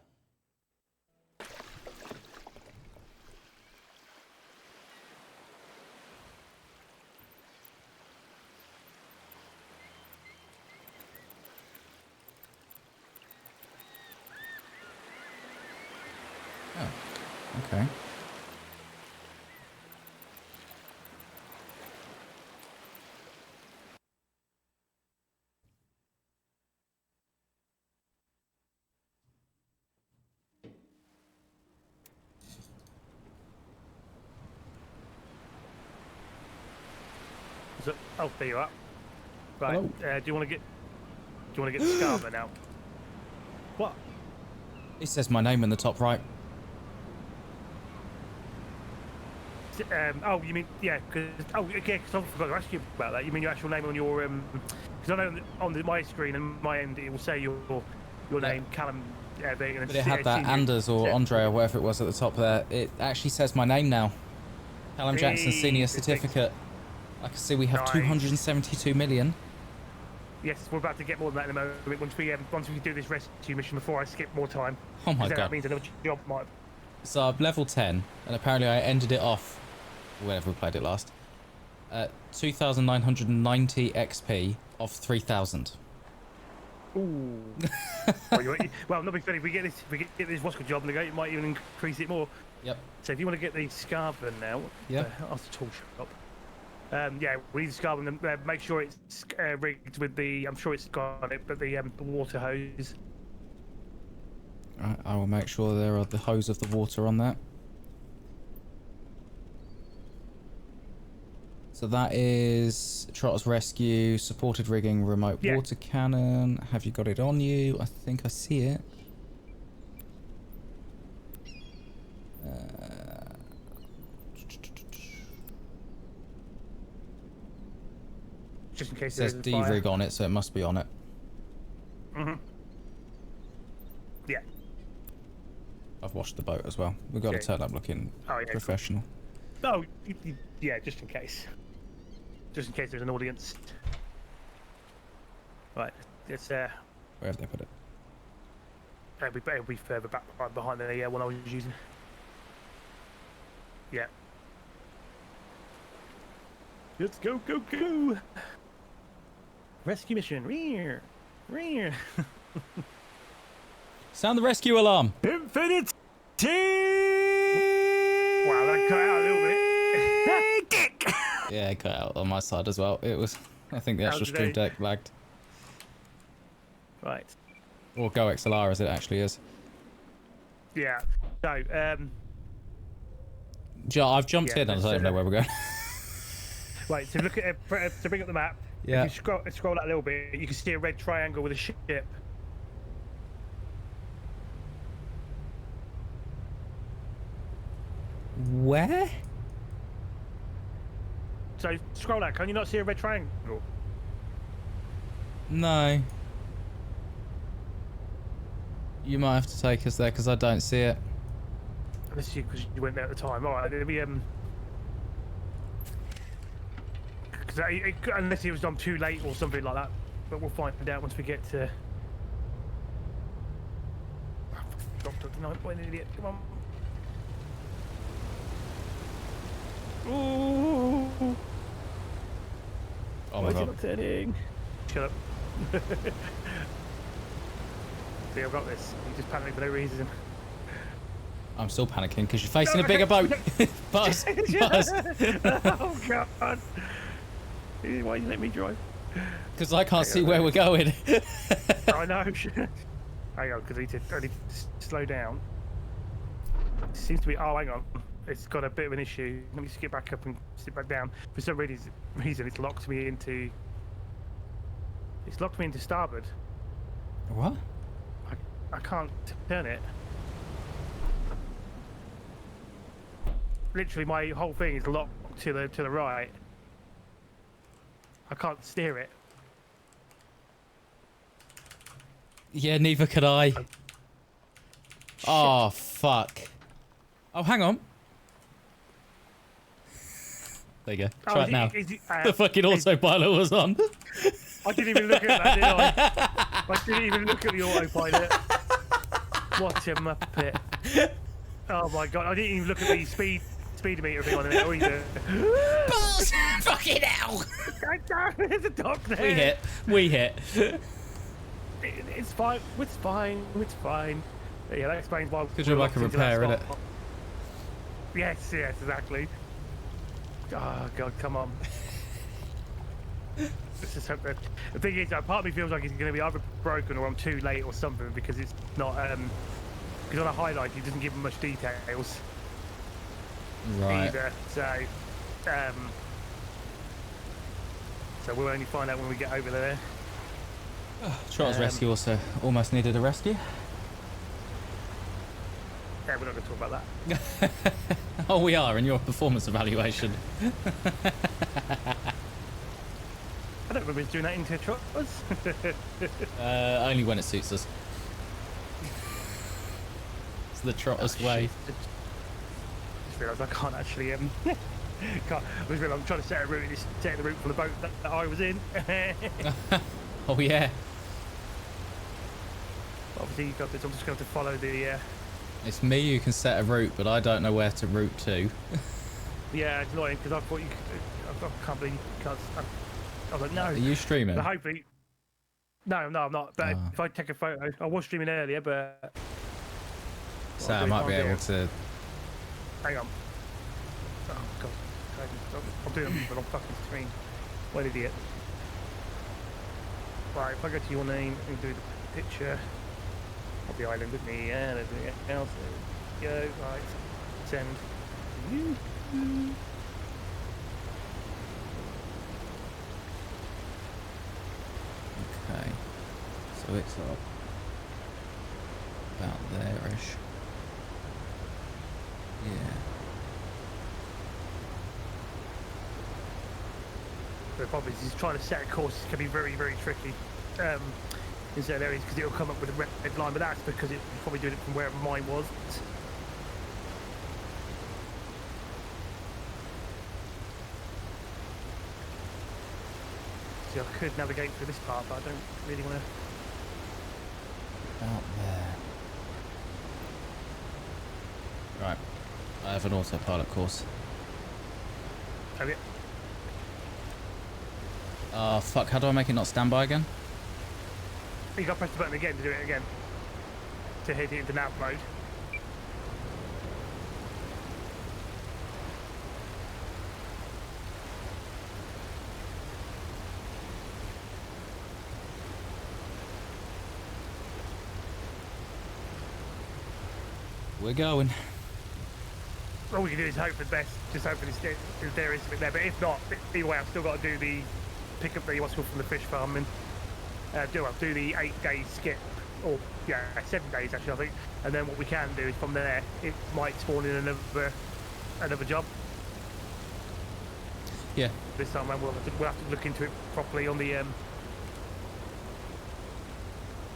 Oh, okay. So, oh, there you are. Right. Do you want to get the Scarver now? What? It says my name in the top right. Oh, you mean, yeah, because I forgot to ask you about that. You mean your actual name on your because I know on my screen and my end it will say your name, Callum. But it had that Anders or Andre or whatever it was at the top there. It actually says my name now. Callum Jackson Senior Certificate. I can see we have 272 million. Yes, we're about to get more than that in a moment. Once we do this rescue mission before I skip more time. Oh my god! That means another job might. So I'm level 10, and apparently I ended it off whenever we played it last. 2,990 XP of 3,000. Ooh. Well, not big fan. If we get this Wasco job and it might even increase it more. Yep. So if you want to get the Scarven now, off the tool shop. Yeah, we need to Scarven them. Make sure it's rigged with the. I'm sure it's got it, but the water hose. Right, I will make sure there are the hose of the water on that. So that is Trotter's Rescue, supported rigging, remote water cannon. Have you got it on you? I think I see it. Just in case it says D-rig on it, so it must be on it. Yeah. I've washed the boat as well. We've got to turn up looking professional. Cool. Oh, yeah, just in case. Just in case there's an audience. Right, it's where have they put it? It'll be further back right behind the one I was using. Yeah. Let's go, go, go! Rescue mission. Rear. Sound the rescue alarm. Infinity! Wow, that cut out a little bit. Yeah, it cut out on my side as well. It was, I think the actual stream deck lagged. Right. Or Go XLR as it actually is. Yeah. So, I've jumped in and I don't even know where we're going. Right, so look at it, to bring up the map. Yeah. If you scroll that a little bit, you can see a red triangle with a ship. Where? So scroll out. Can you not see a red triangle? No. You might have to take us there because I don't see it. Unless because you went there at the time. All right, it'll be unless it was done too late or something like that. But we'll find out once we get to. No, what an idiot! Come on. Ooh. Oh my Why is god. it not turning? Shut up. See, I've got this. You just panic for no reason. I'm still panicking because you're facing a bigger boat. Buzz. Buzz. Oh god. Why you let me drive? Because I can't see where we're going. I know. Hang on, because I need to slow down. It seems to be. Oh, hang on. It's got a bit of an issue. Let me just get back up and sit back down. For some reason, it's locked me into. It's locked me into starboard. What? I can't turn it. Literally, my whole thing is locked to the right. I can't steer it. Yeah, neither could I. Oh, fuck. Oh, hang on. There you go. Try it now. The fucking autopilot was on. I didn't even look at that, did I? I didn't even look at the autopilot. What a muppet. Oh my god, I didn't even look at the speedometer thing on it either. Balls! Fucking hell! There's a dog there. We hit. It's fine. It's fine. It's fine. Yeah, that explains why. Could you like a repair, innit? Yes, exactly. Oh god, come on. Let's just hope that. The thing is, part of me feels like it's going to be either broken or I'm too late or something because it's not. Because on a highlight, it doesn't give them much details. Right. Either. So we'll only find out when we get over there. Trotter's Rescue also almost needed a rescue. Yeah, we're not going to talk about that. Oh, we are in your performance evaluation. I don't remember doing that into Trotters. Only when it suits us. It's the Trotter's way. I just realised I can't actually I just realised I'm trying to set a route, set the route for the boat that I was in. Oh yeah. Obviously, you've got this. I'm just going to follow the. It's me who can set a route, but I don't know where to route to. Yeah, it's annoying because I thought you. I can't believe you can't. I was like, no. Are you streaming? But hopefully. No, I'm not. But if I take a photo, I was streaming earlier, but. So I might be able to hang on. Oh god, I'm doing it on the wrong fucking screen. What an idiot. Right, if I go to your name and do the picture of the island with me and everything else, there we go. Right, send. Okay, so it's up about there-ish. Yeah. The problem is trying to set a course can be very, very tricky in certain areas because it'll come up with a red line, but that's because it's probably doing it from wherever mine was. See, I could navigate through this part, but I don't really want to. Out there. Right. I have an autopilot course. Have you? Oh fuck, how do I make it not standby again? You got to press the button again to do it again. To hit it into nav mode. We're going. All we can do is hope for the best, just hope for there is something there, but if not, either way I've still got to do the pick up the what's called from the fish farm and do the 8 day skip, or yeah, 7 days actually I think, and then what we can do is from there it might spawn in another job. Yeah. This time we'll have to look into it properly on the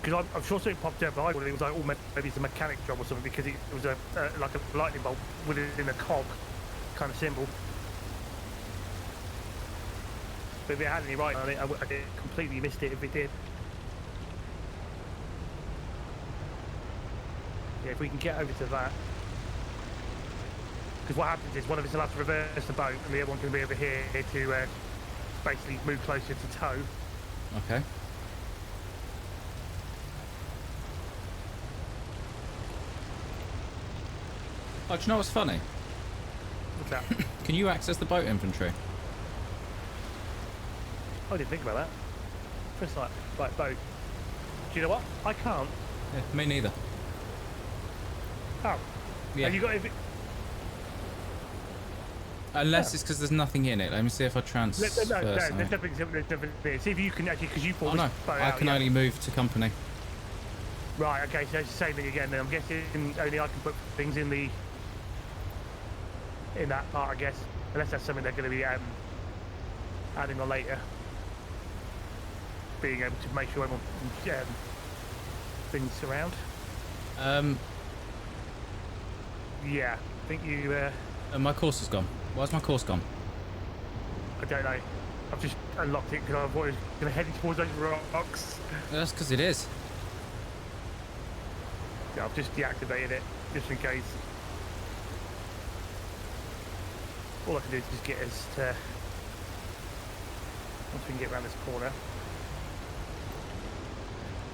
because I'm sure something popped up behind it was like, oh, maybe it's a mechanic job or something because it was like a lightning bolt within a cog kind of symbol. But if it had any writing on it, I completely missed it if it did. Yeah, if we can get over to that. Because what happens is one of us will have to reverse the boat and the other one can be over here to basically move closer to tow. Okay. Oh, do you know what's funny? What's that? Can you access the boat inventory? I didn't think about that. Press like boat. Do you know what? I can't. Yeah, me neither. Oh. Yeah. Have you got Unless it's because there's nothing in it. Let me see if I transfer. No, there's nothing there. See if you can actually, because you bought no, this boat I out, can only move to company. Right, okay, so it's the same thing again then. I'm guessing only I can put things in that part, I guess. Unless that's something they're going to be adding on later. Being able to make sure everyone things around. Yeah, I think you... my course is gone. Why's my course gone? I don't know. I've just unlocked it because I thought it was going to head towards those rocks. That's because it is. Yeah, I've just deactivated it, just in case. All I can do is just get us to... Once we can get around this corner.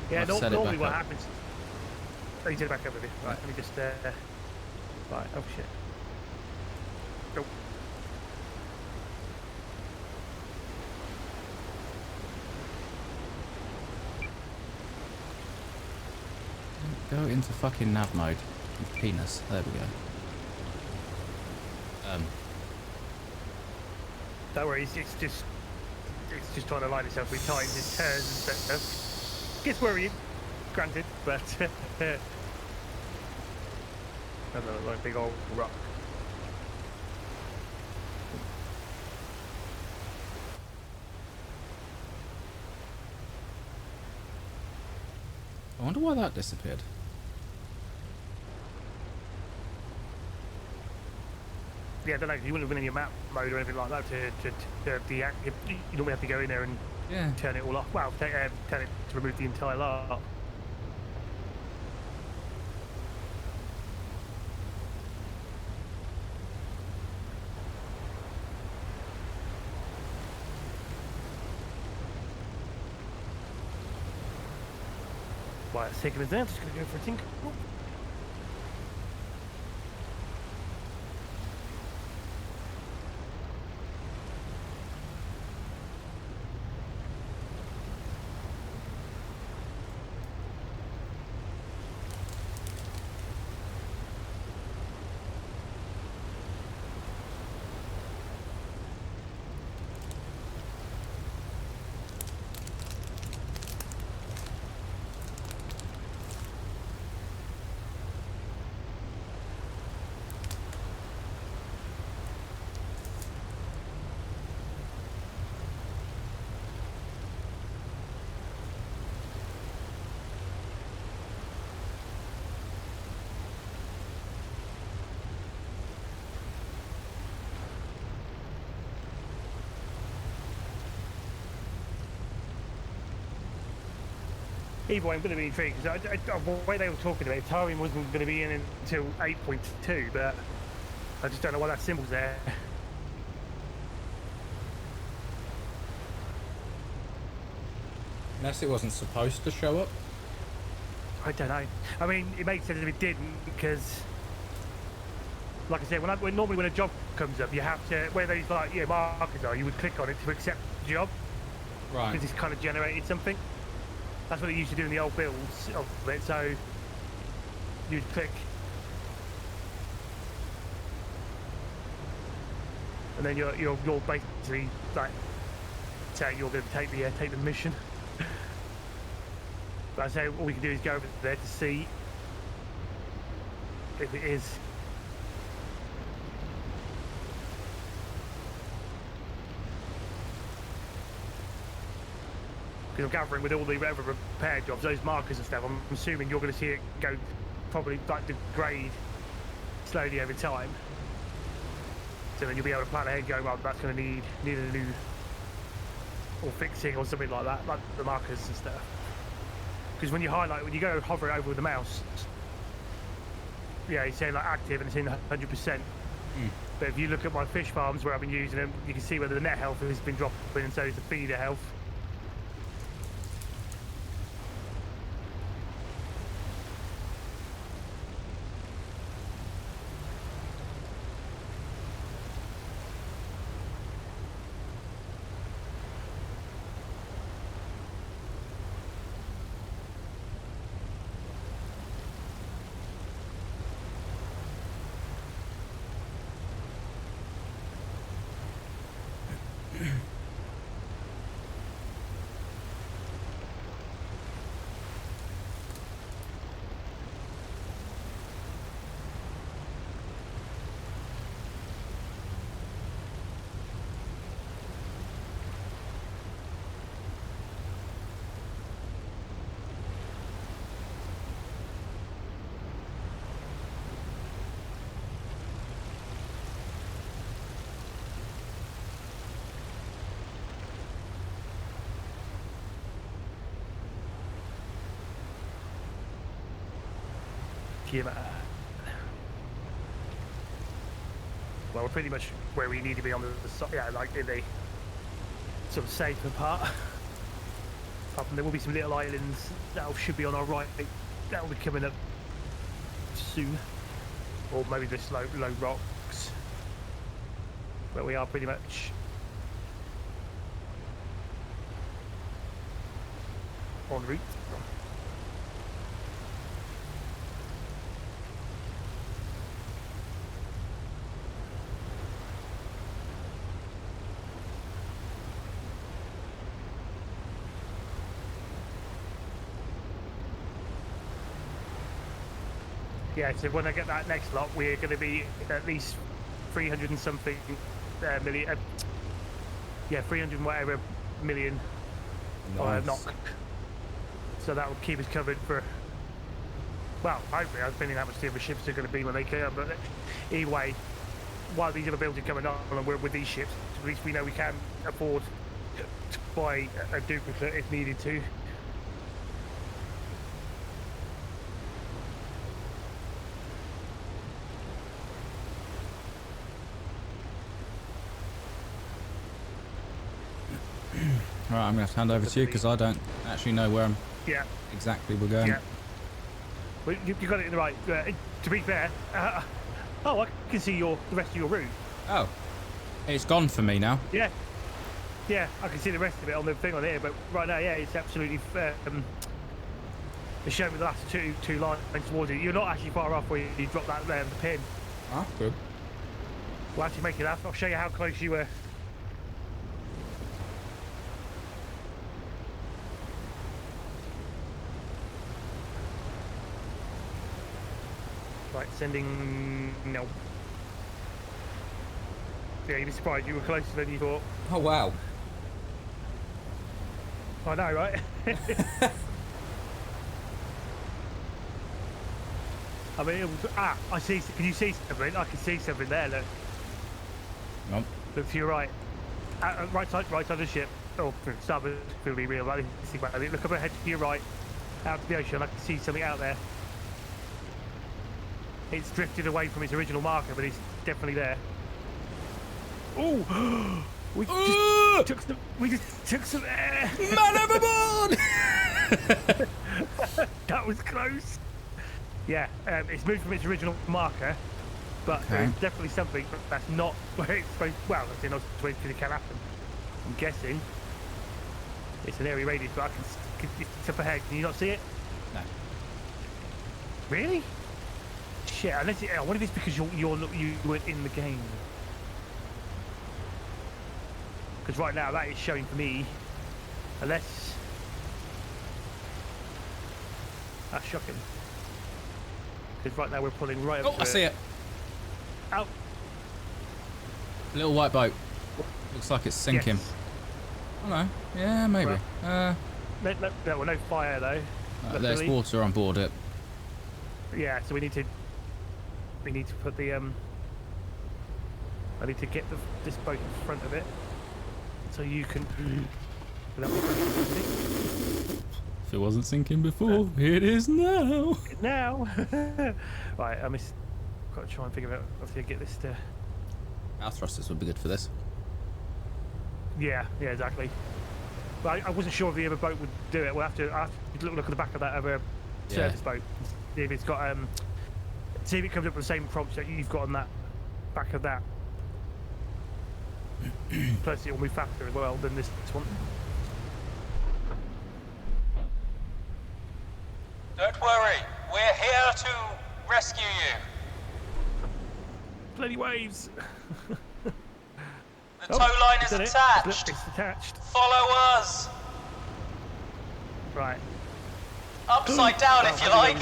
Yeah, normally what happens... Oh, you set it back up a bit. Right, let me just... Right, oh shit. Nope. Go into fucking nav mode. Penis. There we go. Don't worry, it's just trying to line itself with times, it turns and stuff. Gets worrying, granted, but another like big old rock. I wonder why that disappeared. Yeah, I don't know, you wouldn't have been in your map mode or anything like that to deactivate. You normally have to go in there and turn it all off. Well, turn it to remove the entire lot. Right, it's taking us there. Just going to go for a tinkle. either way, I'm going to be intrigued because the way they were talking about it, towing wasn't going to be in until 8.2, but I just don't know why that symbol's there. Unless it wasn't supposed to show up. I don't know. I mean, it makes sense if it didn't because, like I said, normally when a job comes up, you have to, where those like markers are, you would click on it to accept the job. Right. Because it's kind of generated something. That's what they used to do in the old builds of it. So you'd click, and then you're basically like saying you're going to take the mission. But I say all we can do is go over there to see if it is. Because I'm gathering with all the other repair jobs, those markers and stuff, I'm assuming you're going to see it go probably like degrade slowly over time. So then you'll be able to plan ahead and go, well, that's going to need a new or fixing or something like that, like the markers and stuff. Because when you highlight, when you go hover it over with the mouse, yeah, it's saying like active and it's in 100%. But if you look at my fish farms where I've been using them, you can see whether the net health has been dropping and so is the feeder health. Well, we're pretty much where we need to be on the side, yeah, like in the sort of safer part. Apart from there will be some little islands that should be on our right. That will be coming up soon, or maybe just low rocks. But we are pretty much en route. Yeah, so when I get that next lot, we're going to be at least 300 and something million. Yeah, 300 and whatever million. Nice. Knock. So that will keep us covered for. Well, hopefully, depending on how much the other ships are going to be when they come. But either way, while these other builds are coming on and we're with these ships, at least we know we can afford to buy a duplicate if needed to. Right, I'm going to have to hand over to you because I don't actually know where exactly we're going. Yeah. Well, you got it in the right. To be fair, oh, I can see the rest of your route. Oh, it's gone for me now. Yeah, yeah, I can see the rest of it on the thing on here. But right now, yeah, it's absolutely. It's showing me the last two lines towards it. You're not actually far off where you drop that the pin. Ah, good. We'll actually make it up. I'll show you how close you were. Right, sending no. Yeah, you'd be surprised. You were closer than you thought. Oh wow. I know, right? I mean, it was, I see. Can you see something? I can see something there. Look. Nope. Look to your right. Right side of the ship. Oh, starboard. Feel be real. Like this. Look up ahead to your right. out to the ocean. I can see something out there. It's drifted away from its original marker, but it's definitely there. Oh, we just took some air. Man overboard! That was close. Yeah, it's moved from its original marker, but there's definitely something that's not where it's supposed. Well, that's not where it can happen. I'm guessing it's an area radius, but it's up ahead. Can you not see it? No. Really? Shit. Unless I wonder if it's because you weren't in the game. Because right now that is showing for me, unless that's shocking. Because right now we're pulling right up. Oh, I see it. Out. Little white boat. Looks like it's sinking. Yes. Oh no. Yeah, maybe. Well, no fire though. There's water on board it. Yeah, so we need to put the I need to get this boat in front of it, so you can. If it wasn't sinking before, it is now. Now, right. Got to try and figure out how to get this to. Our thrusters would be good for this. Yeah, exactly. But I wasn't sure if the other boat would do it. I'll have to look at the back of that other service boat. See if it's got see if it comes up with the same prompts that you've got on that back of that. Plus, it will move faster as well than this one. Don't worry, we're here to rescue you. Bloody waves! The tow line is attached. It's attached. Follow us. Right. Upside down if you like.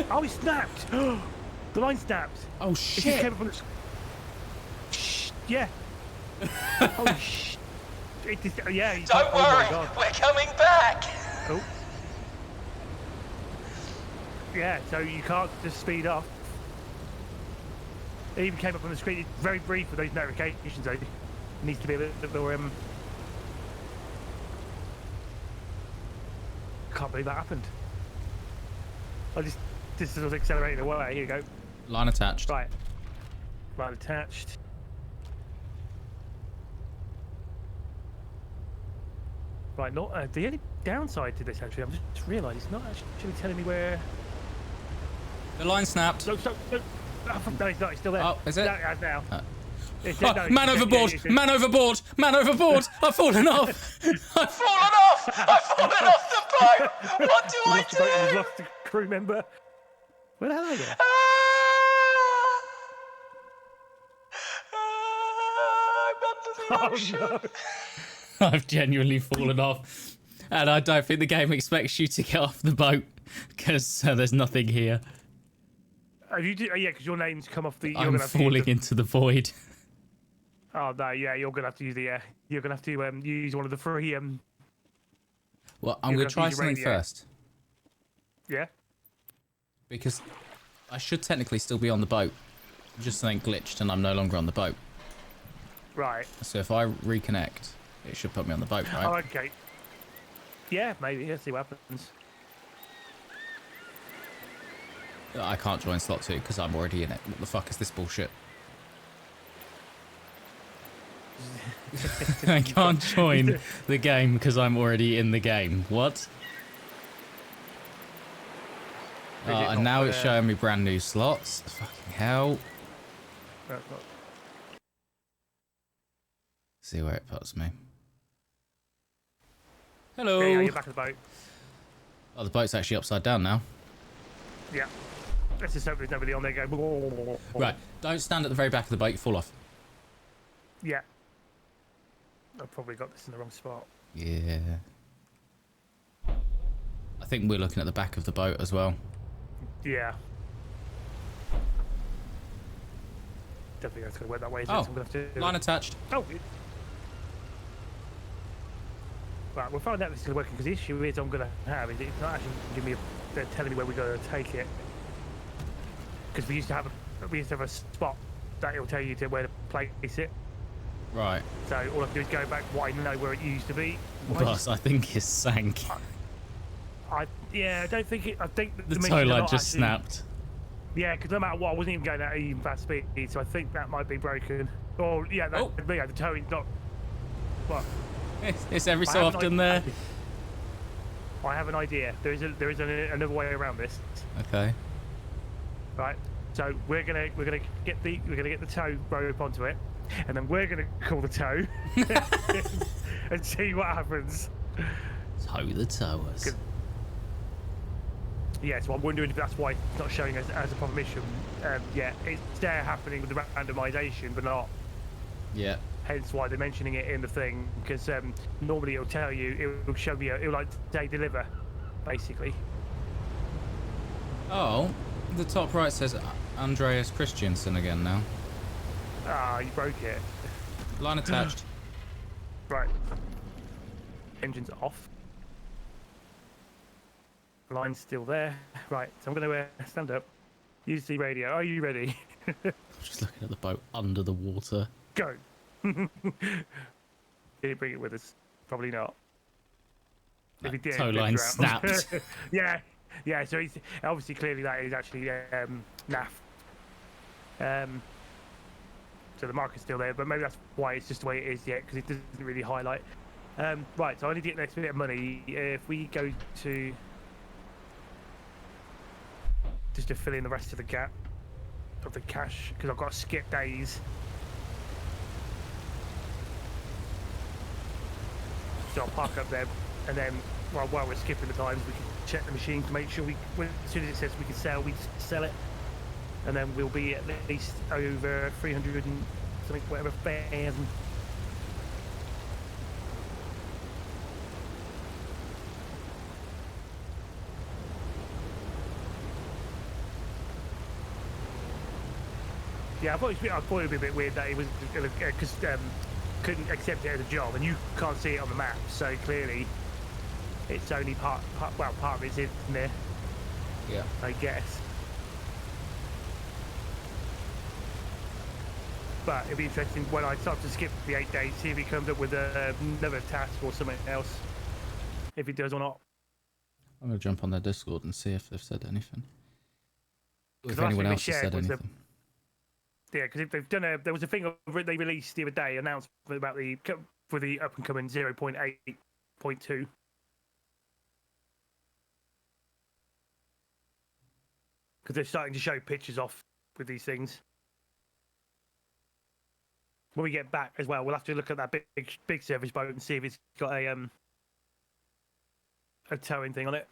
Oh, he snapped! The line snapped. Oh It just shit! came up on the... Yeah. Oh shit. Yeah. Don't worry, we're coming back. Oh. Yeah, so you can't just speed up. It even came up on the screen. It's very brief with those notifications though. It needs to be a bit more Can't believe that happened. This was accelerating away. Here you go. Line attached. Right. Line attached. Right, not the only downside to this actually, I'm just realised it's not actually telling me where. The line snapped. No, no, it's not. It's still there. Oh, is it? No, it has now. Oh, man overboard! Man overboard! Man overboard! I've fallen off! I've fallen off! I've fallen off the boat! What do I do? We've lost a crew member. Where the hell are you? I'm under the ocean. Oh no! I've genuinely fallen off. And I don't think the game expects you to get off the boat, because there's nothing here. Have you yeah, because your name's come off the... I'm falling into the void. Oh no, yeah, you're gonna have to use the you're gonna have to use one of the free Well, I'm gonna try something first. Yeah. Because I should technically still be on the boat. Just something glitched and I'm no longer on the boat. Right. So if I reconnect, it should put me on the boat, right? Oh, okay. Yeah, maybe. Let's see what happens. I can't join slot 2 because I'm already in it. What the fuck is this bullshit? I can't join the game because I'm already in the game. What? And now it's showing me brand new slots. Fucking hell. See where it puts me. Hello. Yeah, you're back of the boat. Oh, the boat's actually upside down now. Yeah. Let's just hope there's nobody on there going. Right. Don't stand at the very back of the boat. You fall off. Yeah. I've probably got this in the wrong spot. Yeah. I think we're looking at the back of the boat as well. Yeah. Definitely going to go that way. Oh, so I'm gonna have to... line attached. Oh. Right, we'll find out if this is working because the issue is I'm going to have is it's not actually giving me they're telling me where we're going to take it. Because we used to have a spot that it'll tell you to where to place it. Right. So all I have to do is go back what I know where it used to be. Plus, I think it's sank. Yeah, I don't think it. I think The missions tow are line not just actually- snapped. Yeah, because no matter what, I wasn't even going at even fast speed, so I think that might be broken. Or yeah, yeah, the towing's not. What? It's every so often there. I have an idea. There is another way around this. Okay. Right. So we're gonna get the tow rope onto it, and then we're gonna call the tow and see what happens. Tow the towers. Yeah, so I'm wondering if that's why it's not showing us as a proper mission. Yeah, it's there happening with the randomization, but not. Yeah. Hence why they're mentioning it in the thing, because normally it'll tell you, it'll show me, it'll like say deliver, basically. Oh, the top right says Andreas Christiansen again now. Ah, you broke it. Line attached. Right. Engine's off. Line's still there. Right, so I'm going to stand up. Use the radio. Are you ready? Just looking at the boat under the water. Go. Did he bring it with us? Probably not. That if he did, tow we'd line drown. snapped. Yeah. So he's obviously clearly that is actually NAF. So the marker's still there, but maybe that's why it's just the way it is yet, because it doesn't really highlight. Right, so I need to get the next bit of money. If we go to just to fill in the rest of the gap of the cash, because I've got to skip days. So I'll park up there, and then while we're skipping the times, we can check the machine to make sure as soon as it says we can sell, we sell it, and then we'll be at least over 300 and something, whatever, thousand. Yeah, I thought it would be a bit weird that it was because couldn't accept it as a job, and you can't see it on the map, so clearly it's only part of it's in there. Yeah. I guess. But it'd be interesting when I start to skip the 8 days, see if he comes up with another task or something else. If he does or not. I'm going to jump on their Discord and see if they've said anything. If the last anyone thing they else has shared said was anything. Yeah, because if they've done there was a thing they released the other day, announcement about for the up and coming 0.8.2. Because they're starting to show pictures off with these things. When we get back as well, we'll have to look at that big service boat and see if it's got a towing thing on it.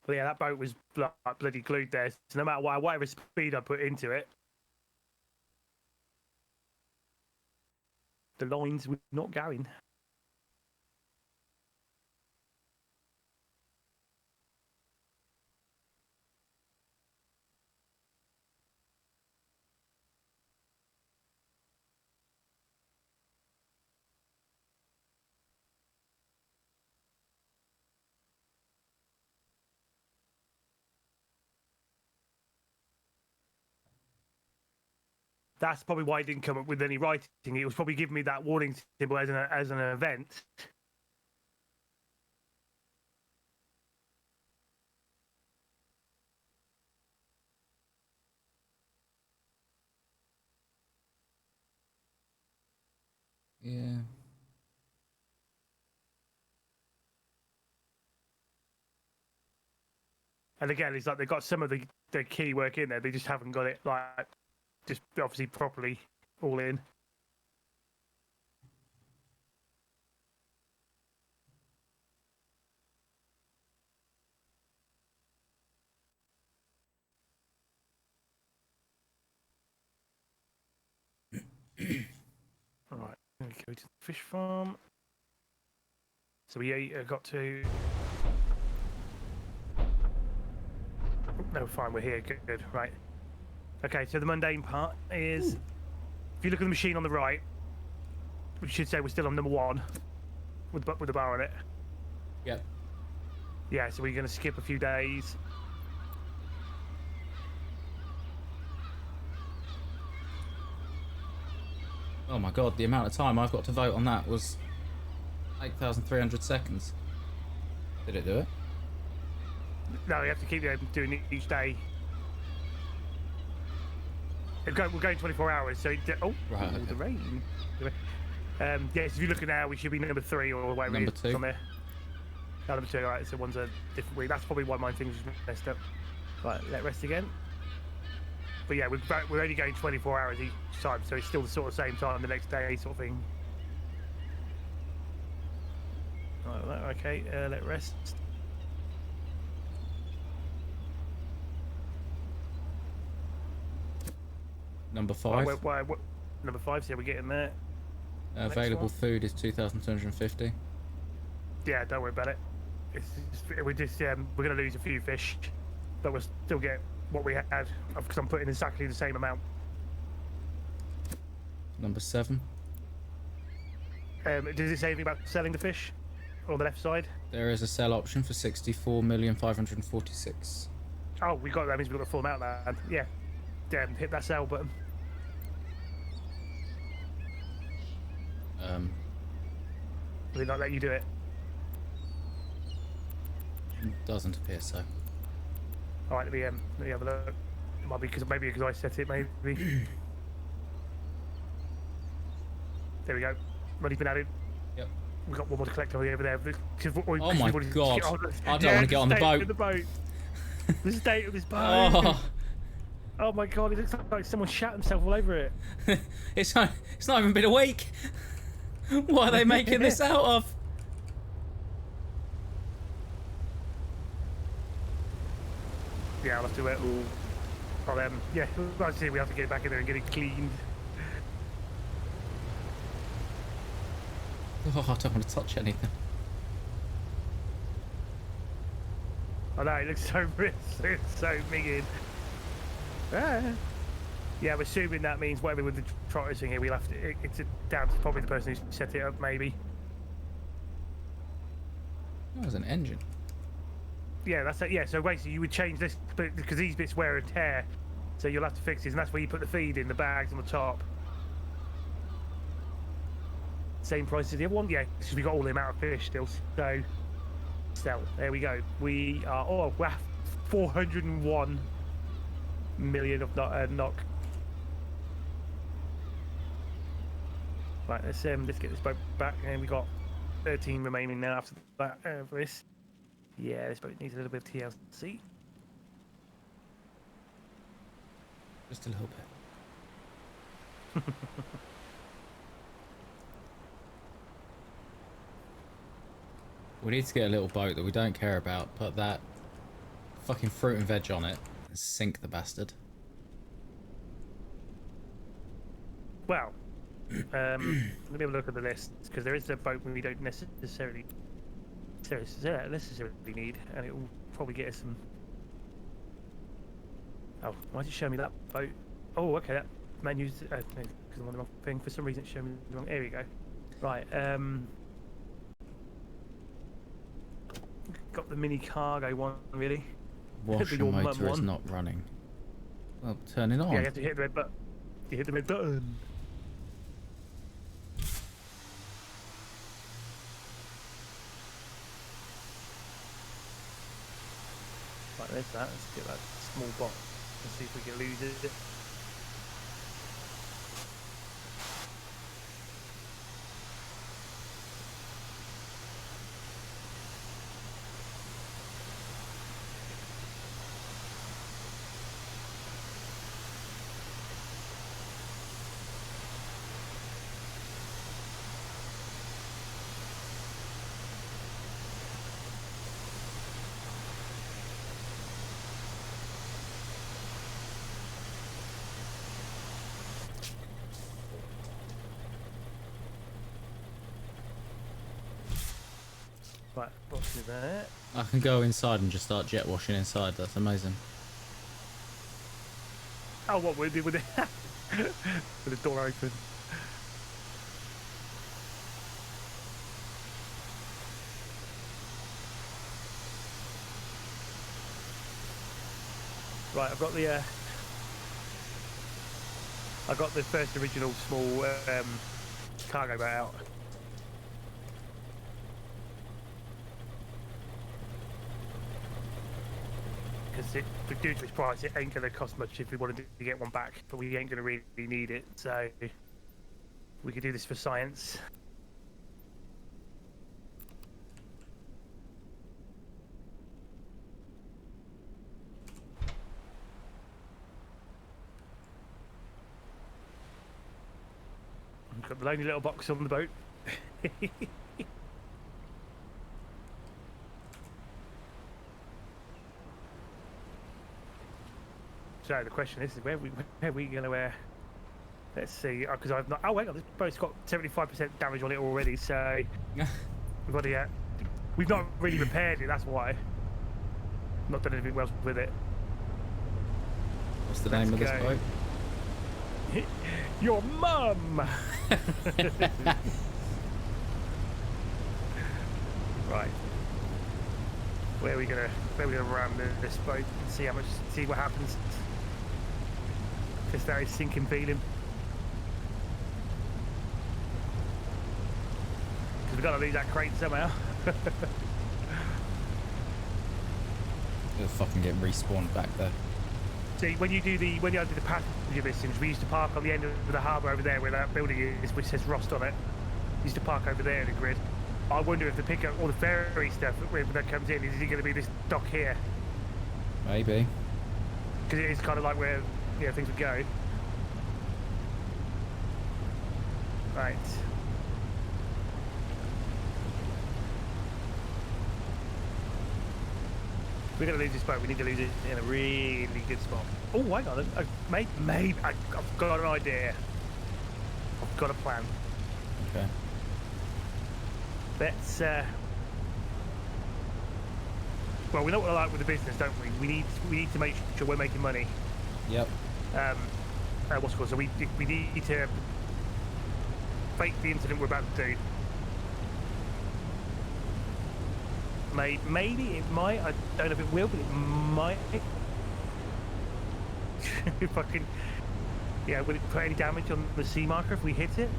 But yeah, that boat was like bloody glued there. So no matter whatever speed I put into it, the lines were not going. That's probably why it didn't come up with any writing. It was probably giving me that warning symbol as an event. Yeah. And again, it's like they've got some of the key work in there. They just haven't got it like just obviously properly all in. All right, let me go to the fish farm. So we got to. No, fine, we're here. Good, right. Okay, so the mundane part is, if you look at the machine on the right, we should say we're still on number 1 with the bar on it. Yep. Yeah, so we're going to skip a few days. Oh my god, the amount of time I've got to vote on that was 8,300 seconds. Did it do it? No, you have to keep doing it each day. We're going 24 hours, so... Oh, Right, okay. The rain. Yes, if you're looking now, we should be number 3 or whatever Number it is 2. on there. No, number 2, right, so one's a different week. That's probably why my things was messed up. Right, let rest again. But yeah, we're only going 24 hours each time, so it's still the sort of same time the next day sort of thing. Right, okay, let rest. Number 5. Number 5, so we're getting there. Available food is 2,250. Yeah, don't worry about it. We're going to lose a few fish, but we'll still get what we had because I'm putting exactly the same amount. Number 7. Does it say anything about selling the fish on the left side? There is a sell option for 64,546. Oh, that means we've got the full amount now. Yeah. Damn, hit that sell button. Will it not let you do it? Doesn't appear so. Alright, let me have a look. It might be because I set it, maybe. There we go. Money's been added. Yep. We've got one more to collect over there. Oh my god. I don't want to get on the boat. The state of this boat. Oh. Oh my god, it looks like someone shat himself all over it. It's not even been a week. What are they making this out of? Yeah, I'll have to yeah, like I say, we have to get it back in there and get it cleaned. Oh, I don't want to touch anything. I know, it looks so so minging. Ah. Yeah, I'm assuming that means whatever with the trotters thing here, we'll have to. It's down to probably the person who set it up, maybe. That was an engine. Yeah, that's it. Yeah, so basically you would change this because these bits wear and tear, so you'll have to fix these, and that's where you put the feed in, the bags on the top. Same price as the other one, yeah, because we got all the amount of fish still. So, there we go. We are we're 401 million of knock. Right, let's get this boat back, and we got 13 remaining now after that for this. Yeah, this boat needs a little bit of TLC. Just a little bit. We need to get a little boat that we don't care about, put that fucking fruit and veg on it, and sink the bastard. Well, let me have a look at the list, because there is a boat we don't necessarily need, and it will probably get us some... Oh, why did it show me that boat? Oh, okay, that menu's... no, because I'm on the wrong thing. For some reason it's showing me the wrong... There we go. Right, got the mini cargo one, really. Washer motor is not running. Well, turn it on. Yeah, you have to hit the red button. You hit the red button. Right, there's that. Let's get that small box and see if we can lose it. Right, box is there. I can go inside and just start jet washing inside. That's amazing. Oh, what with it? With the door open. Right, I've got the first original small cargo boat out. Because due to its price, it ain't going to cost much if we wanted to get one back, but we ain't going to really need it, so we could do this for science. I've got the lonely little box on the boat. So the question is where are we going to let's see, because I've not. Oh wait, this boat's got 75% damage on it already, so we've got to we've not really repaired it. That's why. Not done anything else with it. What's the name of this boat? Your mum. Right. Where are we gonna ram this boat and see what happens? Just that sinking feeling. Because we've got to lose that crate somehow. It'll fucking get respawned back there. See, when you do the passenger listings, we used to park on the end of the harbour over there where that building is, which says Rost on it. We used to park over there in the grid. I wonder if the pickup or the ferry stuff when that comes in, is it going to be this dock here? Maybe. Because it is kind of like where things would go. Right. We're going to lose this boat. We need to lose it in a really good spot. Oh, hang on. Maybe I've got an idea. I've got a plan. Okay. Let's well, we know what I like with the business, don't we? We need to make sure we're making money. Yep. What's it called? So we need to fake the incident we're about to do. Maybe it might. I don't know if it will, but it might. If I can, will it put any damage on the sea marker if we hit it?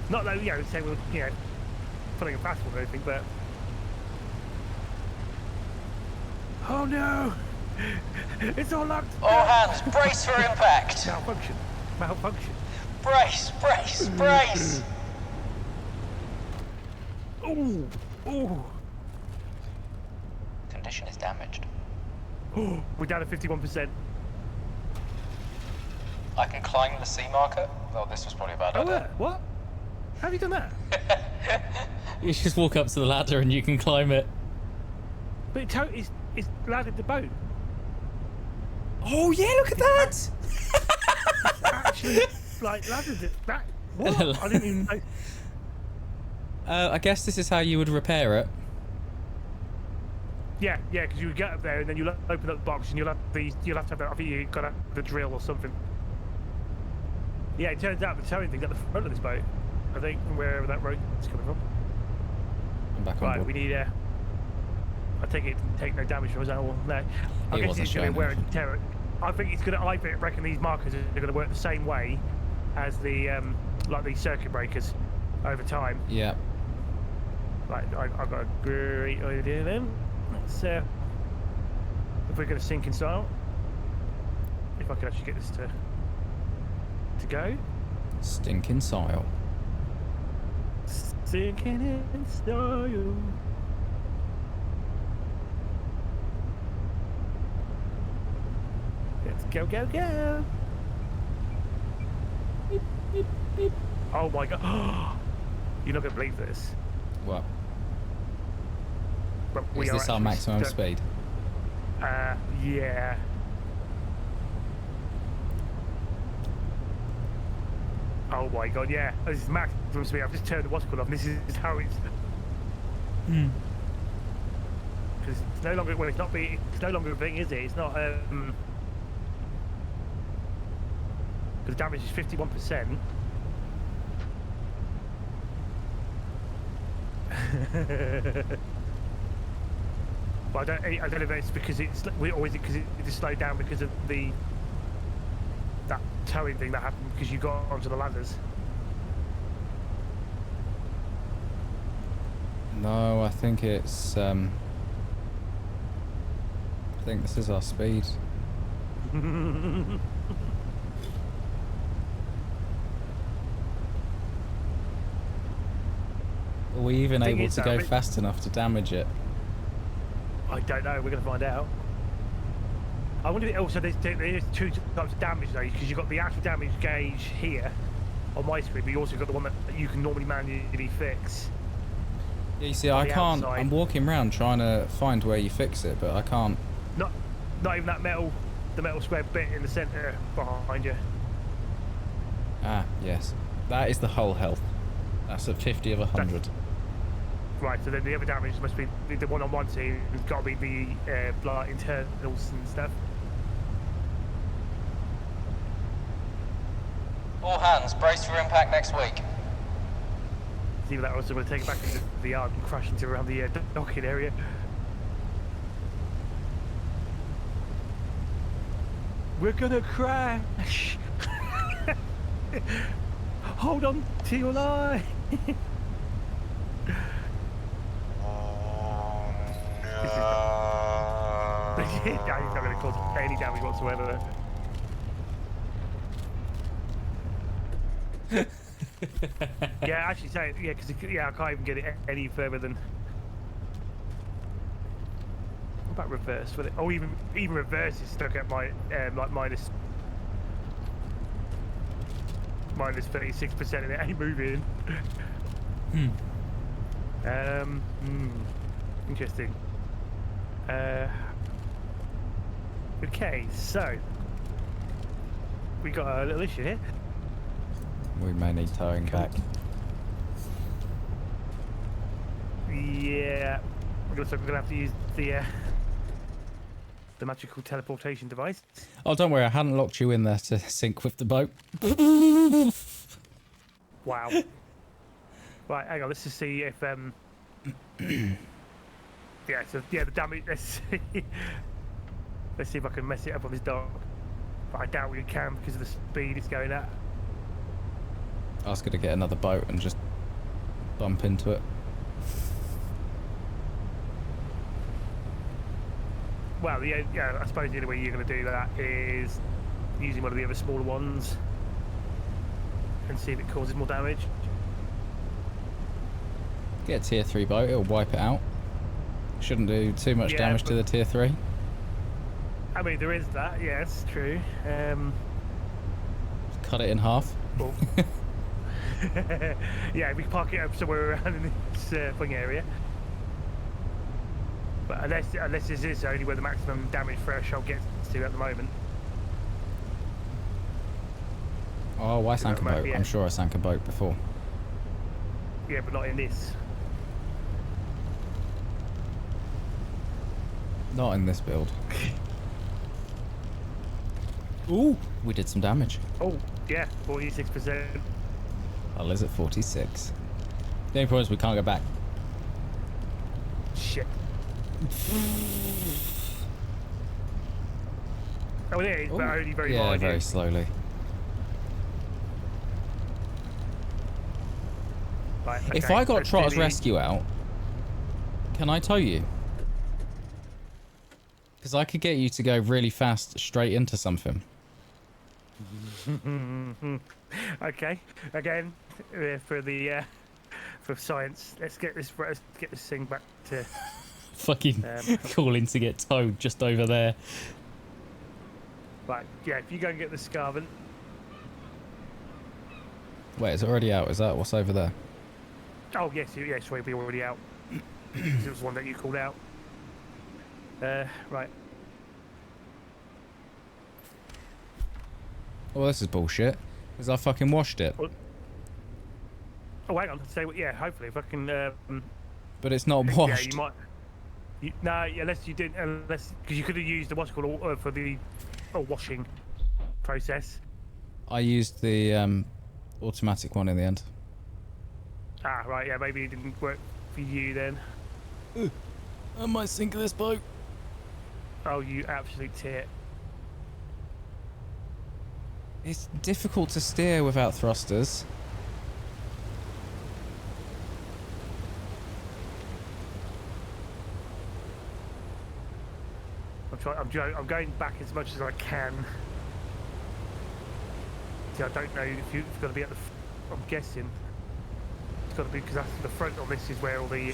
Not that say we're putting a passport or anything, but oh no, it's all locked. All hands, brace for impact. Malfunction. Brace. Ooh. Condition is damaged. We're down to 51%. I can climb the sea marker. Oh, this was probably a bad idea. What? How have you done that? You just walk up to the ladder and you can climb it. But it's laddered the boat. Oh yeah, look at that! It's actually laddered it. What? I didn't even know. I guess this is how you would repair it. Yeah, because you would get up there and then you'll open up the box and you'll have to have that. I think you got to have the drill or something. Yeah, it turns out the towing thing's at the front of this boat. I think from wherever that road is coming from. I'm back on board. We need I take it take no damage from us at all. No, I guess wasn't it's going to showing wear and tear it. I think it's going to. I reckon these markers are going to work the same way as the like these circuit breakers over time. Yeah. Right, I've got a great idea then. Let's if we're going to sink in style, if I can actually get this to go. Stinking soil. Sinking in style. Let's go. Beep, beep, beep. Oh my god. You're not going to believe this. What? But Is this our maximum speed? Yeah. Oh my god, yeah. This is maximum speed. I've just turned the what's called off. This is how it's. Because it's no longer. Well, it's no longer a thing, is it? It's not. Because damage is 51%. But I don't know if it's because or is it because it just slowed down because of that towing thing that happened because you got onto the ladders. No, I think it's I think this is our speed. Are we even able to go fast enough to damage it? I don't know. We're going to find out. I wonder if also there's two types of damage though, because you've got the actual damage gauge here on my screen, but you also got the one that you can normally manually fix. Yeah, you see, I can't. Outside. I'm walking around trying to find where you fix it, but I can't. Not even that the metal square bit in the centre behind you. Ah, yes. That is the hull health. That's at 50 of 100. Right, so then the other damage must be the one on one side. It's got to be the like internals and stuff. All hands, brace for impact next week. See that also going to take it back into the yard and crash into around the docking area. We're gonna crash. Hold on to your line. He's not going to cause any damage whatsoever. Yeah, actually, say yeah, because I can't even get it any further than. What about reverse? Will it? Oh, even reverse is stuck at my like minus 36%, and it ain't moving. Interesting. Okay, so we got a little issue here. We may need towing back. Yeah, looks like we're gonna have to use the magical teleportation device. Oh, don't worry, I hadn't locked you in there to sync with the boat. Wow. Right, hang on, let's just see if yeah, so the damage. Let's see if I can mess it up on this dock. But I doubt we can because of the speed it's going at. I was gonna get another boat and just bump into it. Well, yeah, I suppose the only way you're going to do that is using one of the other smaller ones and see if it causes more damage. Get a tier 3 boat, it'll wipe it out. Shouldn't do too much damage to the tier 3. I mean, there is that, yes, true. Cut it in half. Oh. Yeah, we can park it up somewhere around in this thing area. But unless this is only where the maximum damage threshold gets to at the moment. Oh, I sank a boat. I'm sure I sank a boat before. Yeah, but not in this. Not in this build. Ooh, we did some damage. Oh, yeah, 46%. Hull is at 46. The only problem is we can't go back. Shit. Oh, it is, but only very yeah, marginally. very slowly. Right, okay, if I got Trotter's the... rescue out, can I tow you? Because I could get you to go really fast straight into something. Okay, again, for the for science, let's get this thing back to fucking calling to get towed just over there. Right, yeah, if you go and get the scarvant. Wait, is it already out? Is that what's over there? Oh yes, yes, we'll be already out. It was one that you called out. Right. Well, this is bullshit. Because I fucking washed it. Oh, hang on. So yeah, hopefully if I can. But it's not washed. Yeah, you might. No, unless you didn't, unless because you could have used the what's called for the washing process. I used the automatic one in the end. Ah, right. Yeah, maybe it didn't work for you then. I might sink this boat. Oh, you absolute tit. It's difficult to steer without thrusters. I'm going back as much as I can. See, I don't know if you've got to be at the. I'm guessing it's got to be because that's the front on this is where all the.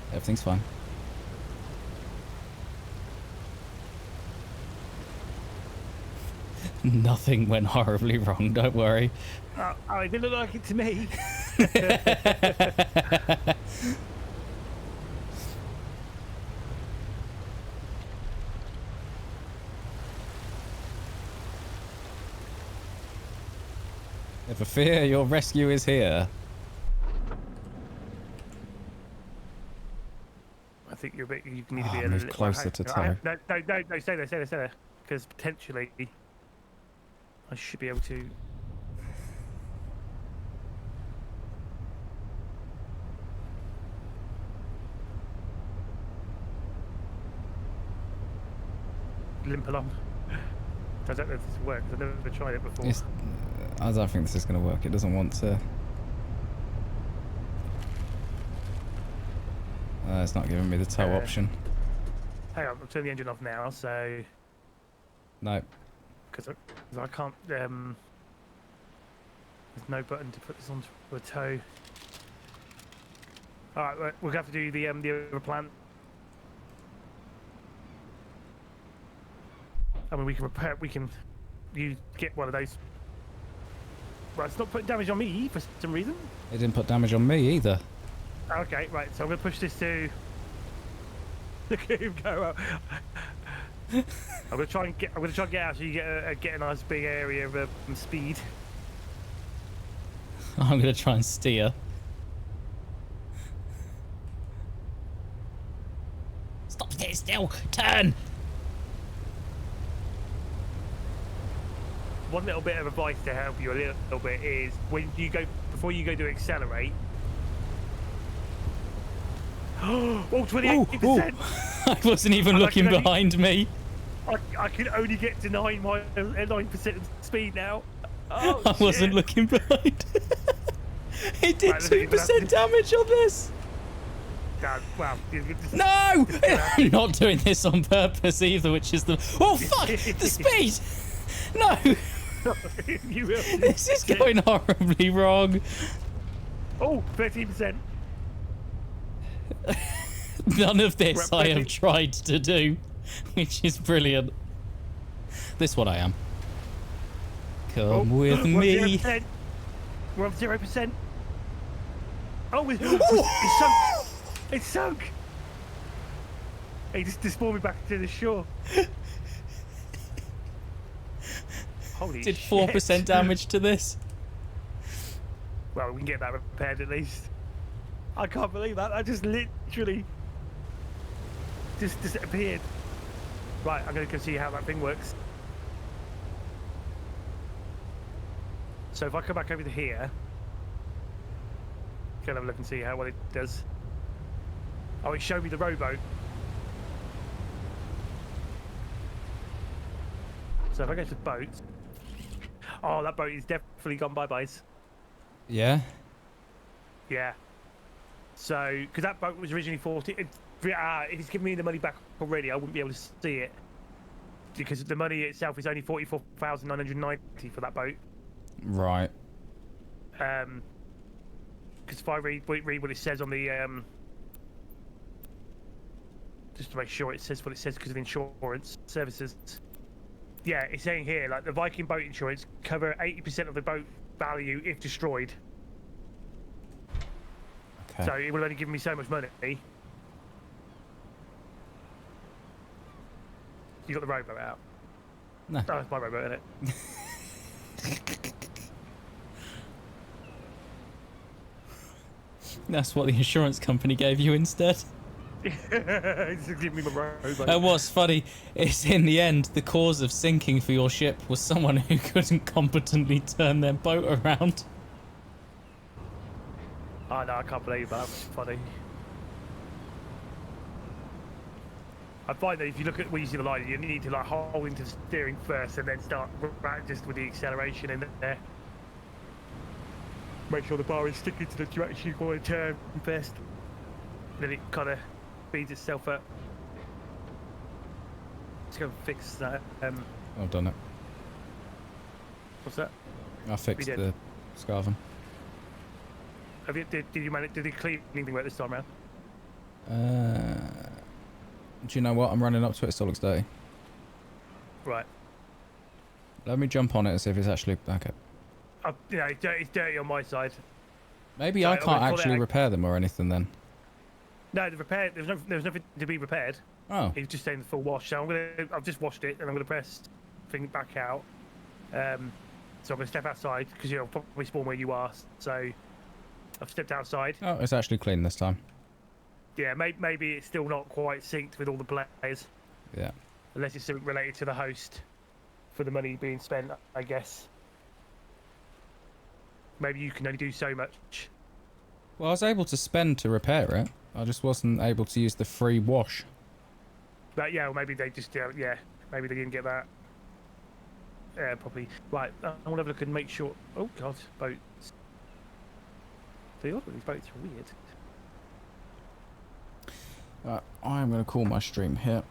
Everything's fine. Nothing went horribly wrong. Don't worry. Oh, it didn't look like it to me. Never fear, your rescue is here. I think you're a bit. You need to be a move little closer to tow. No, stay there. Because potentially, I should be able to. Limp along. I don't know if this works. I've never tried it before. I don't think this is going to work. It doesn't want to. It's not giving me the tow option. Hang on, I'm turning the engine off now, so. No. Because I can't. There's no button to put this onto a tow. All right, we're gonna have to do the other plant. I mean, we can repair. You get one of those. Right, it's not putting damage on me for some reason. It didn't put damage on me either. Okay, right. So I'm gonna push this to. Look at him go up. I'm gonna try and get out so you get a nice big area of speed. I'm gonna try and steer. Stop staying still. Turn. One little bit of advice to help you a little bit is before you go to accelerate. Oh, 28%! I wasn't even looking behind me. I can only get to 9% speed now. Oh, I wasn't looking behind. It did 2% damage on this. Wow. No! I'm not doing this on purpose either, which is the... Oh, fuck! The speed! No! You will. This is going horribly wrong. Oh, 13%. None of this I have tried to do, which is brilliant. This one I am. Come with me. 0%. We're on 0%. Oh, it's sunk. It's sunk. He just pulled me back to the shore. Holy Did shit. 4% damage to this. Well, we can get that repaired at least. I can't believe that. I just literally just disappeared. Right, I'm going to go see how that thing works. So if I come back over to here, can have a look and see what it does. Oh, it showed me the rowboat. So if I go to boats, oh, that boat is definitely gone bye-byes. Yeah? Yeah. So, because that boat was originally 40, if it's giving me the money back already, I wouldn't be able to see it. Because the money itself is only 44,990 for that boat. Right. Because if I read what it says on the, just to make sure it says what it says because of insurance services. Yeah, it's saying here, like, the Viking boat insurance cover 80% of the boat value if destroyed. Okay. So it will only give me so much money. You got the rowboat out? No. Oh, it's my rowboat, isn't it? That's what the insurance company gave you instead. Just give me my rowboat. And what's funny is, in the end, the cause of sinking for your ship was someone who couldn't competently turn their boat around. Oh no, I can't believe that. Was funny. I find that if you look at where you see the line, you need to like hold into the steering first and then start right just with the acceleration in there. Make sure the bar is sticking to the direction you want to turn first. Then it kind of speeds itself up. Let's go and fix that. I've done it. What's that? I fixed the scarving. Have you? Did you manage? Did you clean anything about this time around? Do you know what? I'm running up to it. It still looks dirty. Right. Let me jump on it and see if it's actually okay. Yeah, it's dirty on my side. Maybe I can't actually repair them or anything then. No, the repair. There's nothing to be repaired. Oh. He's just saying full wash. So I've just washed it and I'm gonna press thing back out. So I'm gonna step outside because you'll probably spawn where you are. So I've stepped outside. Oh, it's actually clean this time. Yeah, maybe it's still not quite synced with all the players. Yeah. Unless it's something related to the host for the money being spent, I guess. Maybe you can only do so much. Well, I was able to spend to repair it. I just wasn't able to use the free wash. But yeah, or maybe they just maybe they didn't get that properly. Right, I want to have a look and make sure. Oh God, boats. The other these boats are weird. I'm going to call my stream here.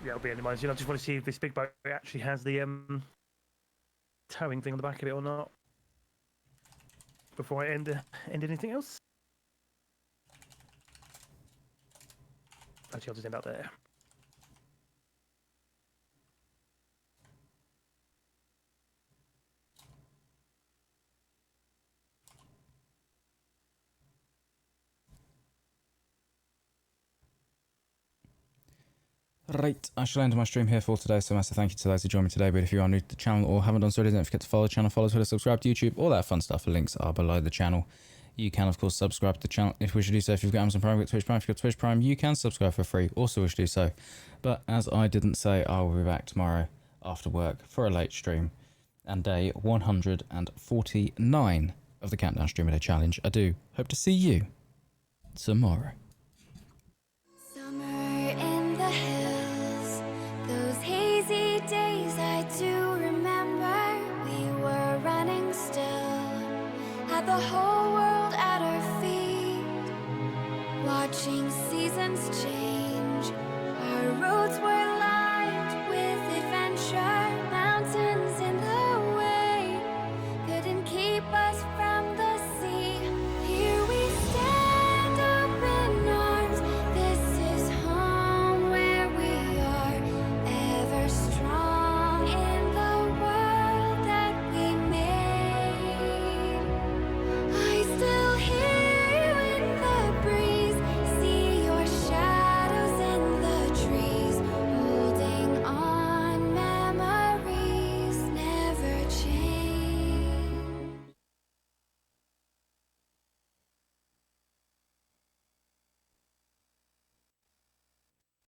Yeah, it'll be any mind. I just want to see if this big boat actually has the towing thing on the back of it or not. Before I end anything else. Actually, I'll just end up there. Right, I shall end my stream here for today, so massive thank you to those who joined me today, but if you are new to the channel or haven't done so already, don't forget to follow the channel, follow Twitter, subscribe to YouTube, all that fun stuff. The links are below the channel. You can, of course, subscribe to the channel if you wish to do so. If you've got Amazon Prime, you've got Twitch Prime, if you've got Twitch Prime, you can subscribe for free, also wish to do so. But as I didn't say, I will be back tomorrow after work for a late stream and day 149 of the Countdown Stream a Day Challenge. I do hope to see you tomorrow. Summer in the hills, those hazy days I do remember. We were running still, had the whole